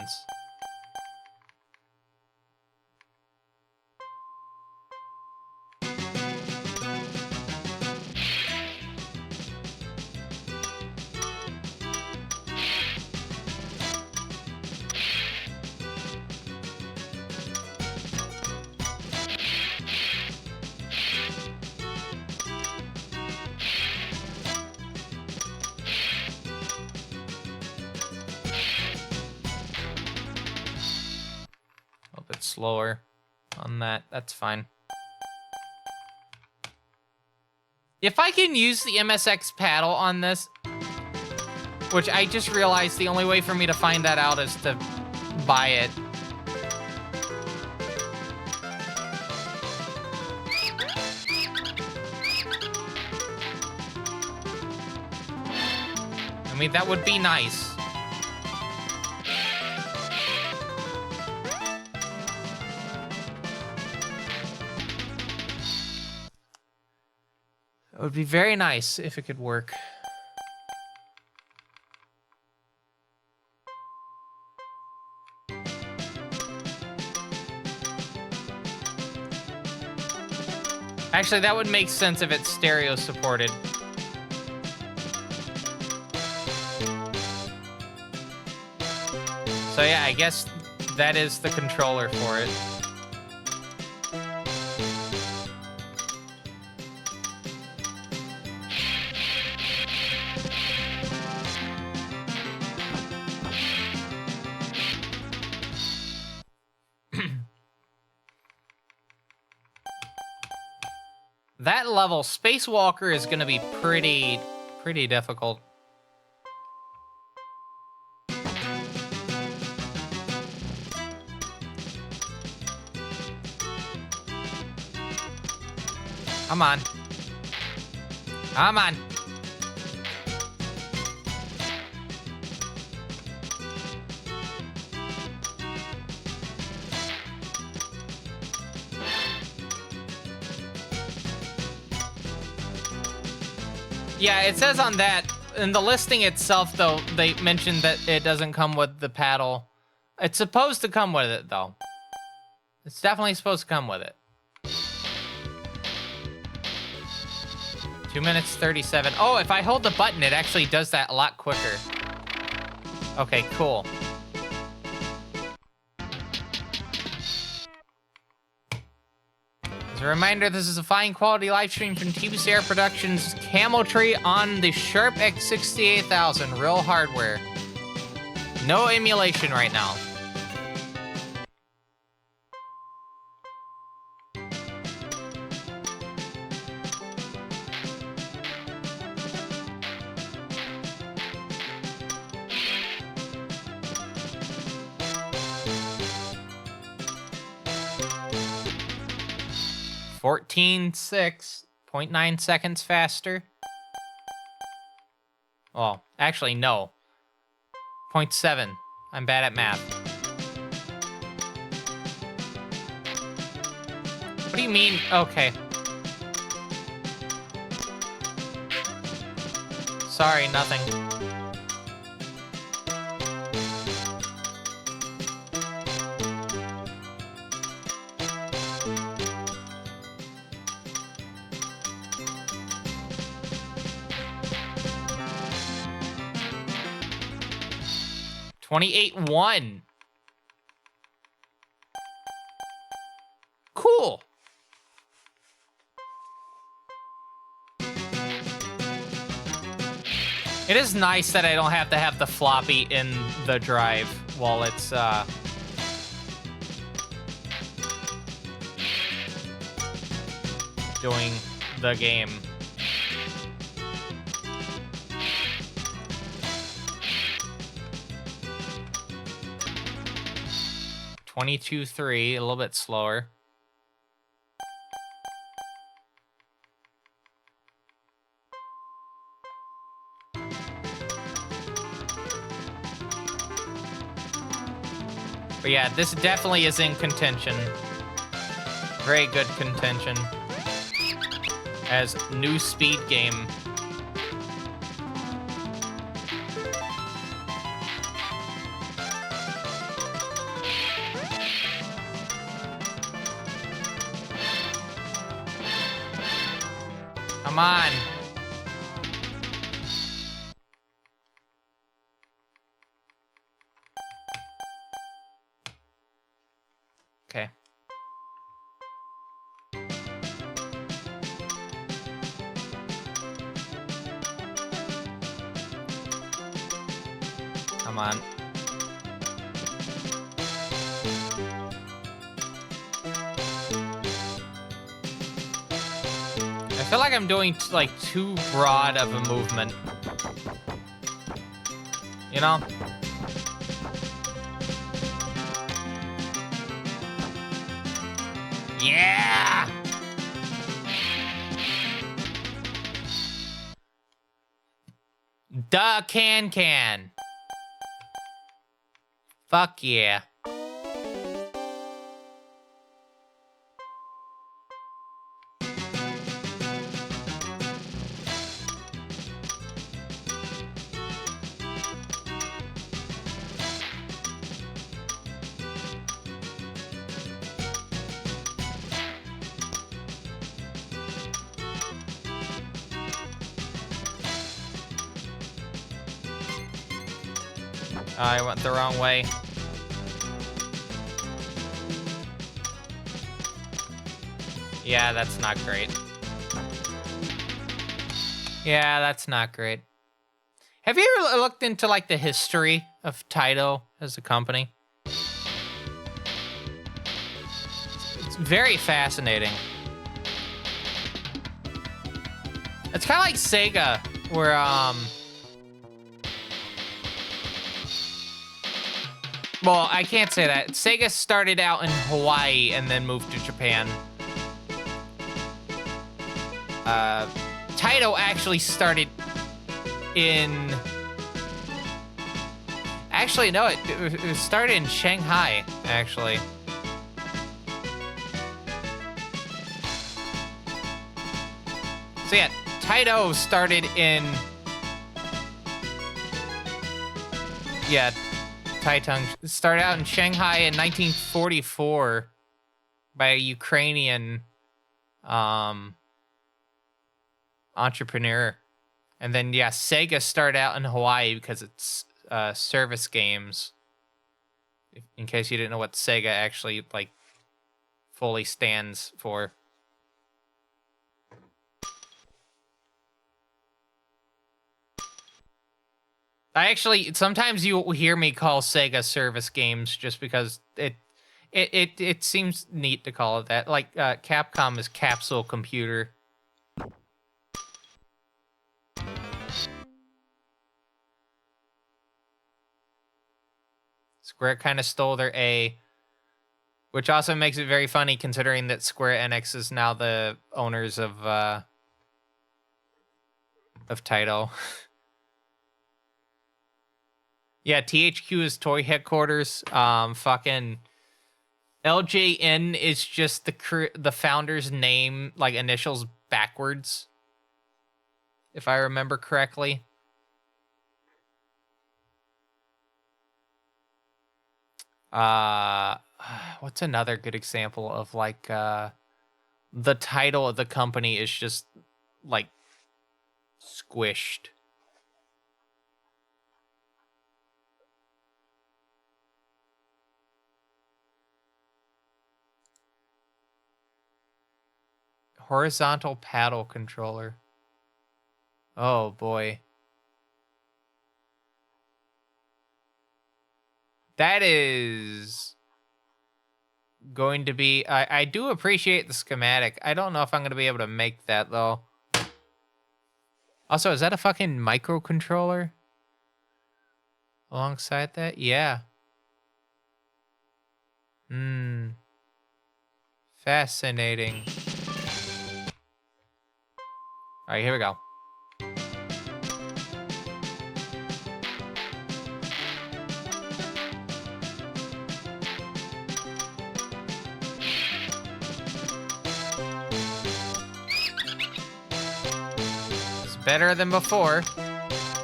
Slower on that. That's fine. If I can use the MSX paddle on this, which I just realized the only way for me to find that out is to buy it. I mean, that would be nice. It would be very nice if it could work. Actually, that would make sense if it's stereo supported. So yeah, I guess that is the controller for it. That level, Spacewalker, is gonna be pretty difficult. Come on. Come on. Yeah, it says on that, in the listing itself, though, they mentioned that it doesn't come with the paddle. It's supposed to come with it, though. It's definitely supposed to come with it. 2 minutes 37. Oh, if I hold the button, it actually does that a lot quicker. Okay, cool. As a reminder, this is a fine quality live stream from TBCR Productions Cameltry on the Sharp x68000 real hardware. No emulation right now. .6, 0.9 seconds faster. Well, actually, no. 0.7. I'm bad at math. What do you mean? Okay. Sorry, nothing. $28.1. Cool. It is nice that I don't have to have the floppy in the drive while it's doing the game. $22.3, a little bit slower. But yeah, this definitely is in contention. Very good contention. As new speed game. Come on. Okay. Come on. I feel like I'm doing like too broad of a movement. You know? Yeah! Duh, can. Fuck yeah. I went the wrong way. Yeah, that's not great. Yeah, that's not great. Have you ever looked into, like, the history of Taito as a company? It's very fascinating. It's kind of like Sega, where well, I can't say that. Sega started out in Hawaii and then moved to Japan. Taito actually started in... Actually, no, it started in Shanghai, actually. So yeah, Taito started in... Yeah, Taitung started out in Shanghai in 1944 by a Ukrainian entrepreneur. And then, yeah, Sega started out in Hawaii because it's service games. In case you didn't know what Sega actually, like, fully stands for. I actually, sometimes you hear me call Sega service games just because it seems neat to call it that. Like, Capcom is Capsule Computer. Square kind of stole their A, which also makes it very funny considering that Square Enix is now the owners of Taito. Yeah, THQ is toy headquarters. Fucking LJN is just the founder's name, like initials backwards, if I remember correctly. What's another good example of like the title of the company is just like squished? Horizontal paddle controller. Oh boy. That is going to be... I do appreciate the schematic. I don't know if I'm going to be able to make that, though. Also, is that a fucking microcontroller? Alongside that? Yeah. Fascinating. Alright, here we go. Better than before.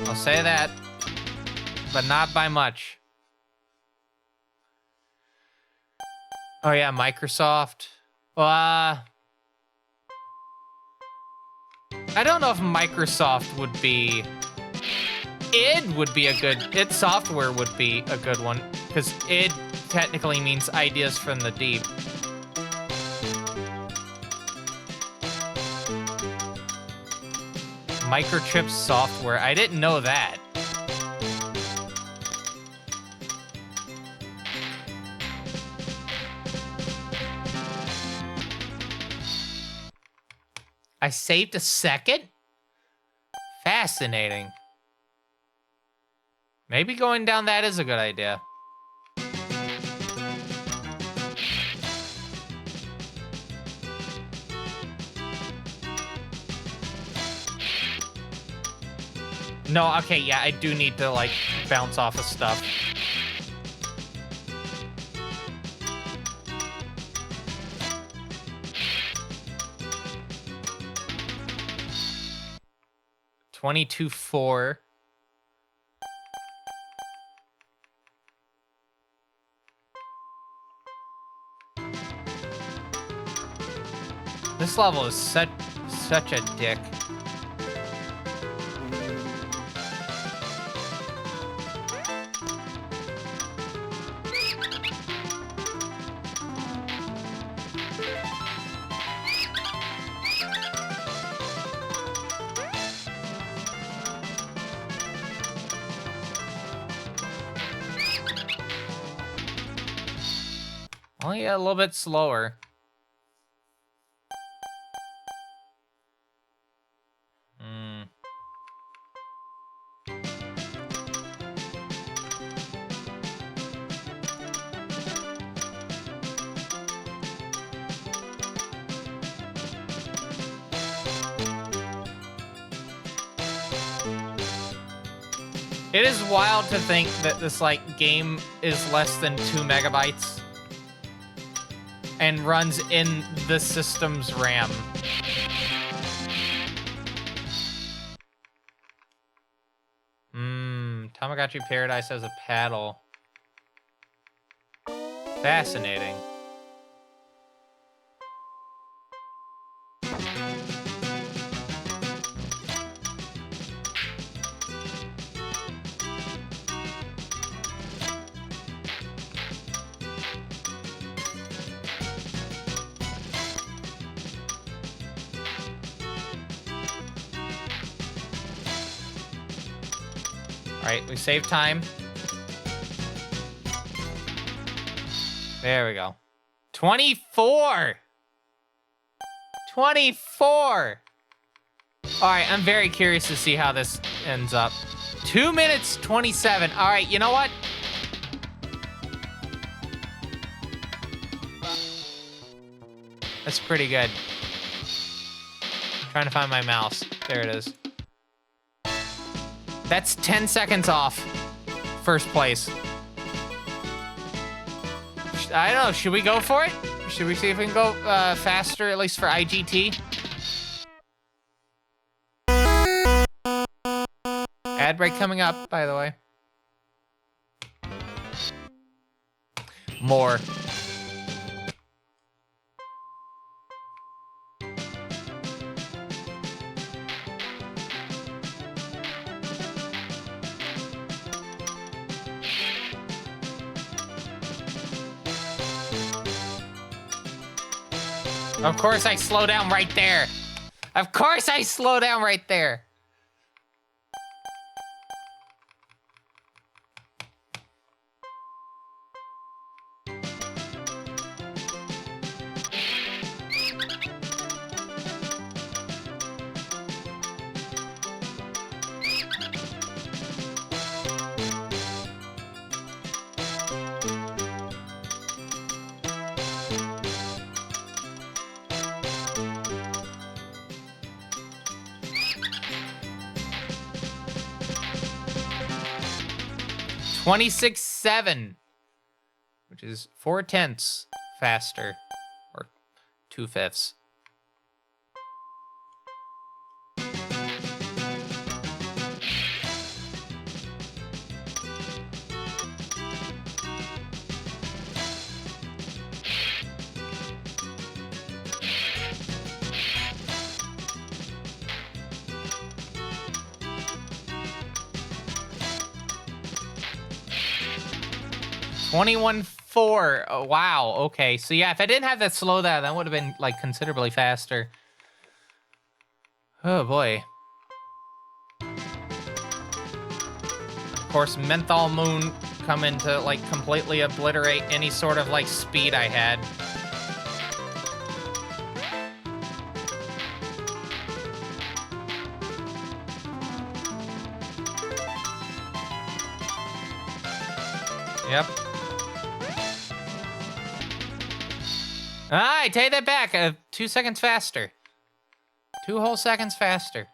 I'll say that. But not by much. Oh yeah, Microsoft. Well, I don't know if Microsoft would be... id would be a good... id Software would be a good one. Because id technically means ideas from the deep. Microchip Software. I didn't know that. I saved a second? Fascinating. Maybe going down that is a good idea. No, okay, yeah, I do need to, like, bounce off of stuff. $22.4. This level is such a dick. Only a little bit slower. It is wild to think that this, like, game is less than 2 megabytes and runs in the system's RAM. Tamagotchi Paradise has a paddle. Fascinating. All right, we save time. There we go. 24! 24! All right, I'm very curious to see how this ends up. 2 minutes, 27. All right, you know what? That's pretty good. Trying to find my mouse. There it is. That's 10 seconds off first place. I don't know. Should we go for it? Should we see if we can go faster, at least for IGT? Ad break coming up, by the way. More. Of course I slow down right there. Of course I slow down right there. $26.7, which is 4/10 faster, or 2/5. $21.4. Oh, wow. Okay. So yeah, if I didn't have that slowdown, that would have been like considerably faster. Oh boy. Of course, Menthol Moon coming to like completely obliterate any sort of like speed I had. Yep. I take that back. 2 seconds faster. 2 whole seconds faster.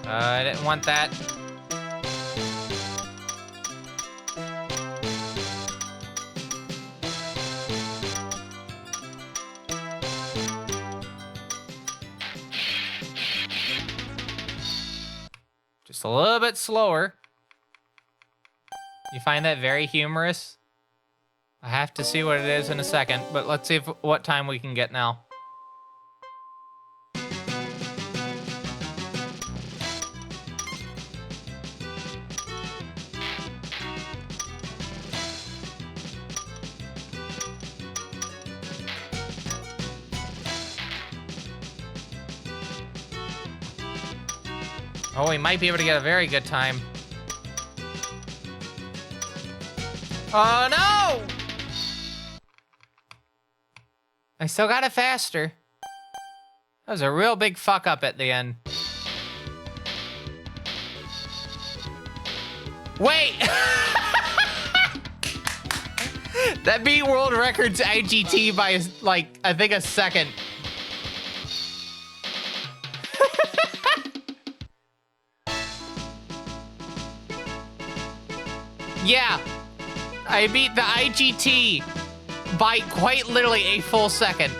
I didn't want that. Just a little bit slower. You find that very humorous? I have to see what it is in a second, but let's see what time we can get now. Oh, we might be able to get a very good time. Oh, no! I still got it faster. That was a real big fuck up at the end. Wait! That beat world records IGT by, like, I think a second. Yeah, I beat the IGT by quite literally a full second.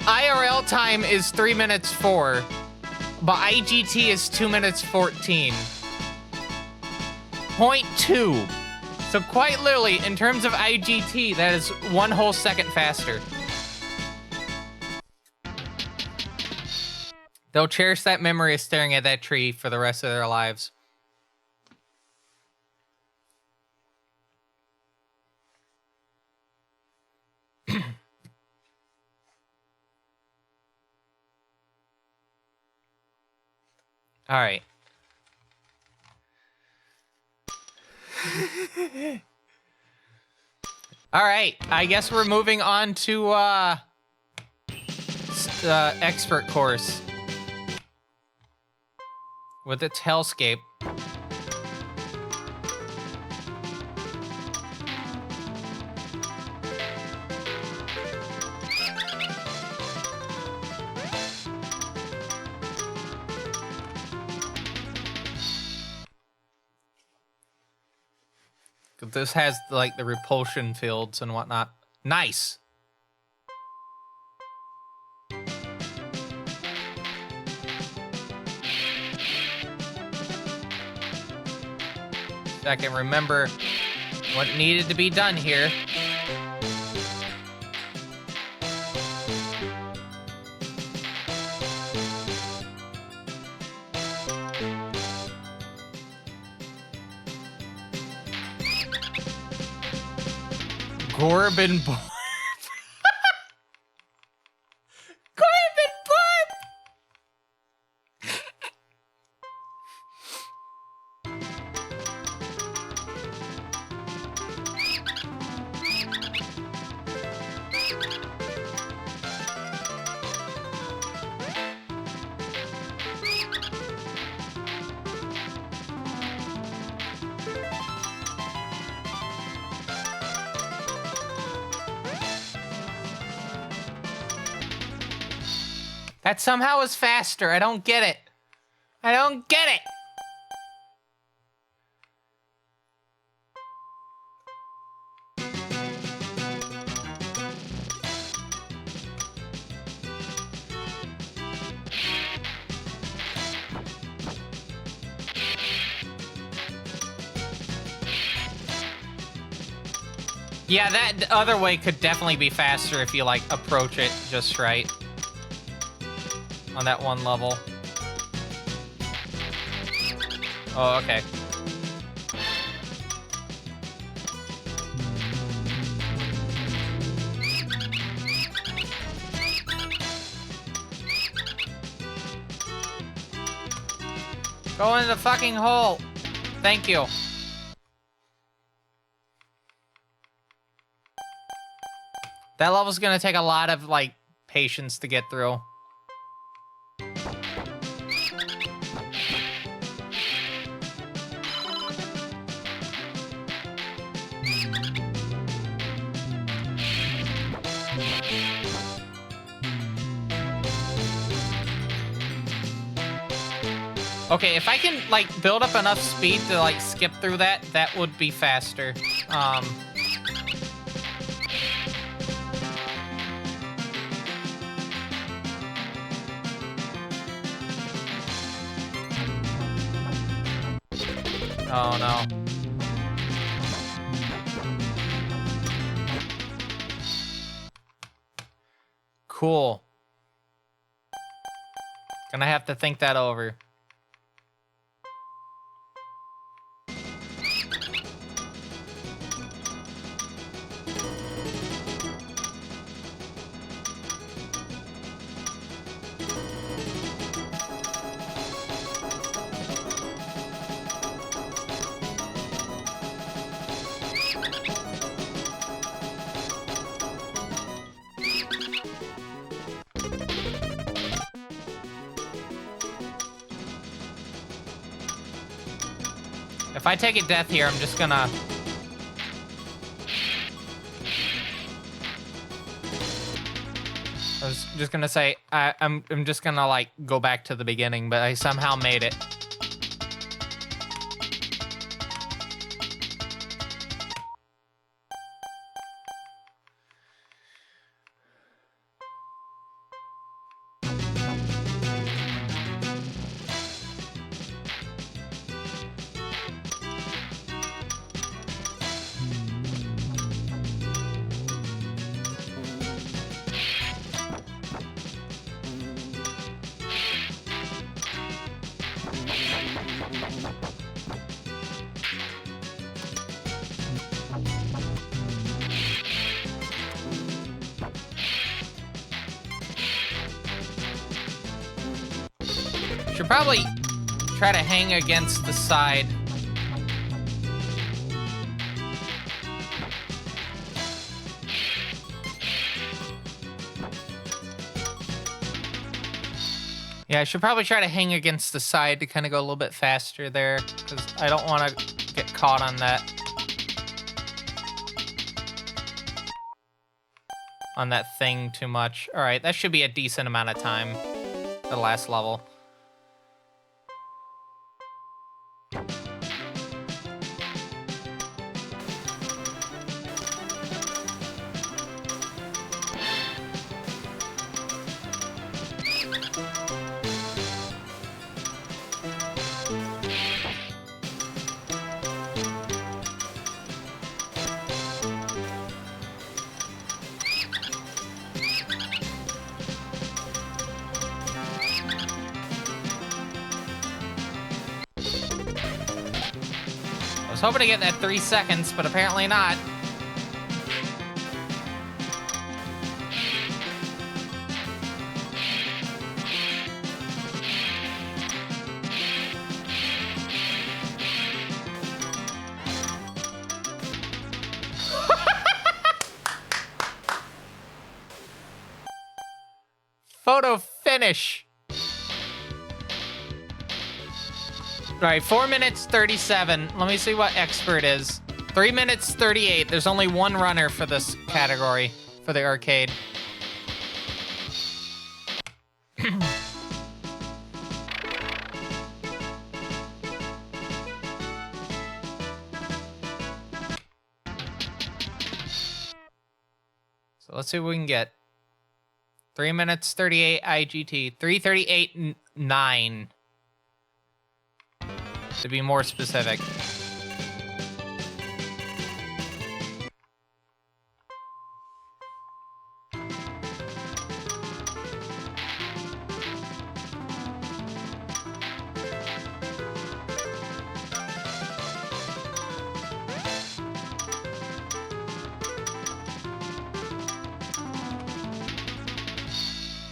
IRL time is 3 minutes 4, but IGT is 2 minutes 14. 0.2. So quite literally, in terms of IGT, that is 1 whole second faster. They'll cherish that memory of staring at that tree for the rest of their lives. All right. All right. I guess we're moving on to expert course with its hellscape. This has, like, the repulsion fields and whatnot. Nice. I can remember what needed to be done here. Corbin Barb. Corbin Barb. That somehow is faster. I don't get it. I don't get it. Yeah, that other way could definitely be faster if you, like, approach it just right. On that one level. Oh, okay. Go in the fucking hole. Thank you. That level's gonna take a lot of, like, patience to get through. Okay, if I can, like, build up enough speed to, like, skip through that, that would be faster. Oh, no. Cool. Gonna have to think that over. If I take a death here, I'm just gonna... I was just gonna say, I'm just gonna, like, go back to the beginning, but I somehow made it. Should probably try to hang against the side. Yeah, I should probably try to hang against the side to kind of go a little bit faster there, because I don't want to get caught on that thing too much. All right, that should be a decent amount of time, the last level. I was hoping to get that 3 seconds, but apparently not. Photo finish. Right, 4 minutes 37. Let me see what expert is. 3 minutes 38. There's only one runner for this category, for the arcade. So let's see what we can get. 3 minutes 38 IGT. 3:38.9. To be more specific.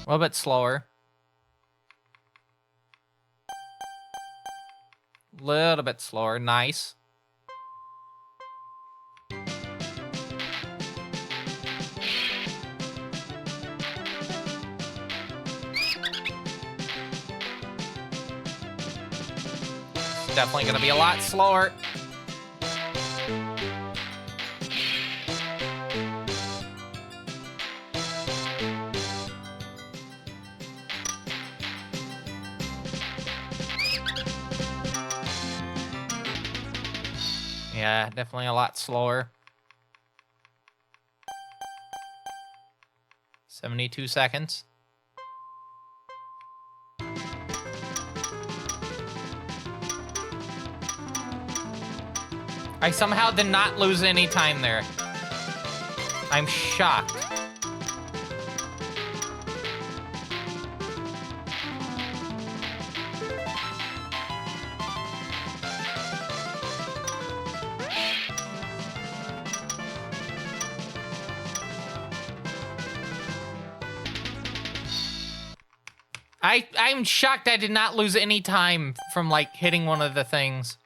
A little bit slower. Little bit slower. Nice. It's definitely gonna be a lot slower. Yeah, definitely a lot slower. 72 seconds. I somehow did not lose any time there. I'm shocked. I'm shocked I did not lose any time from, like, hitting one of the things.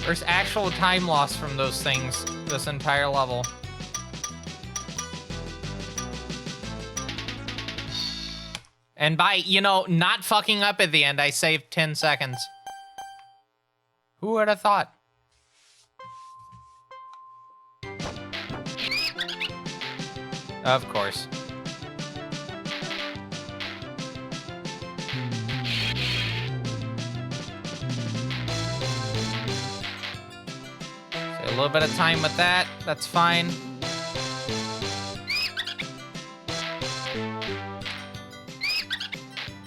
There's actual time loss from those things this entire level. And by, you know, not fucking up at the end, I saved 10 seconds. Who would have thought? Of course. So a little bit of time with that. That's fine.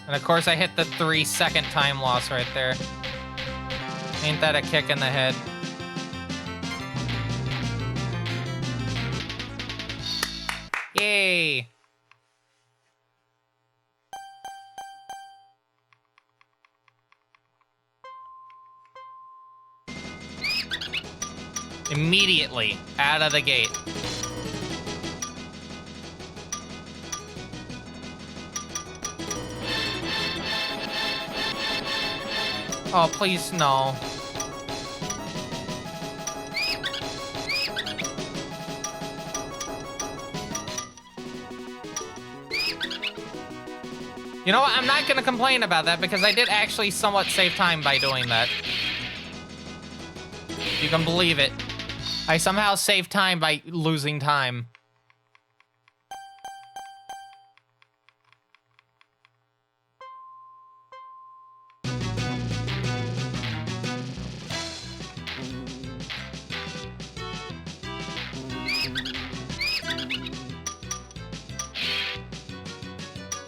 And of course I hit the 3-second time loss right there. Ain't that a kick in the head? Yay! Immediately out of the gate. Oh, please, no. You know what? I'm not gonna complain about that because I did actually somewhat save time by doing that. You can believe it. I somehow saved time by losing time.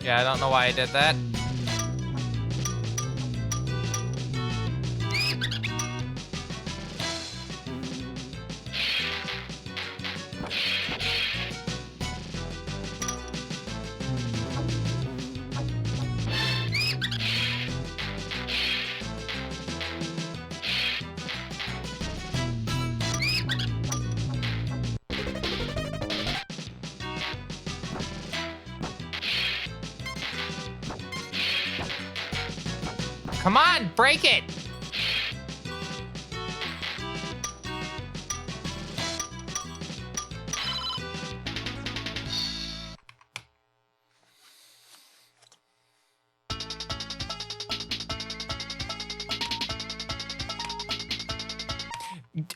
Yeah, I don't know why I did that. Come on, break it!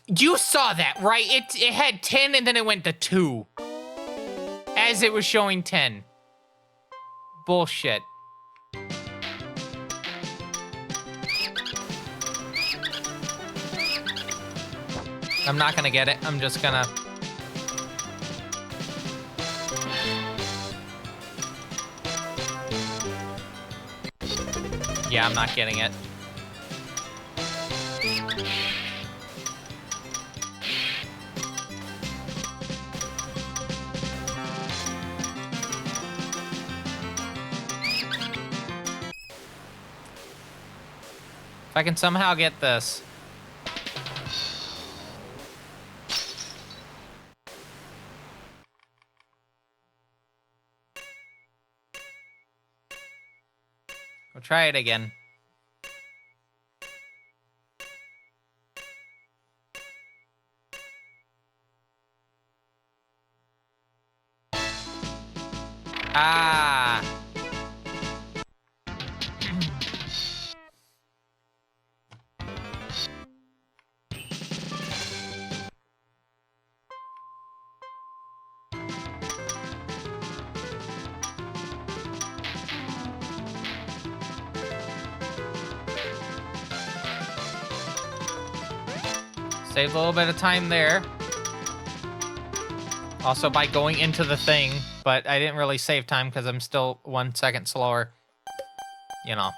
You saw that, right? It had 10 and then it went to 2. As it was showing 10. Bullshit. I'm not gonna get it. I'm just gonna... Yeah, I'm not getting it. If I can somehow get this. We'll try it again. Ah. Saved a little bit of time there. Also by going into the thing, but I didn't really save time because I'm still 1 second slower. You know.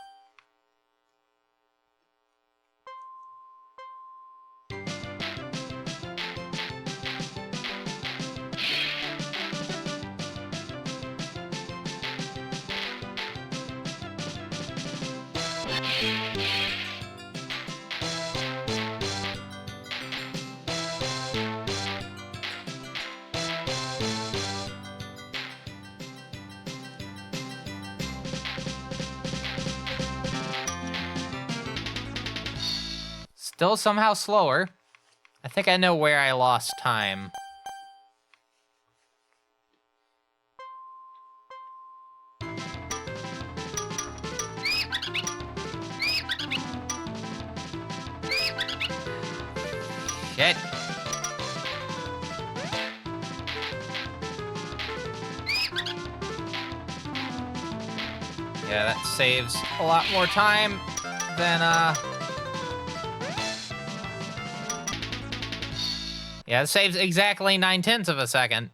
Still somehow slower. I think I know where I lost time. Shit. Yeah, that saves a lot more time than, Yeah, it saves exactly 9/10 of a second.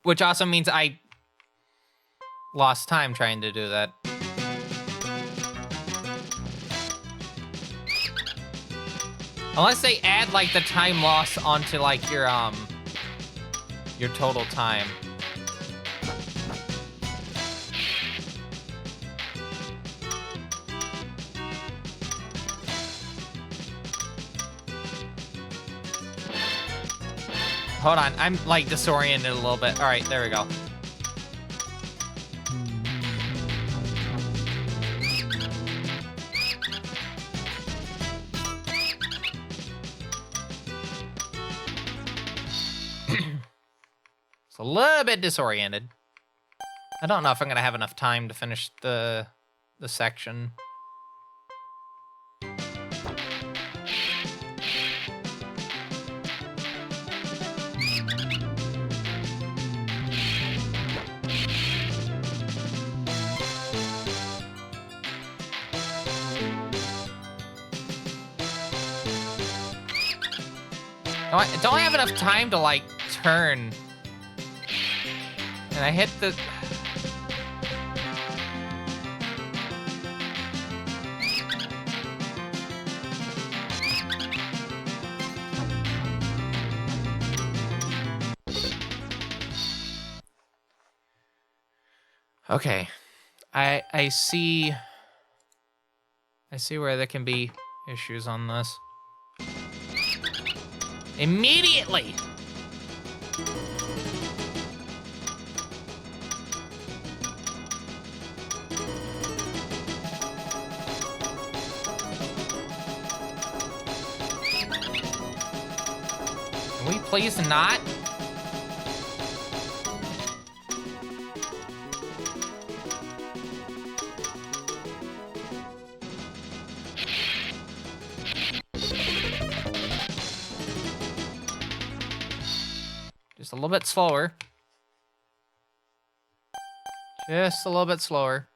Which also means I lost time trying to do that. Unless they add, like, the time loss onto, like, your total time. Hold on, I'm, like, disoriented a little bit. All right, there we go. It's a little bit disoriented. I don't know if I'm gonna have enough time to finish the section. I don't have enough time to, like, turn. And I hit the... Okay. I see where there can be issues on this. Immediately! Can we please not? Just a little bit slower. Just a little bit slower.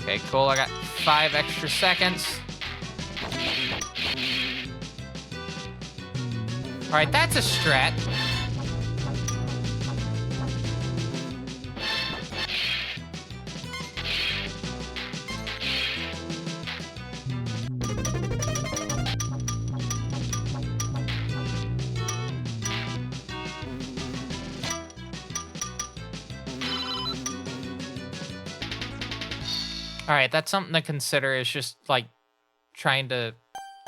Okay, cool. I got 5 extra seconds. All right, that's a strat. All right, that's something to consider, is just, like, trying to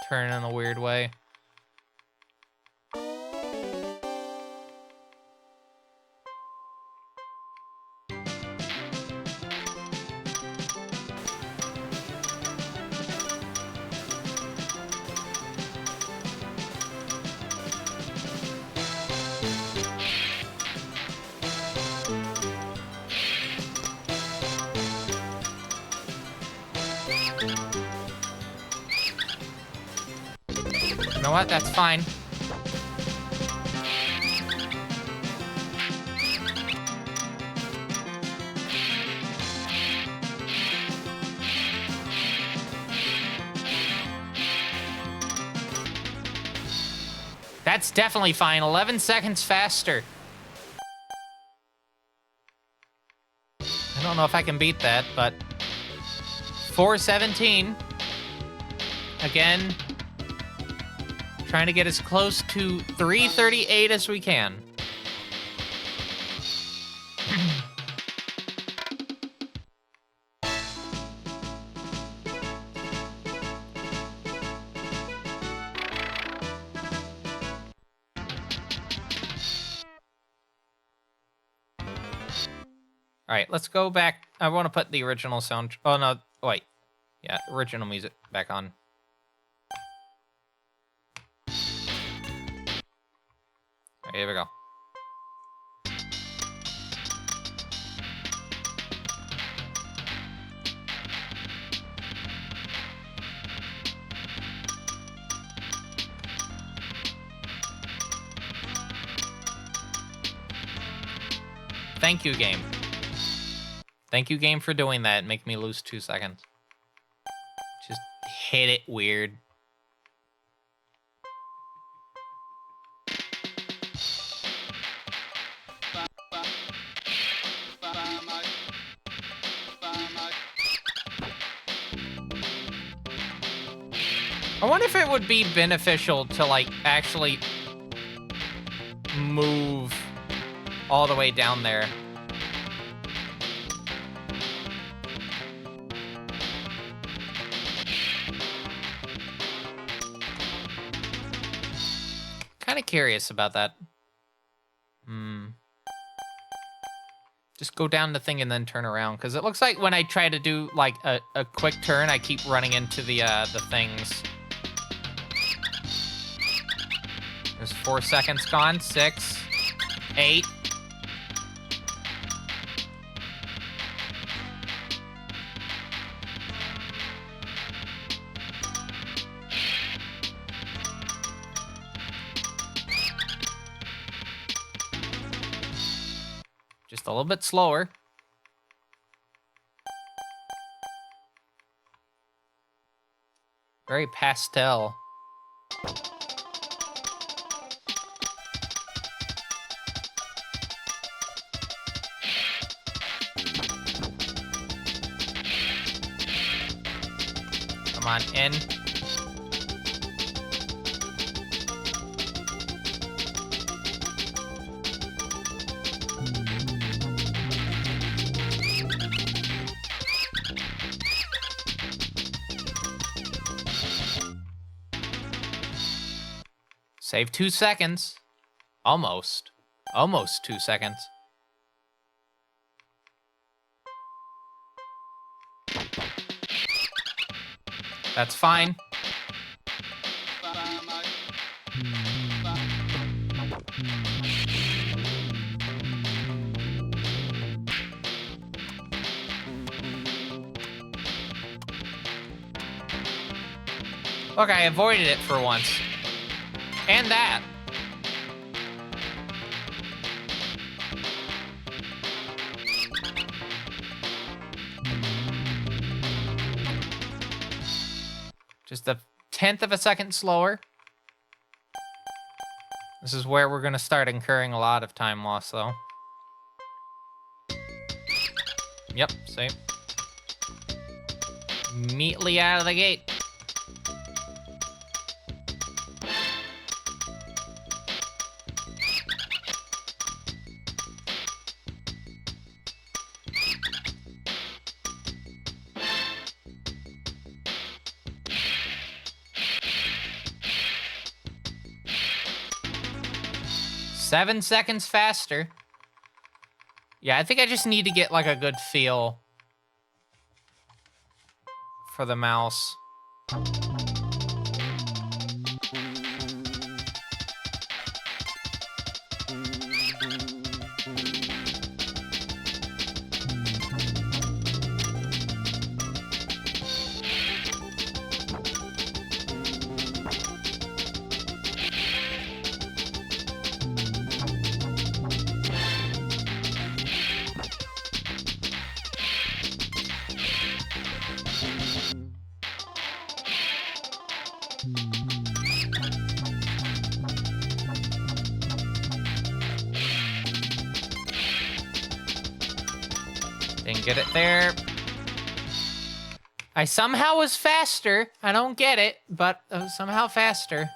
turn in a weird way. You know what? That's fine. That's definitely fine. 11 seconds faster. I don't know if I can beat that, but 4:17. Again, trying to get as close to 3:38 as we can. right, let's go back. I want to put the original sound. Oh, no. Wait. Yeah, original music back on. All right, here we go. Thank you, game. Thank you, game, for doing that. Make me lose 2 seconds. Just hit it weird. I wonder if it would be beneficial to, like, actually move all the way down there. Kind of curious about that. Just go down the thing and then turn around, because it looks like when I try to do like a quick turn, I keep running into the things. There's 4 seconds gone. 6, 8. Just a little bit slower. Very pastel. Come on, in. Save 2 seconds. Almost. Almost 2 seconds. That's fine. Look, I avoided it for once. And that. Just a 1/10 of a second slower. This is where we're going to start incurring a lot of time loss, though. Yep, same. Immediately out of the gate. Seven seconds faster. Yeah, I think I just need to get like a good feel for the mouse. Didn't get it there. I somehow was faster. I don't get it, but I was somehow faster.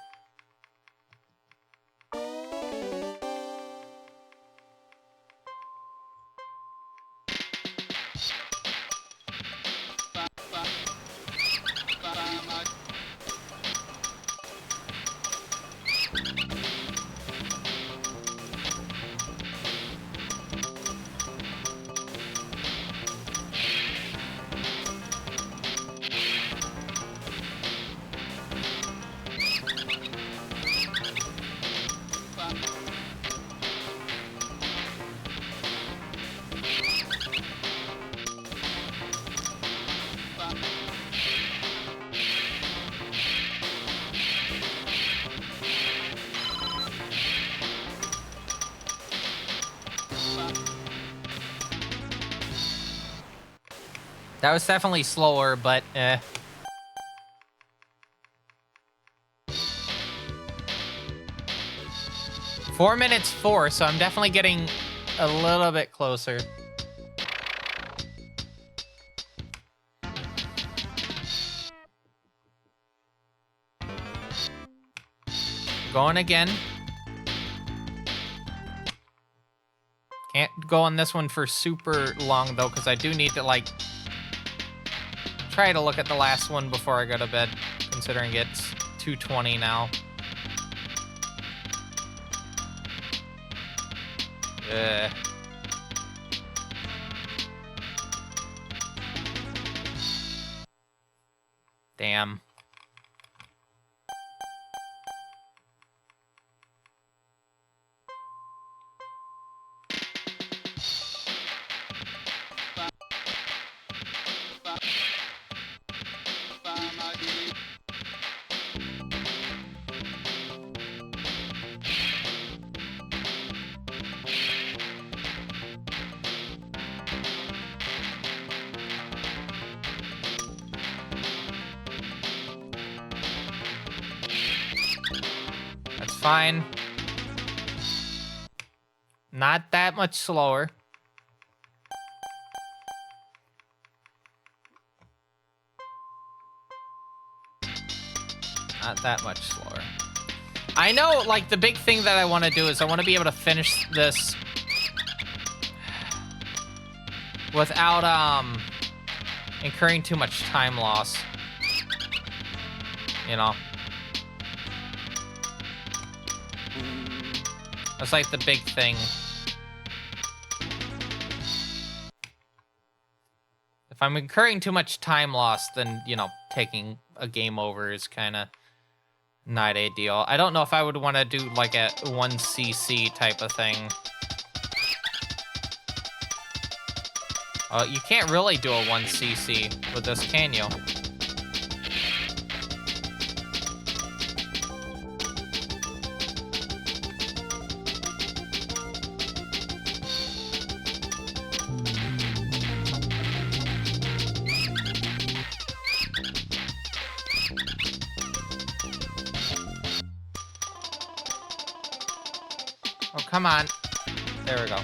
That was definitely slower, but 4 minutes 4, so I'm definitely getting a little bit closer. Going again. Can't go on this one for super long, though, because I do need to, like, try to look at the last one before I go to bed, considering it's 2:20 now. Ugh. Damn. Fine. Not that much slower. Not that much slower. I know, like, the big thing that I want to do is I want to be able to finish this without, incurring too much time loss. You know? That's like the big thing. If I'm incurring too much time loss, then, you know, taking a game over is kind of not ideal. I don't know if I would want to do like a 1cc type of thing. You can't really do a 1cc with this, can you? Come on. There we go.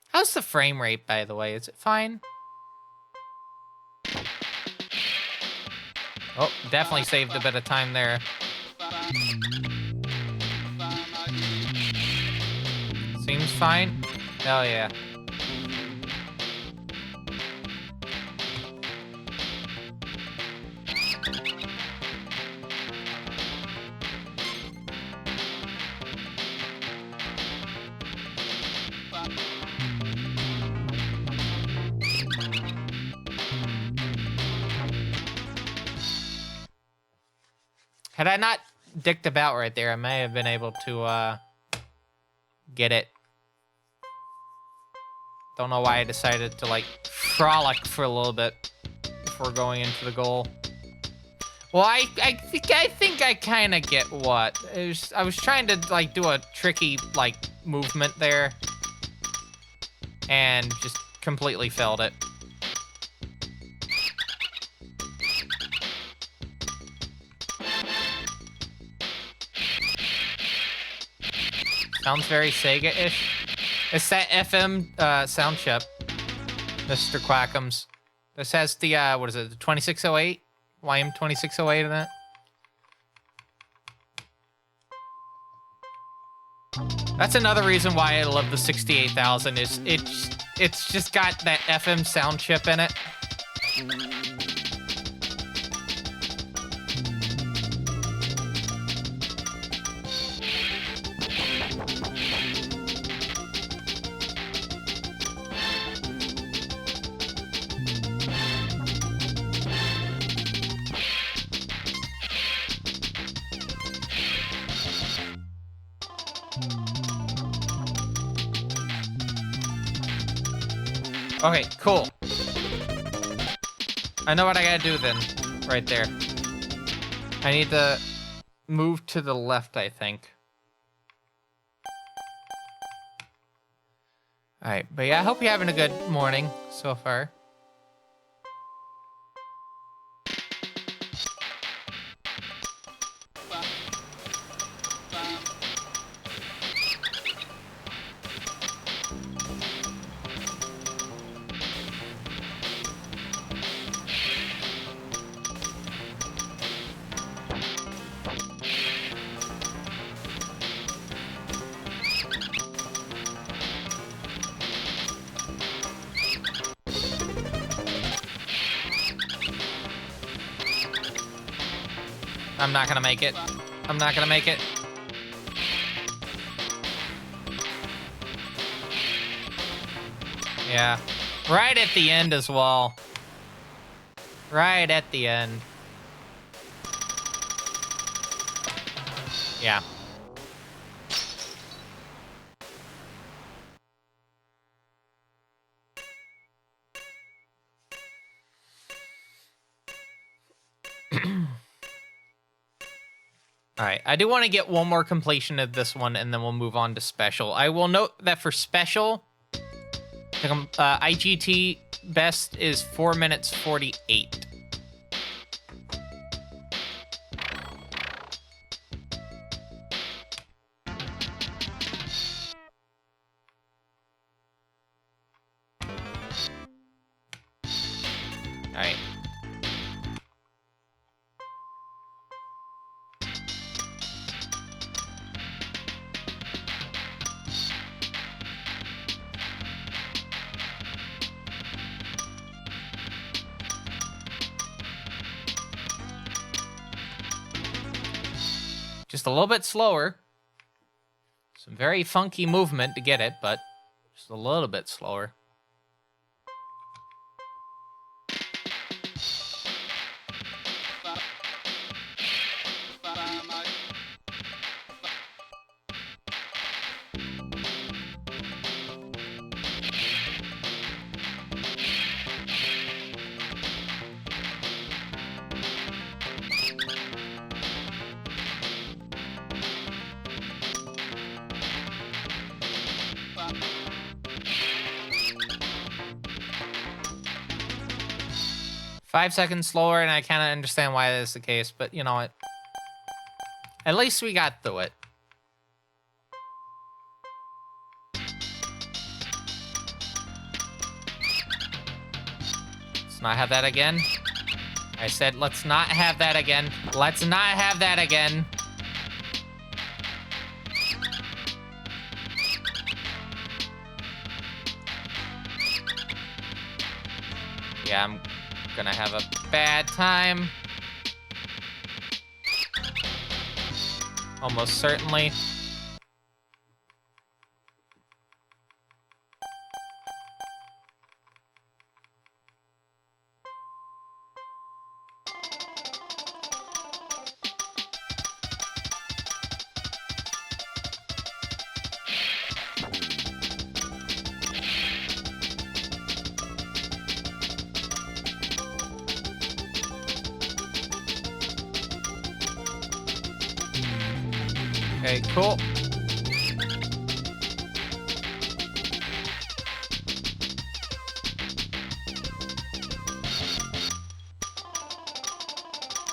How's the frame rate, by the way? Is it fine? Oh, definitely saved a bit of time there. Seems fine. Hell yeah. Had I not dicked about right there, I may have been able to, get it. Don't know why I decided to, like, frolic for a little bit before going into the goal. Well, I think I kind of get what. I was trying to, like, do a tricky, like, movement there. And just completely failed it. Sounds very Sega-ish. It's that FM sound chip, Mr. Quackums. This has the, what is it, the 2608? YM2608 in it? That's another reason why I love the 68000 is it's just got that FM sound chip in it. Okay, cool. I know what I gotta do then, right there. I need to move to the left, I think. All right, but yeah, I hope you're having a good morning so far. I'm not gonna make it. I'm not gonna make it. Yeah. Right at the end as well. Right at the end. Yeah. All right, I do want to get one more completion of this one, and then we'll move on to special. I will note that for special, the IGT best is 4 minutes 48. All right. Just a little bit slower. Some very funky movement to get it, but just a little bit slower. Five seconds slower, and I kind of understand why that's the case, but you know what? At least we got through it. Let's not have that again. I said, let's not have that again. Let's not have that again. Yeah, I'm gonna have a bad time. Almost certainly. Okay, cool.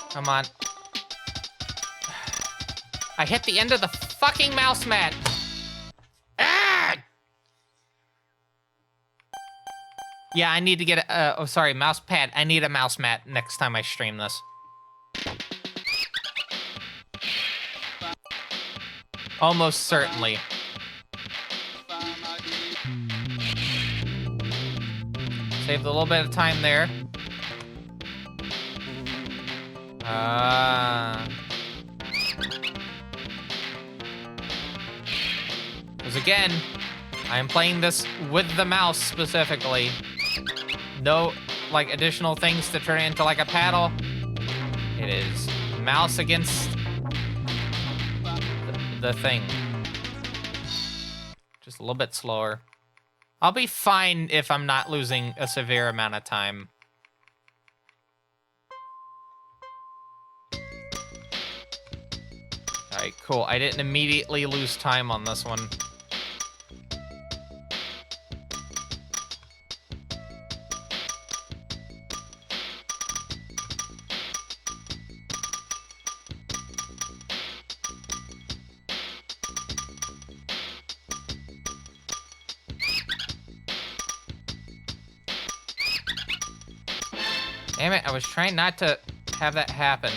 Come on. I hit the end of the fucking mouse mat. Ah! Yeah, I need to get a, oh, sorry, mouse pad. I need a mouse mat next time I stream this. Almost certainly. Saved a little bit of time there. Because again, I am playing this with the mouse specifically. No, like, additional things to turn it into like a paddle. It is mouse against the thing. Just a little bit slower. I'll be fine if I'm not losing a severe amount of time. Alright, cool. I didn't immediately lose time on this one. Damn it, I was trying not to have that happen.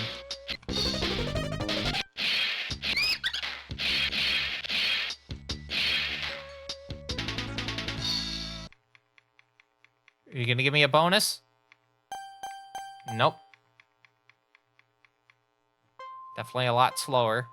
Are you gonna give me a bonus? Nope. Definitely a lot slower.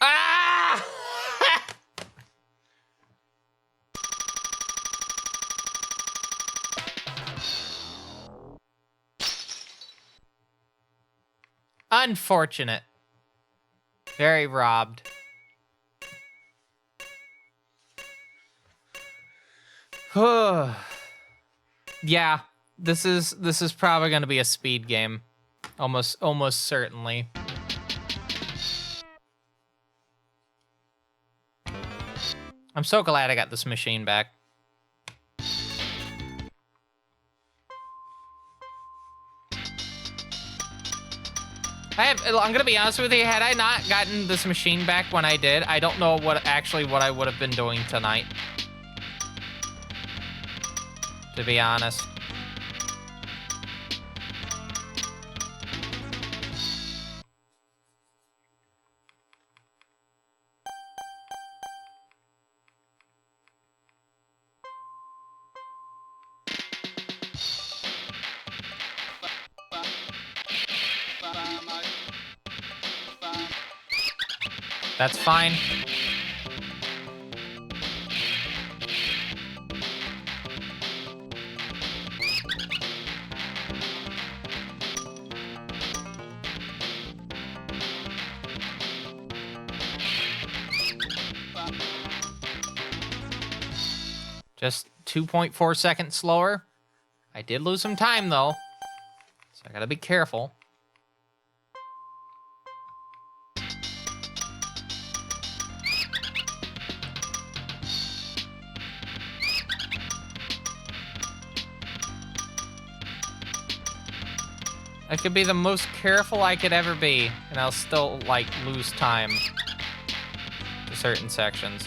Ah! Unfortunate. Very robbed. Yeah, this is probably gonna be a speed game. Almost certainly. I'm so glad I got this machine back. I'm gonna be honest with you, had I not gotten this machine back when I did, I don't know what I would have been doing tonight. To be honest. That's fine. Just 2.4 seconds slower. I did lose some time, though. So I gotta be careful. I could be the most careful I could ever be, and I'll still, like, lose time to certain sections.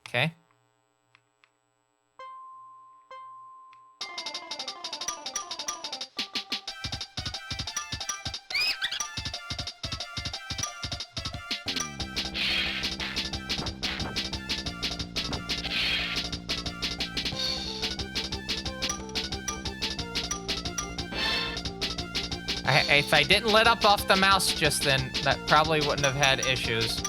Okay. If I didn't let up off the mouse just then, that probably wouldn't have had issues.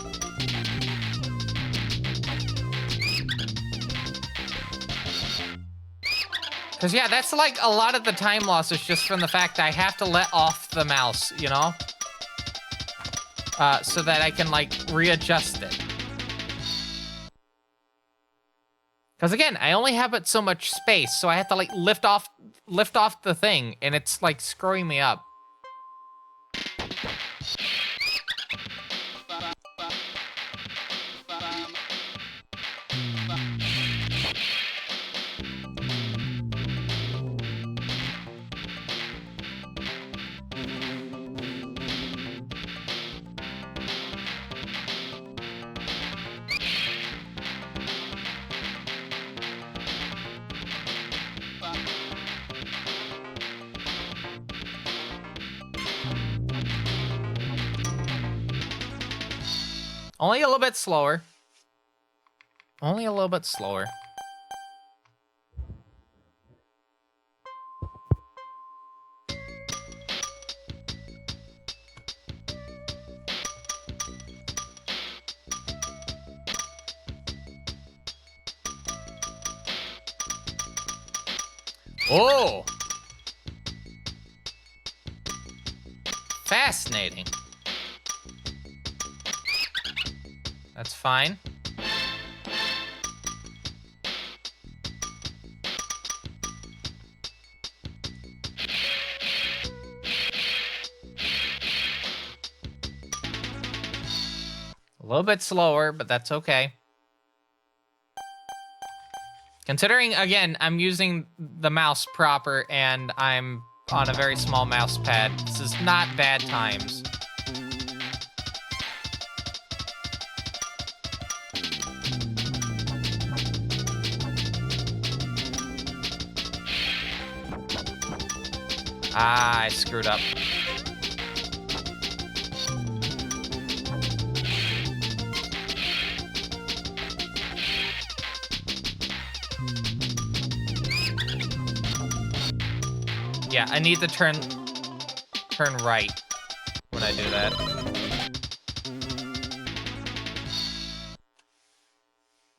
Because, yeah, that's like a lot of the time loss is just from the fact that I have to let off the mouse, you know? So that I can, like, readjust it. Because, again, I only have but so much space, so I have to, like, lift off the thing, and it's, like, screwing me up. Only a little bit slower. Only a little bit slower. Oh! Fascinating. That's fine. A little bit slower, but that's okay. Considering, again, I'm using the mouse proper and I'm on a very small mouse pad, this is not bad times. Ah, I screwed up. Yeah, I need to turn right when I do that.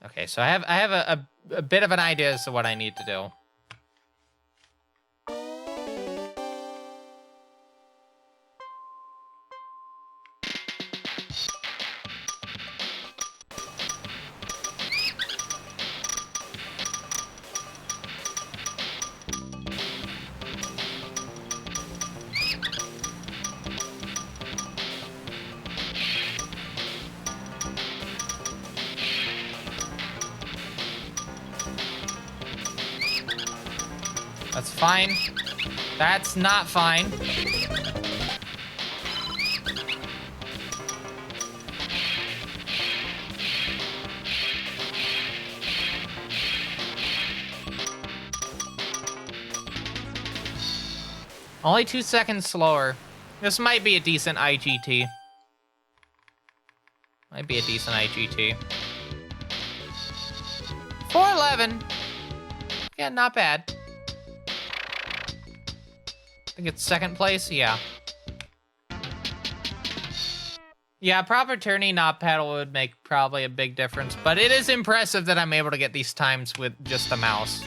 Okay, so I have a bit of an idea as to what I need to do. That's fine. That's not fine. Only 2 seconds slower. This might be a decent IGT. Might be a decent IGT. 411. Yeah, not bad. I think it's second place, yeah. Yeah, proper turning knob paddle would make probably a big difference, but it is impressive that I'm able to get these times with just the mouse.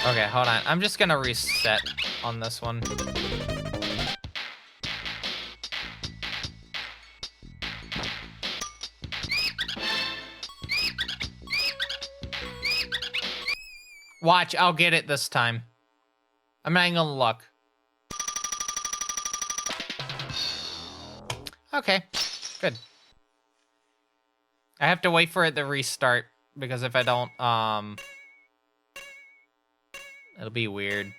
Okay, hold on. I'm just gonna reset on this one. Watch, I'll get it this time. I'm not even gonna look. Okay, good. I have to wait for it to restart, because if I don't, it'll be weird.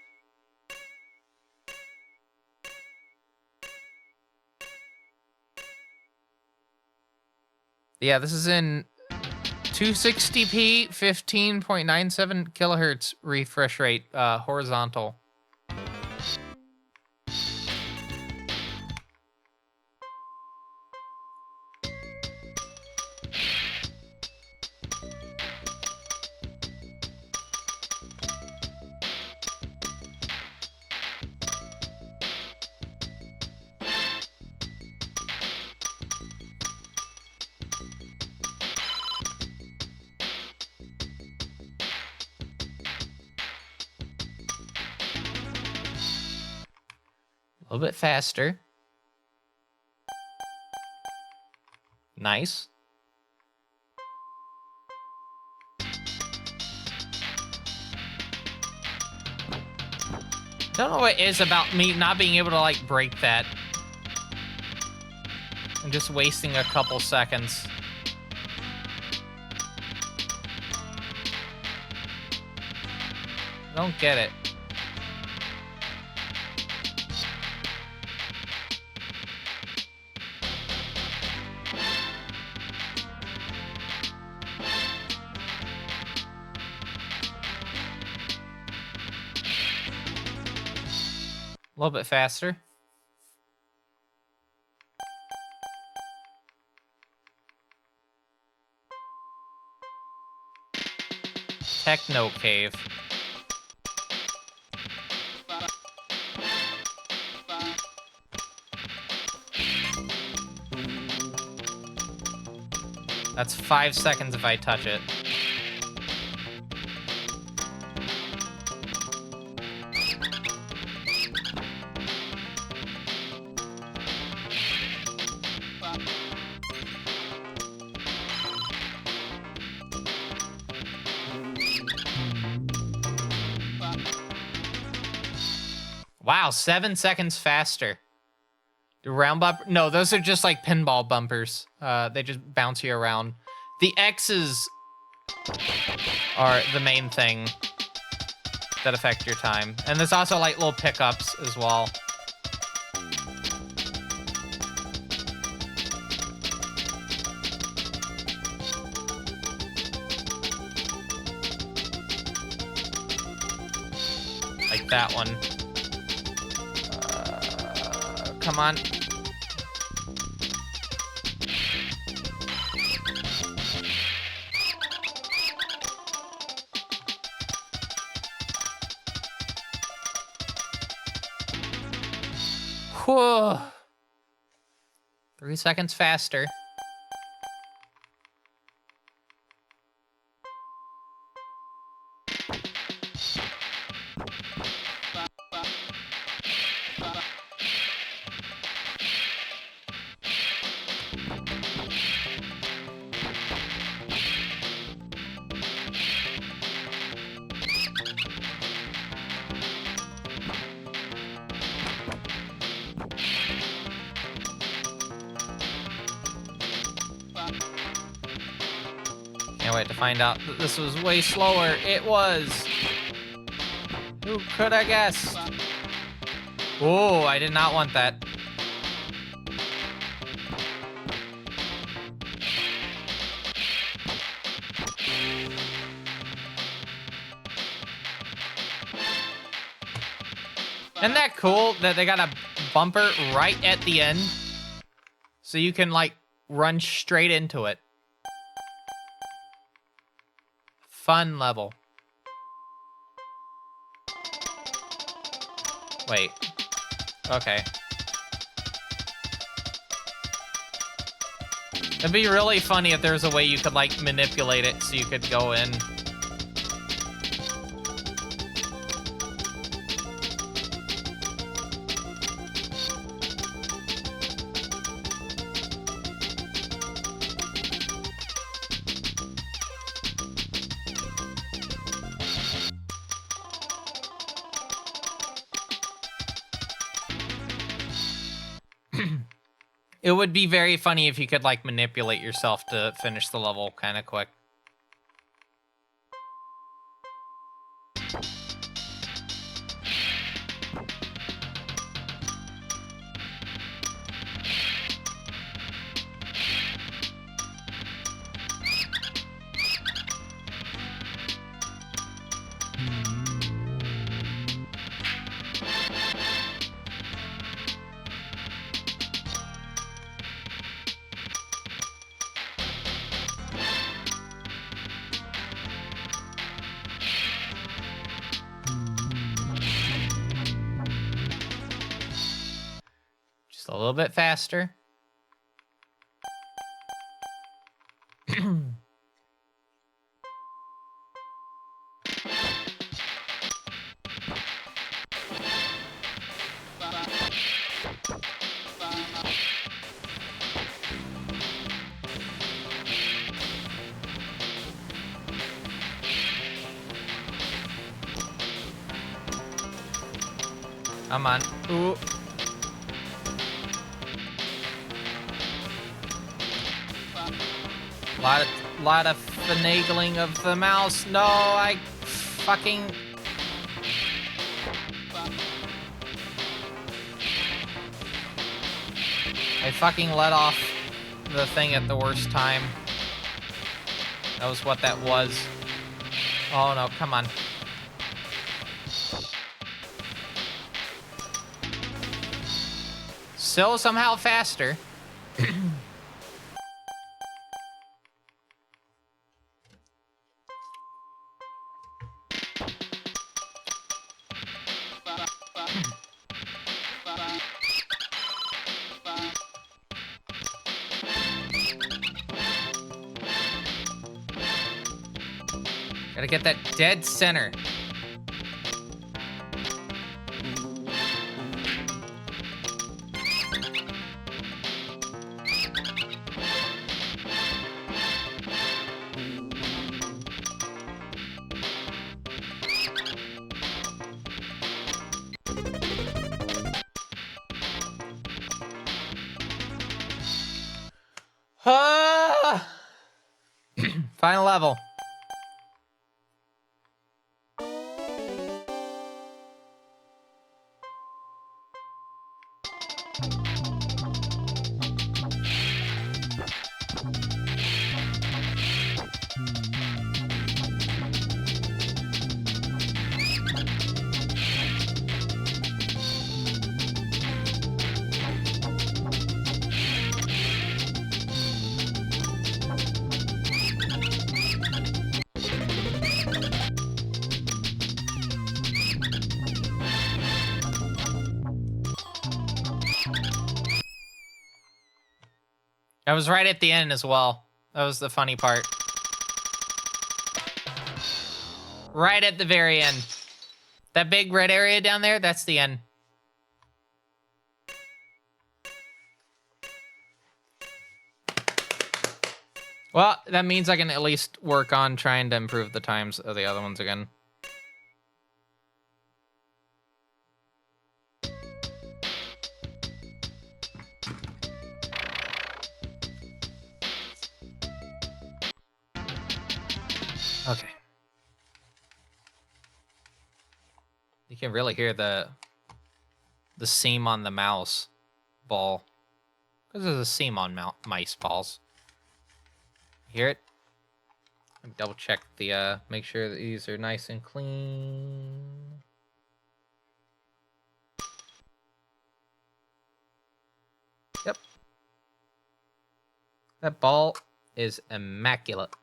Yeah, this is in 260p, 15.97 kilohertz refresh rate, horizontal. A little bit faster. Nice. Don't know what it is about me not being able to, like, break that. I'm just wasting a couple seconds. I don't get it. A little bit faster. techno cave. That's 5 seconds if I touch it. Wow, 7 seconds faster. The round bumper? No, those are just like pinball bumpers. They just bounce you around. The X's are the main thing that affect your time. And there's also like little pickups as well. Like that one. Come on. Whew. 3 seconds faster. Can't wait to find out that this was way slower. It was. Who could have guessed? Oh, I did not want that. Isn't that cool that they got a bumper right at the end? So you can, like, run straight into it. Fun level. Wait. Okay. It'd be really funny if there was a way you could, like, manipulate it so you could go in. It would be very funny if you could, like, manipulate yourself to finish the level kind of quick. A little bit faster. Come on. Ooh. Lot of finagling of the mouse. No, I fucking... I fucking let off the thing at the worst time. That was what that was. Oh no, come on. Still somehow faster. Gotta get that dead center. Ah! Final level. I was right at the end as well. That was the funny part. Right at the very end. That big red area down there, that's the end. Well, that means I can at least work on trying to improve the times of the other ones again. Okay. You can really hear the seam on the mouse ball. Because there's a seam on mice balls. Hear it? Let me double check the, make sure that these are nice and clean. Yep. That ball is immaculate.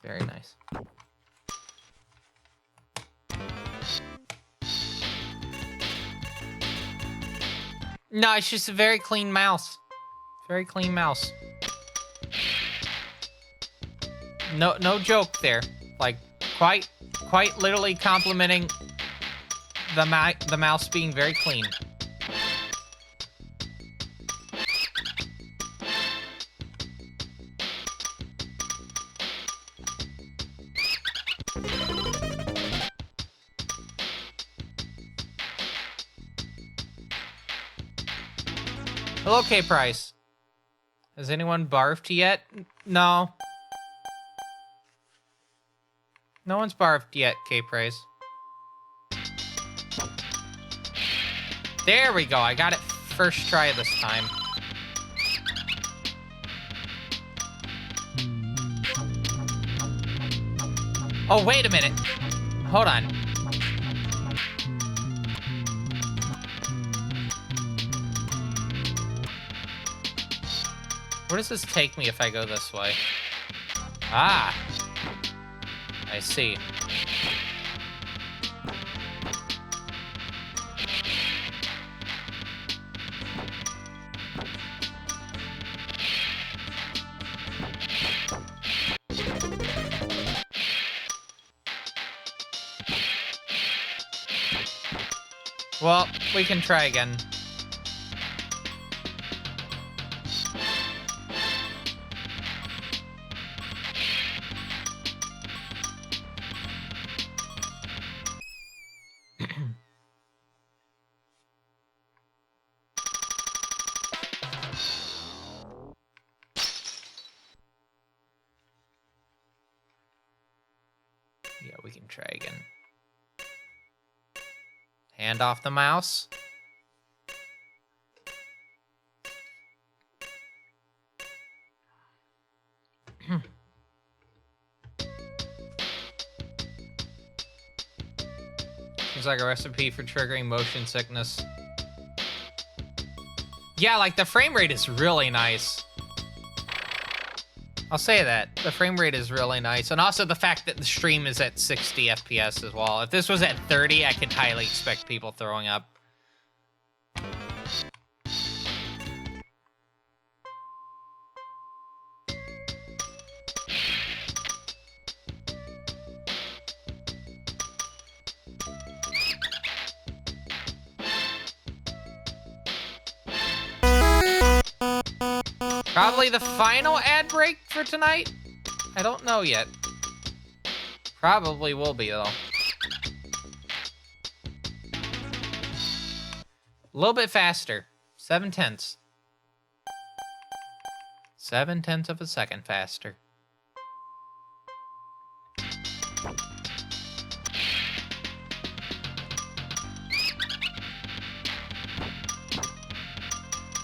Very nice. No, it's just a very clean mouse. Very clean mouse. No joke there. Like, quite literally complimenting the mouse being very clean. Hello, K-Price. Has anyone barfed yet? No. No one's barfed yet, K-Price. There we go. I got it first try this time. Oh, wait a minute. Hold on. Where does this take me if I go this way? Ah. I see. Well, we can try again. Yeah, we can try again. Hand off the mouse. Seems like a recipe for triggering motion sickness. Yeah, like the frame rate is really nice. I'll say that. The frame rate is really nice. And also the fact that the stream is at 60 FPS as well. If this was at 30, I could highly expect people throwing up. Probably the final ad break for tonight? I don't know yet. Probably will be, though. A little bit faster. 7/10. 7/10 of a second faster.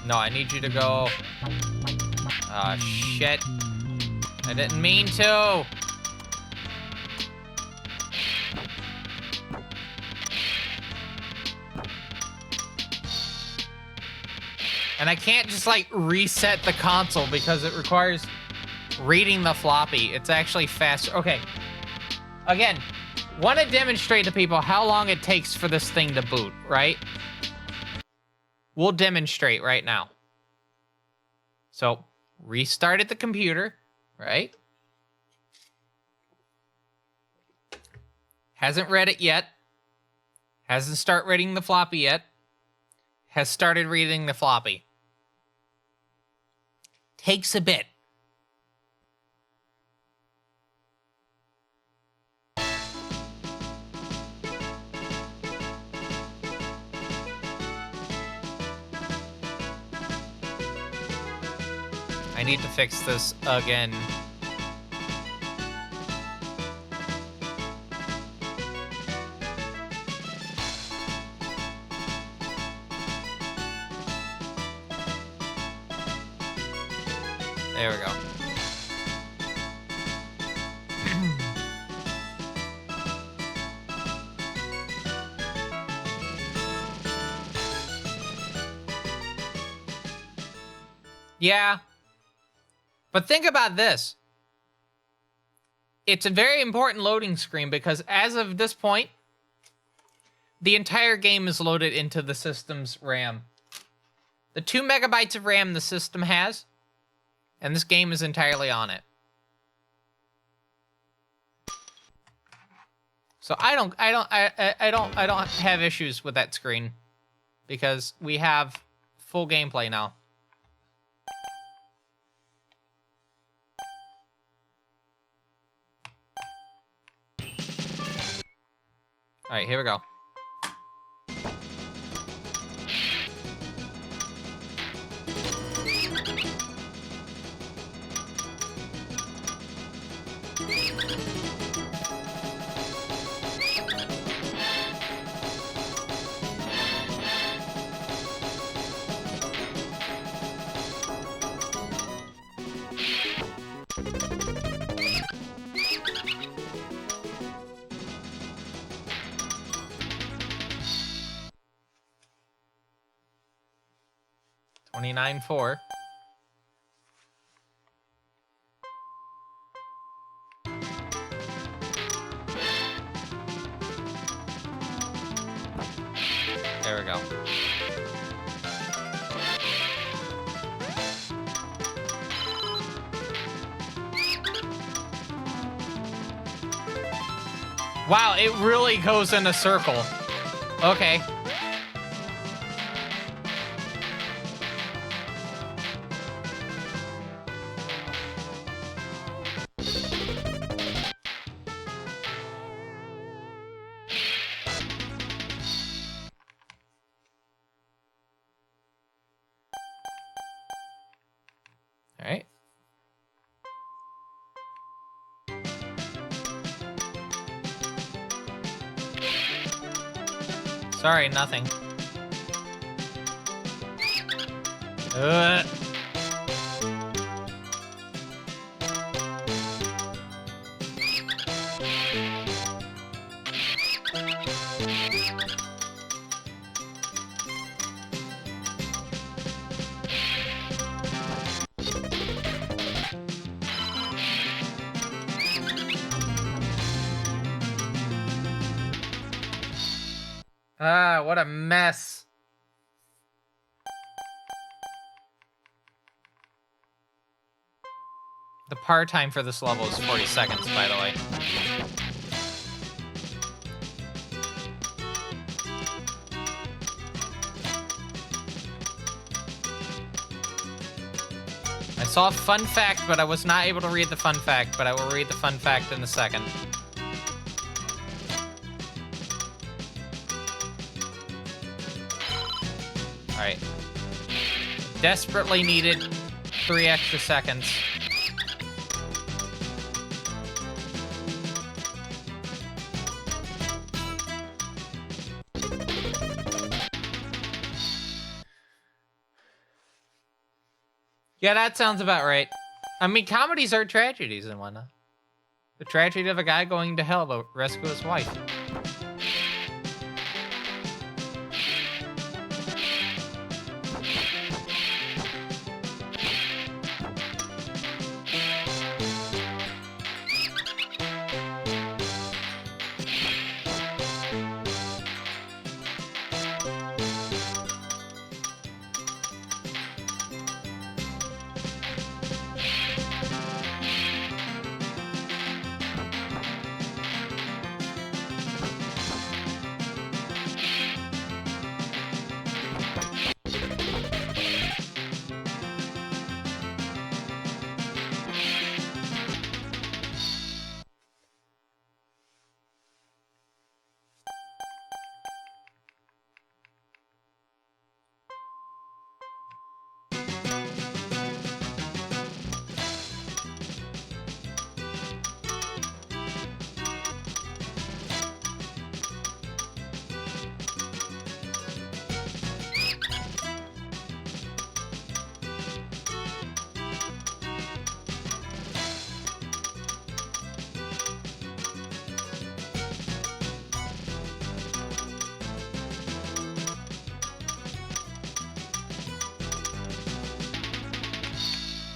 No, I need you to go. Oh, shit. I didn't mean to. And I can't just, like, reset the console because it requires reading the floppy. It's actually faster. Okay. Again, want to demonstrate to people how long it takes for this thing to boot, right? We'll demonstrate right now. So, restarted the computer, right? Hasn't read it yet. Hasn't started reading the floppy yet. Has started reading the floppy. Takes a bit. I need to fix this again. There we go. Yeah. But think about this. It's a very important loading screen because as of this point, the entire game is loaded into the system's RAM. The 2 megabytes of RAM the system has, and this game is entirely on it. So I don't have issues with that screen because we have full gameplay now. All right, here we go. $29.4. There we go. Wow, it really goes in a circle. Okay. All right. Sorry, nothing. Ah, what a mess. The par time for this level is 40 seconds, by the way. I saw a fun fact, but I was not able to read the fun fact, but I will read the fun fact in a second. Alright. Desperately needed 3 extra seconds. Yeah, that sounds about right. I mean, comedies are tragedies and whatnot. The tragedy of a guy going to hell to rescue his wife.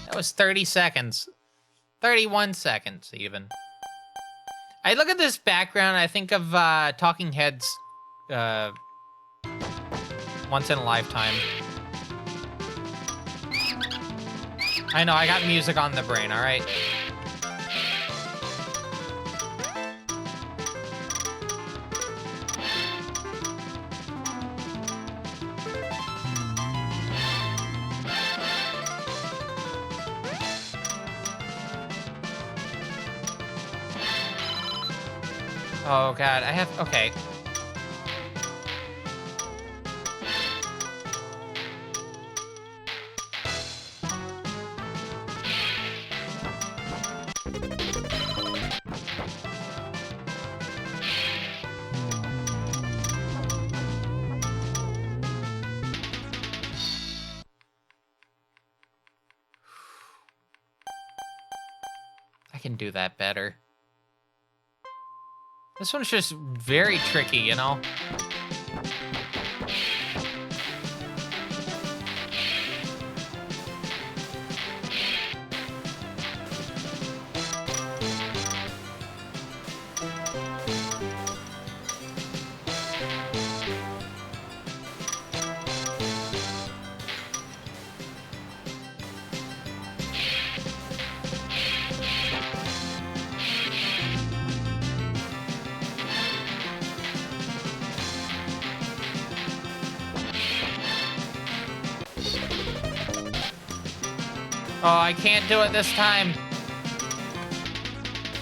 That was 30 seconds. 31 seconds, even. I look at this background, I think of Talking Heads Once in a Lifetime. I know, I got music on the brain, alright? Oh god, I have, okay. I can do that better. This one's just very tricky, you know? Oh, I can't do it this time.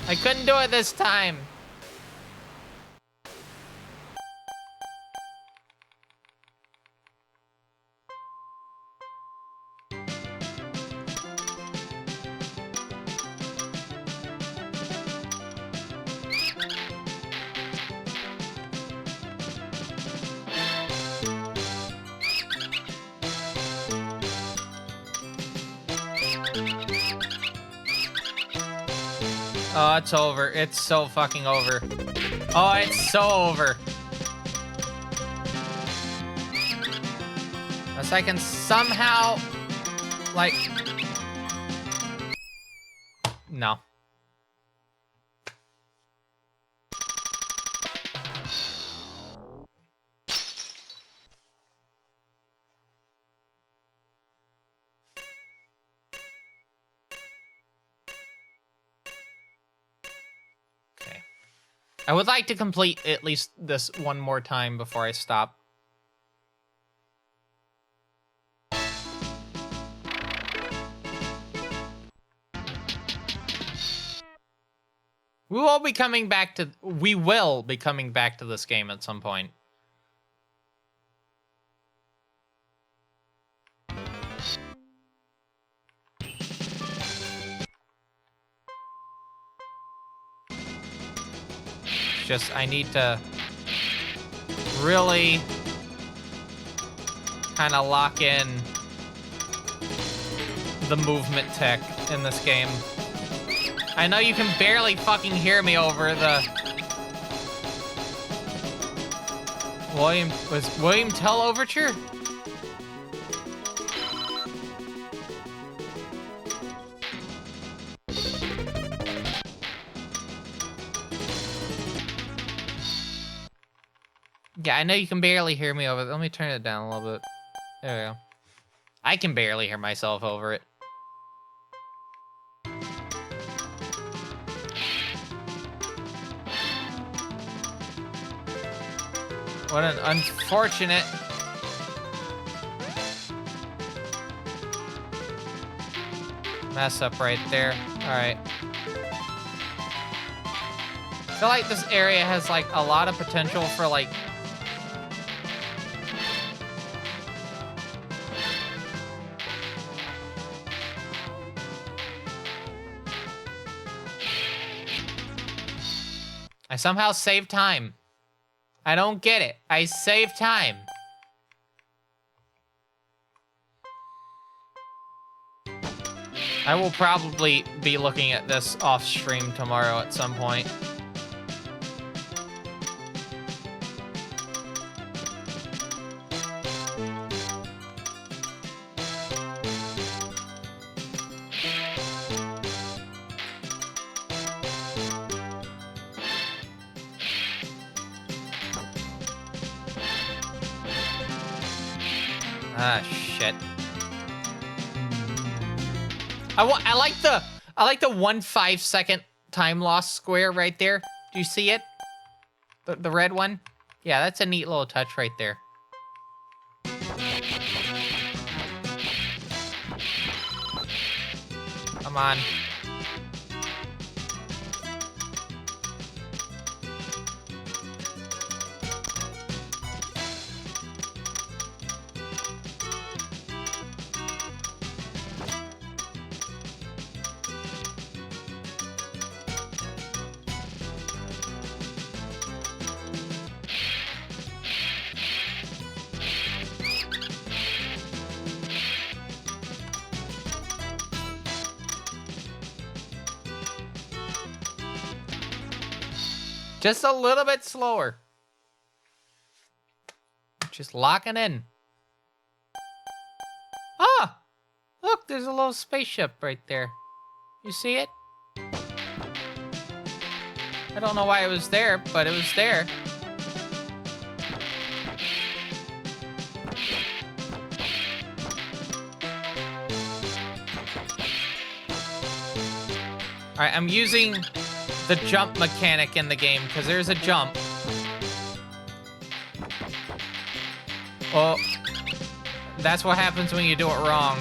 I couldn't do it this time. Oh, it's over. It's so fucking over. Oh, it's so over. Unless I can somehow, like... No. I would like to complete at least this one more time before I stop. We will be coming back to this game at some point. Just, I need to really kind of lock in the movement tech in this game. I know you can barely fucking hear me over the... William Tell Overture? Yeah, I know you can barely hear me over it. Let me turn it down a little bit. There we go. I can barely hear myself over it. What an unfortunate... mess up right there. Alright. I feel like this area has, like, a lot of potential for, like... I somehow saved time. I don't get it. I saved time. I will probably be looking at this off stream tomorrow at some point. Ah, shit. I like the 1 5-second time loss square right there. Do you see it? The red one? Yeah, that's a neat little touch right there. Come on. Just a little bit slower. Just locking in. Ah! Look, there's a little spaceship right there. You see it? I don't know why it was there, but it was there. Alright, I'm using the jump mechanic in the game, because there's a jump. Well, that's what happens when you do it wrong.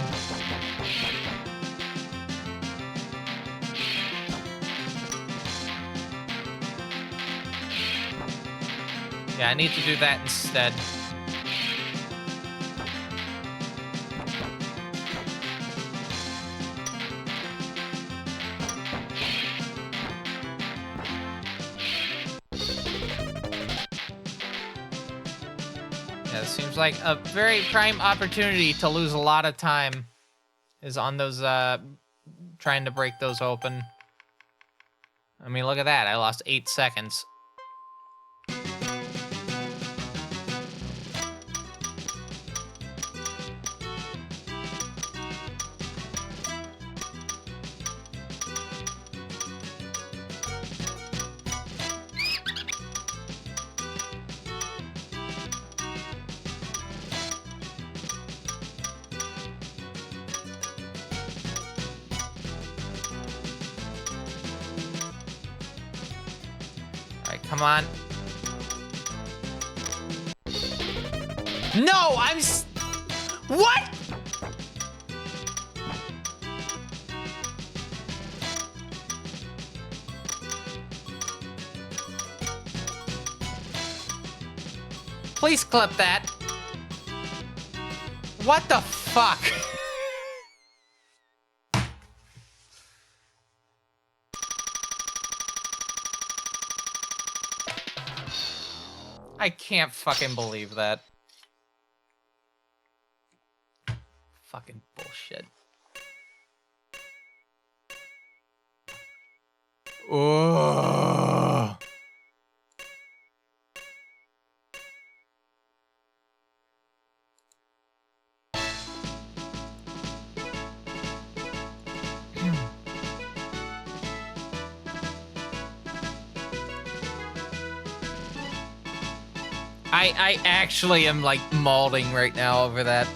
Yeah, I need to do that instead. Seems like a very prime opportunity to lose a lot of time is on those, trying to break those open. I mean, look at that. I lost 8 seconds. Come on. No, what? Please clip that. What the fuck? I can't fucking believe that. Fucking bullshit. Oh. I actually am like mauling right now over that.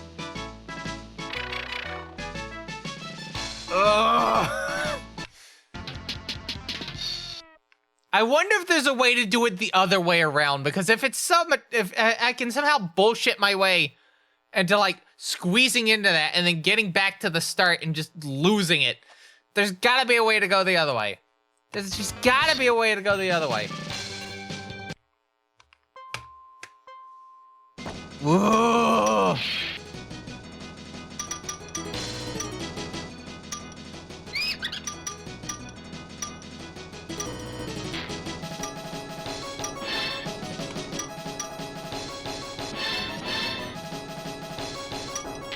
Ugh. I wonder if there's a way to do it the other way around, because if I can somehow bullshit my way into like squeezing into that and then getting back to the start and just losing it, there's gotta be a way to go the other way. There's just gotta be a way to go the other way. Whoa.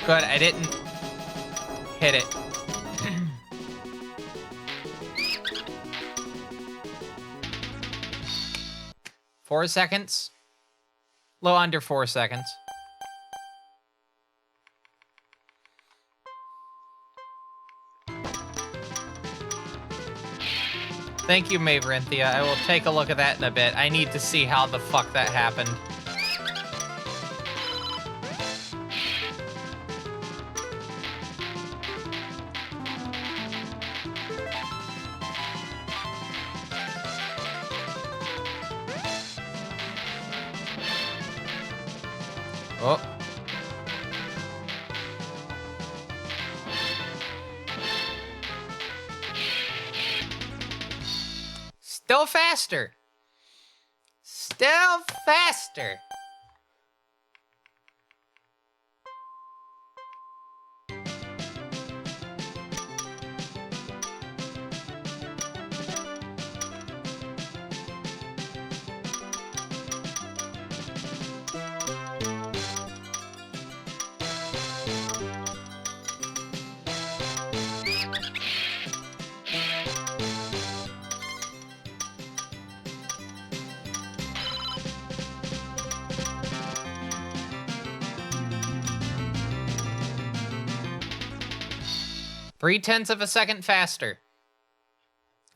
Good, I didn't hit it. 4 seconds. A little under 4 seconds. Thank you, Maverinthia. I will take a look at that in a bit. I need to see how the fuck that happened. Oh. Still faster. Still faster. Three-tenths of a second faster.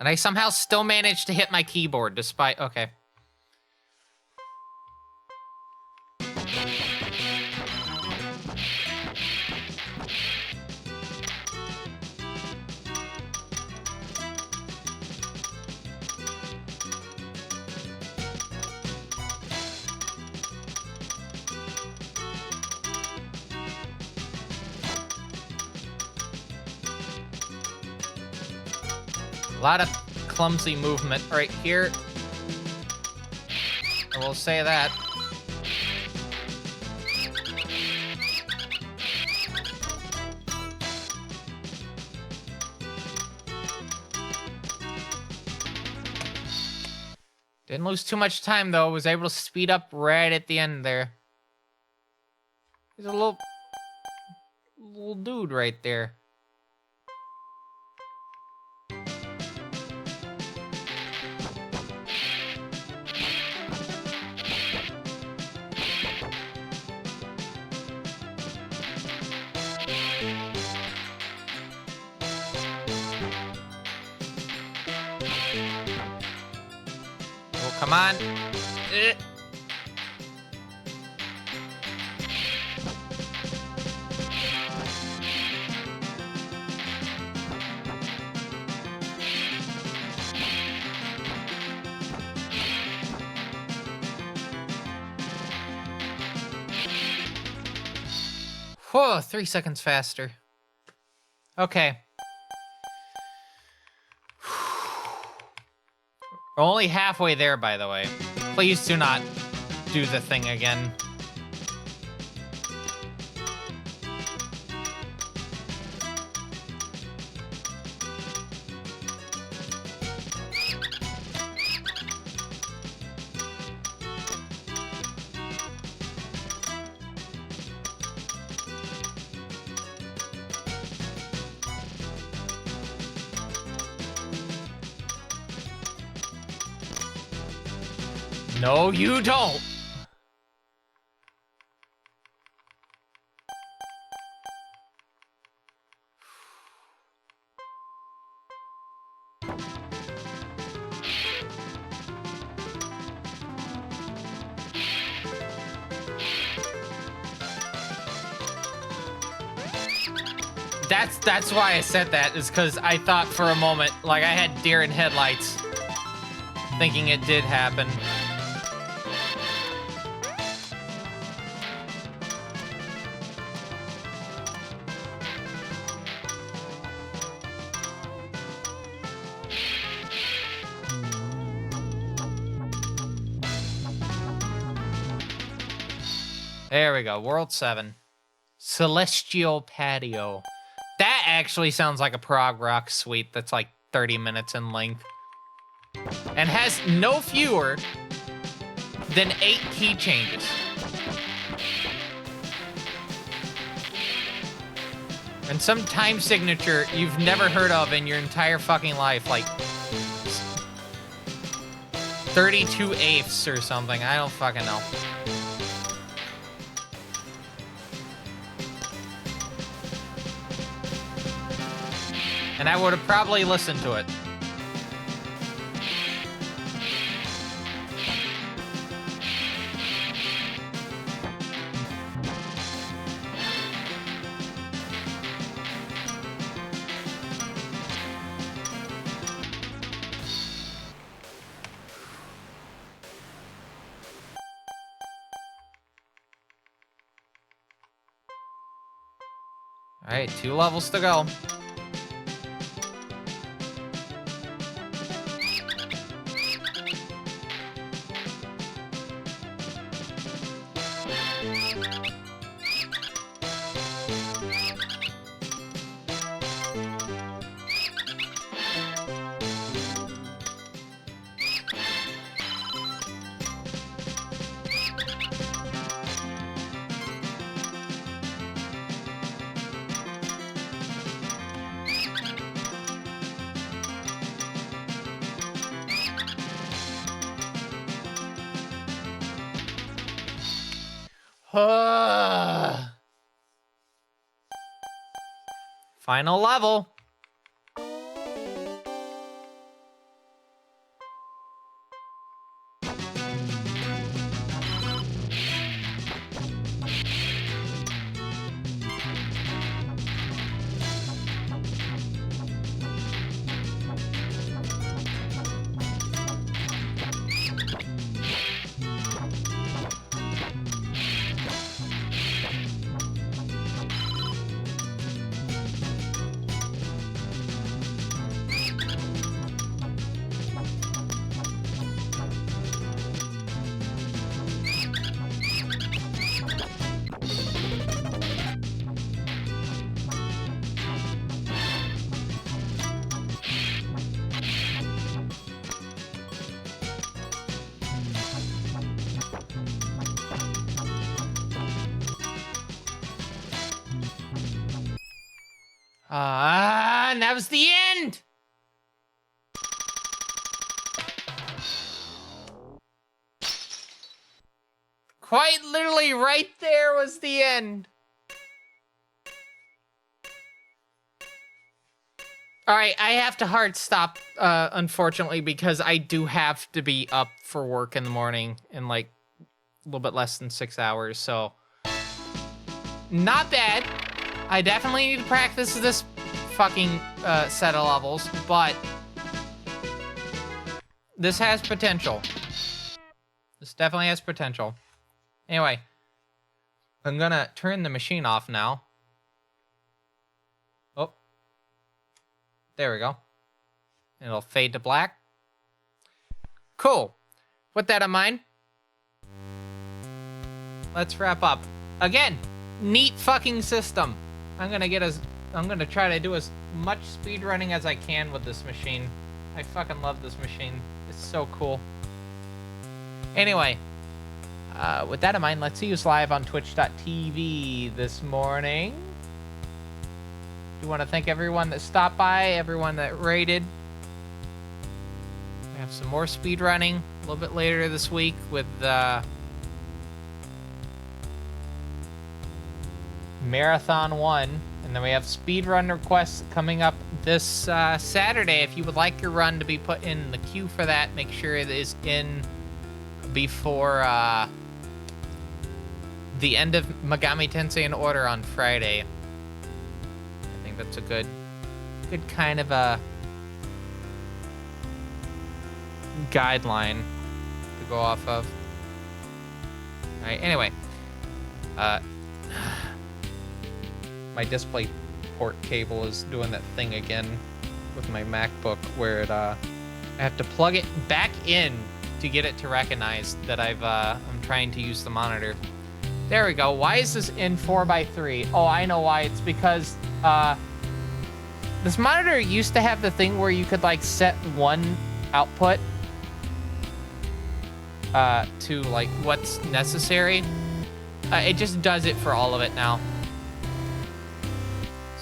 And I somehow still managed to hit my keyboard despite... Okay. A lot of clumsy movement right here. I will say that. Didn't lose too much time though. Was able to speed up right at the end there. He's a little dude right there. Come on. Whoa, 3 seconds faster. Okay. We're only halfway there, by the way. Please do not do the thing again. No, you don't. That's why I said that, is because I thought for a moment, like I had deer in headlights, thinking it did happen. There we go, World 7. Celestial Patio. That actually sounds like a prog rock suite that's like 30 minutes in length. And has no fewer than 8 key changes. And some time signature you've never heard of in your entire fucking life, like 32/8 or something. I don't fucking know. And I would have probably listened to it. All right, 2 levels to go. Final level. And that was the end! Quite literally right there was the end. Alright, I have to hard stop, unfortunately, because I do have to be up for work in the morning in like a little bit less than 6 hours, so not bad. I definitely need to practice this fucking set of levels, but this has potential. This definitely has potential. Anyway, I'm gonna turn the machine off now. Oh, there we go. It'll fade to black. Cool. With that in mind, let's wrap up. Again, neat fucking system. I'm gonna try to do as much speed running as I can with this machine. I fucking love this machine. It's so cool. Anyway, with that in mind, let's see who's live on twitch.tv this morning. Do want to thank everyone that stopped by, everyone that rated. We have some more speed running a little bit later this week with Marathon 1. And then we have speed run requests coming up this Saturday. If you would like your run to be put in the queue for that, make sure it is in before the end of Megami Tensei in Order on Friday. I think that's a good kind of a guideline to go off of. All right, anyway. My display port cable is doing that thing again with my MacBook where it I have to plug it back in to get it to recognize that I'm trying to use the monitor. There we go. Why is this in 4x3? Oh, I know why. It's because this monitor used to have the thing where you could like set one output to like what's necessary. It just does it for all of it now.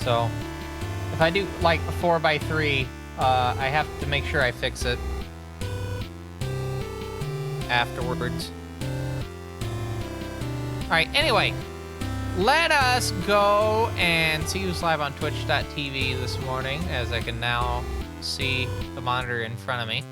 So if I do like a 4x3, I have to make sure I fix it afterwards. All right, anyway, let us go and see who's live on twitch.tv this morning, as I can now see the monitor in front of me.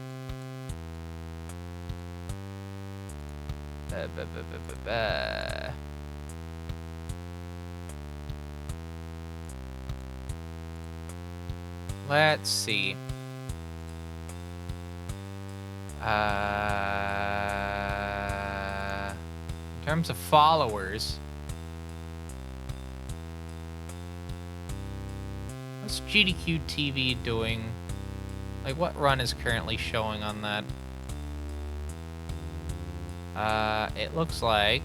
Let's see. In terms of followers, what's GDQ TV doing? Like, what run is currently showing on that? It looks like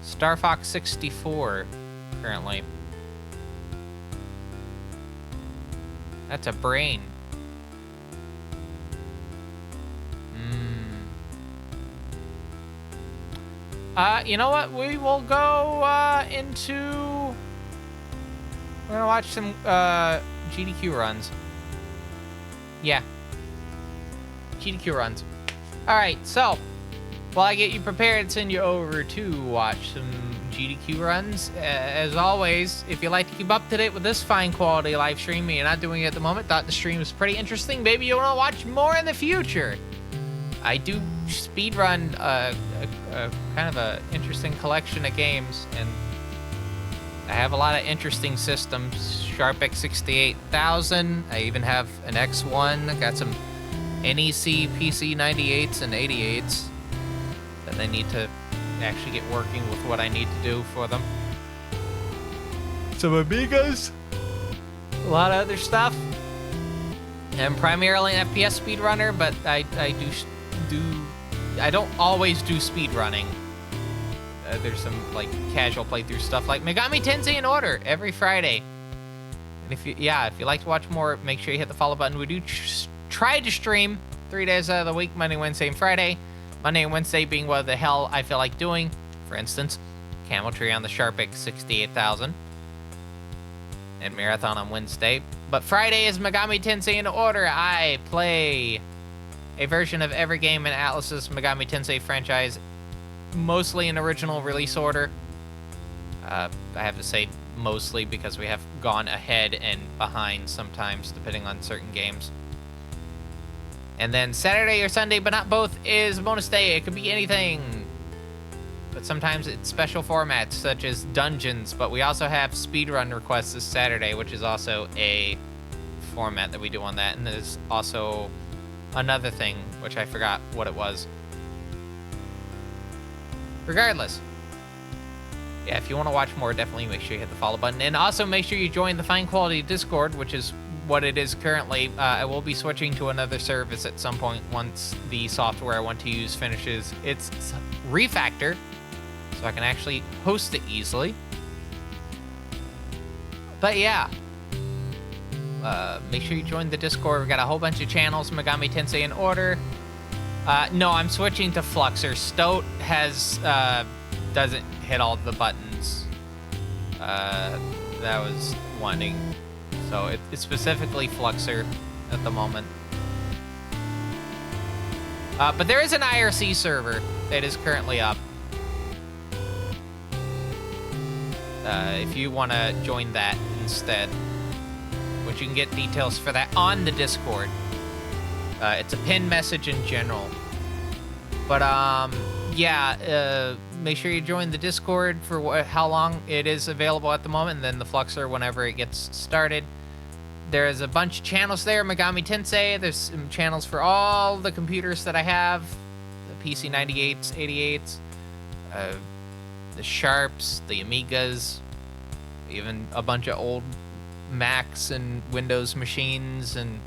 Star Fox 64 currently. That's a brain. You know what? We will go into... We're gonna watch some GDQ runs. Yeah. GDQ runs. Alright, so while I get you prepared and send you over to watch some GDQ runs, as always, if you like to keep up to date with this fine quality live stream and you're not doing it at the moment, thought the stream was pretty interesting, maybe you want to watch more in the future. I do speedrun kind of a interesting collection of games, and I have a lot of interesting systems. Sharp x68000. I even have an X1. I got some NEC PC 98s and 88s that I need to actually get working with what I need to do for them. Some Amigas. A lot of other stuff. I'm primarily an FPS speedrunner, but I don't always do speedrunning. There's some like casual playthrough stuff like Megami Tensei in Order every Friday. And if you like to watch more, make sure you hit the follow button. We do try to stream 3 days out of the week, Monday, Wednesday, and Friday. Monday and Wednesday being what the hell I feel like doing. For instance, Cameltry on the Sharp x68000. And Marathon on Wednesday. But Friday is Megami Tensei in Order. I play a version of every game in Atlus's Megami Tensei franchise, mostly in original release order. I have to say mostly because we have gone ahead and behind sometimes, depending on certain games. And then Saturday or Sunday, but not both, is bonus day. It could be anything. But sometimes it's special formats, such as dungeons. But we also have speedrun requests this Saturday, which is also a format that we do on that. And there's also another thing, which I forgot what it was. Regardless. Yeah, if you want to watch more, definitely make sure you hit the follow button. And also make sure you join the Fine Quality Discord, which is what it is currently. I will be switching to another service at some point once the software I want to use finishes its refactor, so I can actually host it easily. But yeah, make sure you join the Discord. We've got a whole bunch of channels, Megami Tensei in Order. No, I'm switching to Fluxer. Stoat has doesn't hit all the buttons that I was wanting. So it's specifically Fluxer at the moment. But there is an IRC server that is currently up. If you want to join that instead, which you can get details for that on the Discord. It's a pinned message in general. But, yeah, make sure you join the Discord for how long it is available at the moment, and then the Fluxer whenever it gets started. There's a bunch of channels there, Megami Tensei. There's some channels for all the computers that I have, the PC 98s, 88s, the Sharps, the Amigas, even a bunch of old Macs and Windows machines, and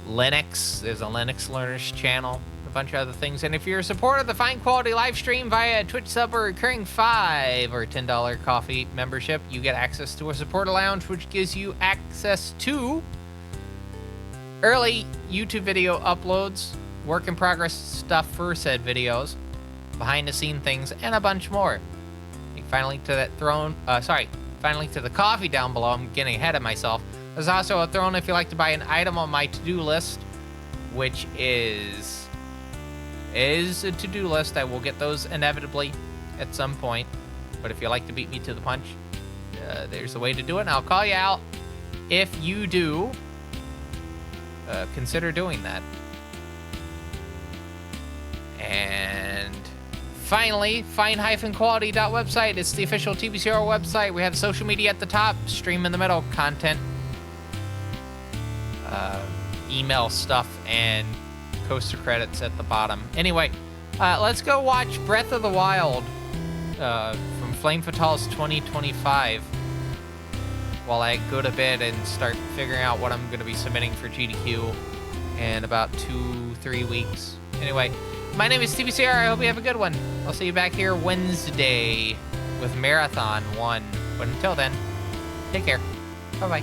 Linux. There's a Linux Learners channel, a bunch of other things. And if you're a supporter of the fine quality live stream via a Twitch sub or recurring $5 or $10 coffee membership, you get access to a supporter lounge, which gives you access to early YouTube video uploads, work in progress stuff for said videos, behind the scene things, and a bunch more. You can find a link to that find a link to the coffee down below. I'm getting ahead of myself. There's also a throne if you like to buy an item on my to-do list, which is a to-do list. I will get those inevitably at some point. But if you like to beat me to the punch, there's a way to do it, and I'll call you out if you do. Consider doing that. And finally, fine-quality.website. It's the official TBCR website. We have social media at the top, stream in the middle, content, email stuff, and coaster credits at the bottom. Anyway, let's go watch Breath of the Wild from Flame Fatale's 2025 while I go to bed and start figuring out what I'm going to be submitting for GDQ in about 2-3 weeks. Anyway, my name is TBCR. I hope you have a good one. I'll see you back here Wednesday with Marathon 1. But until then, take care. Bye-bye.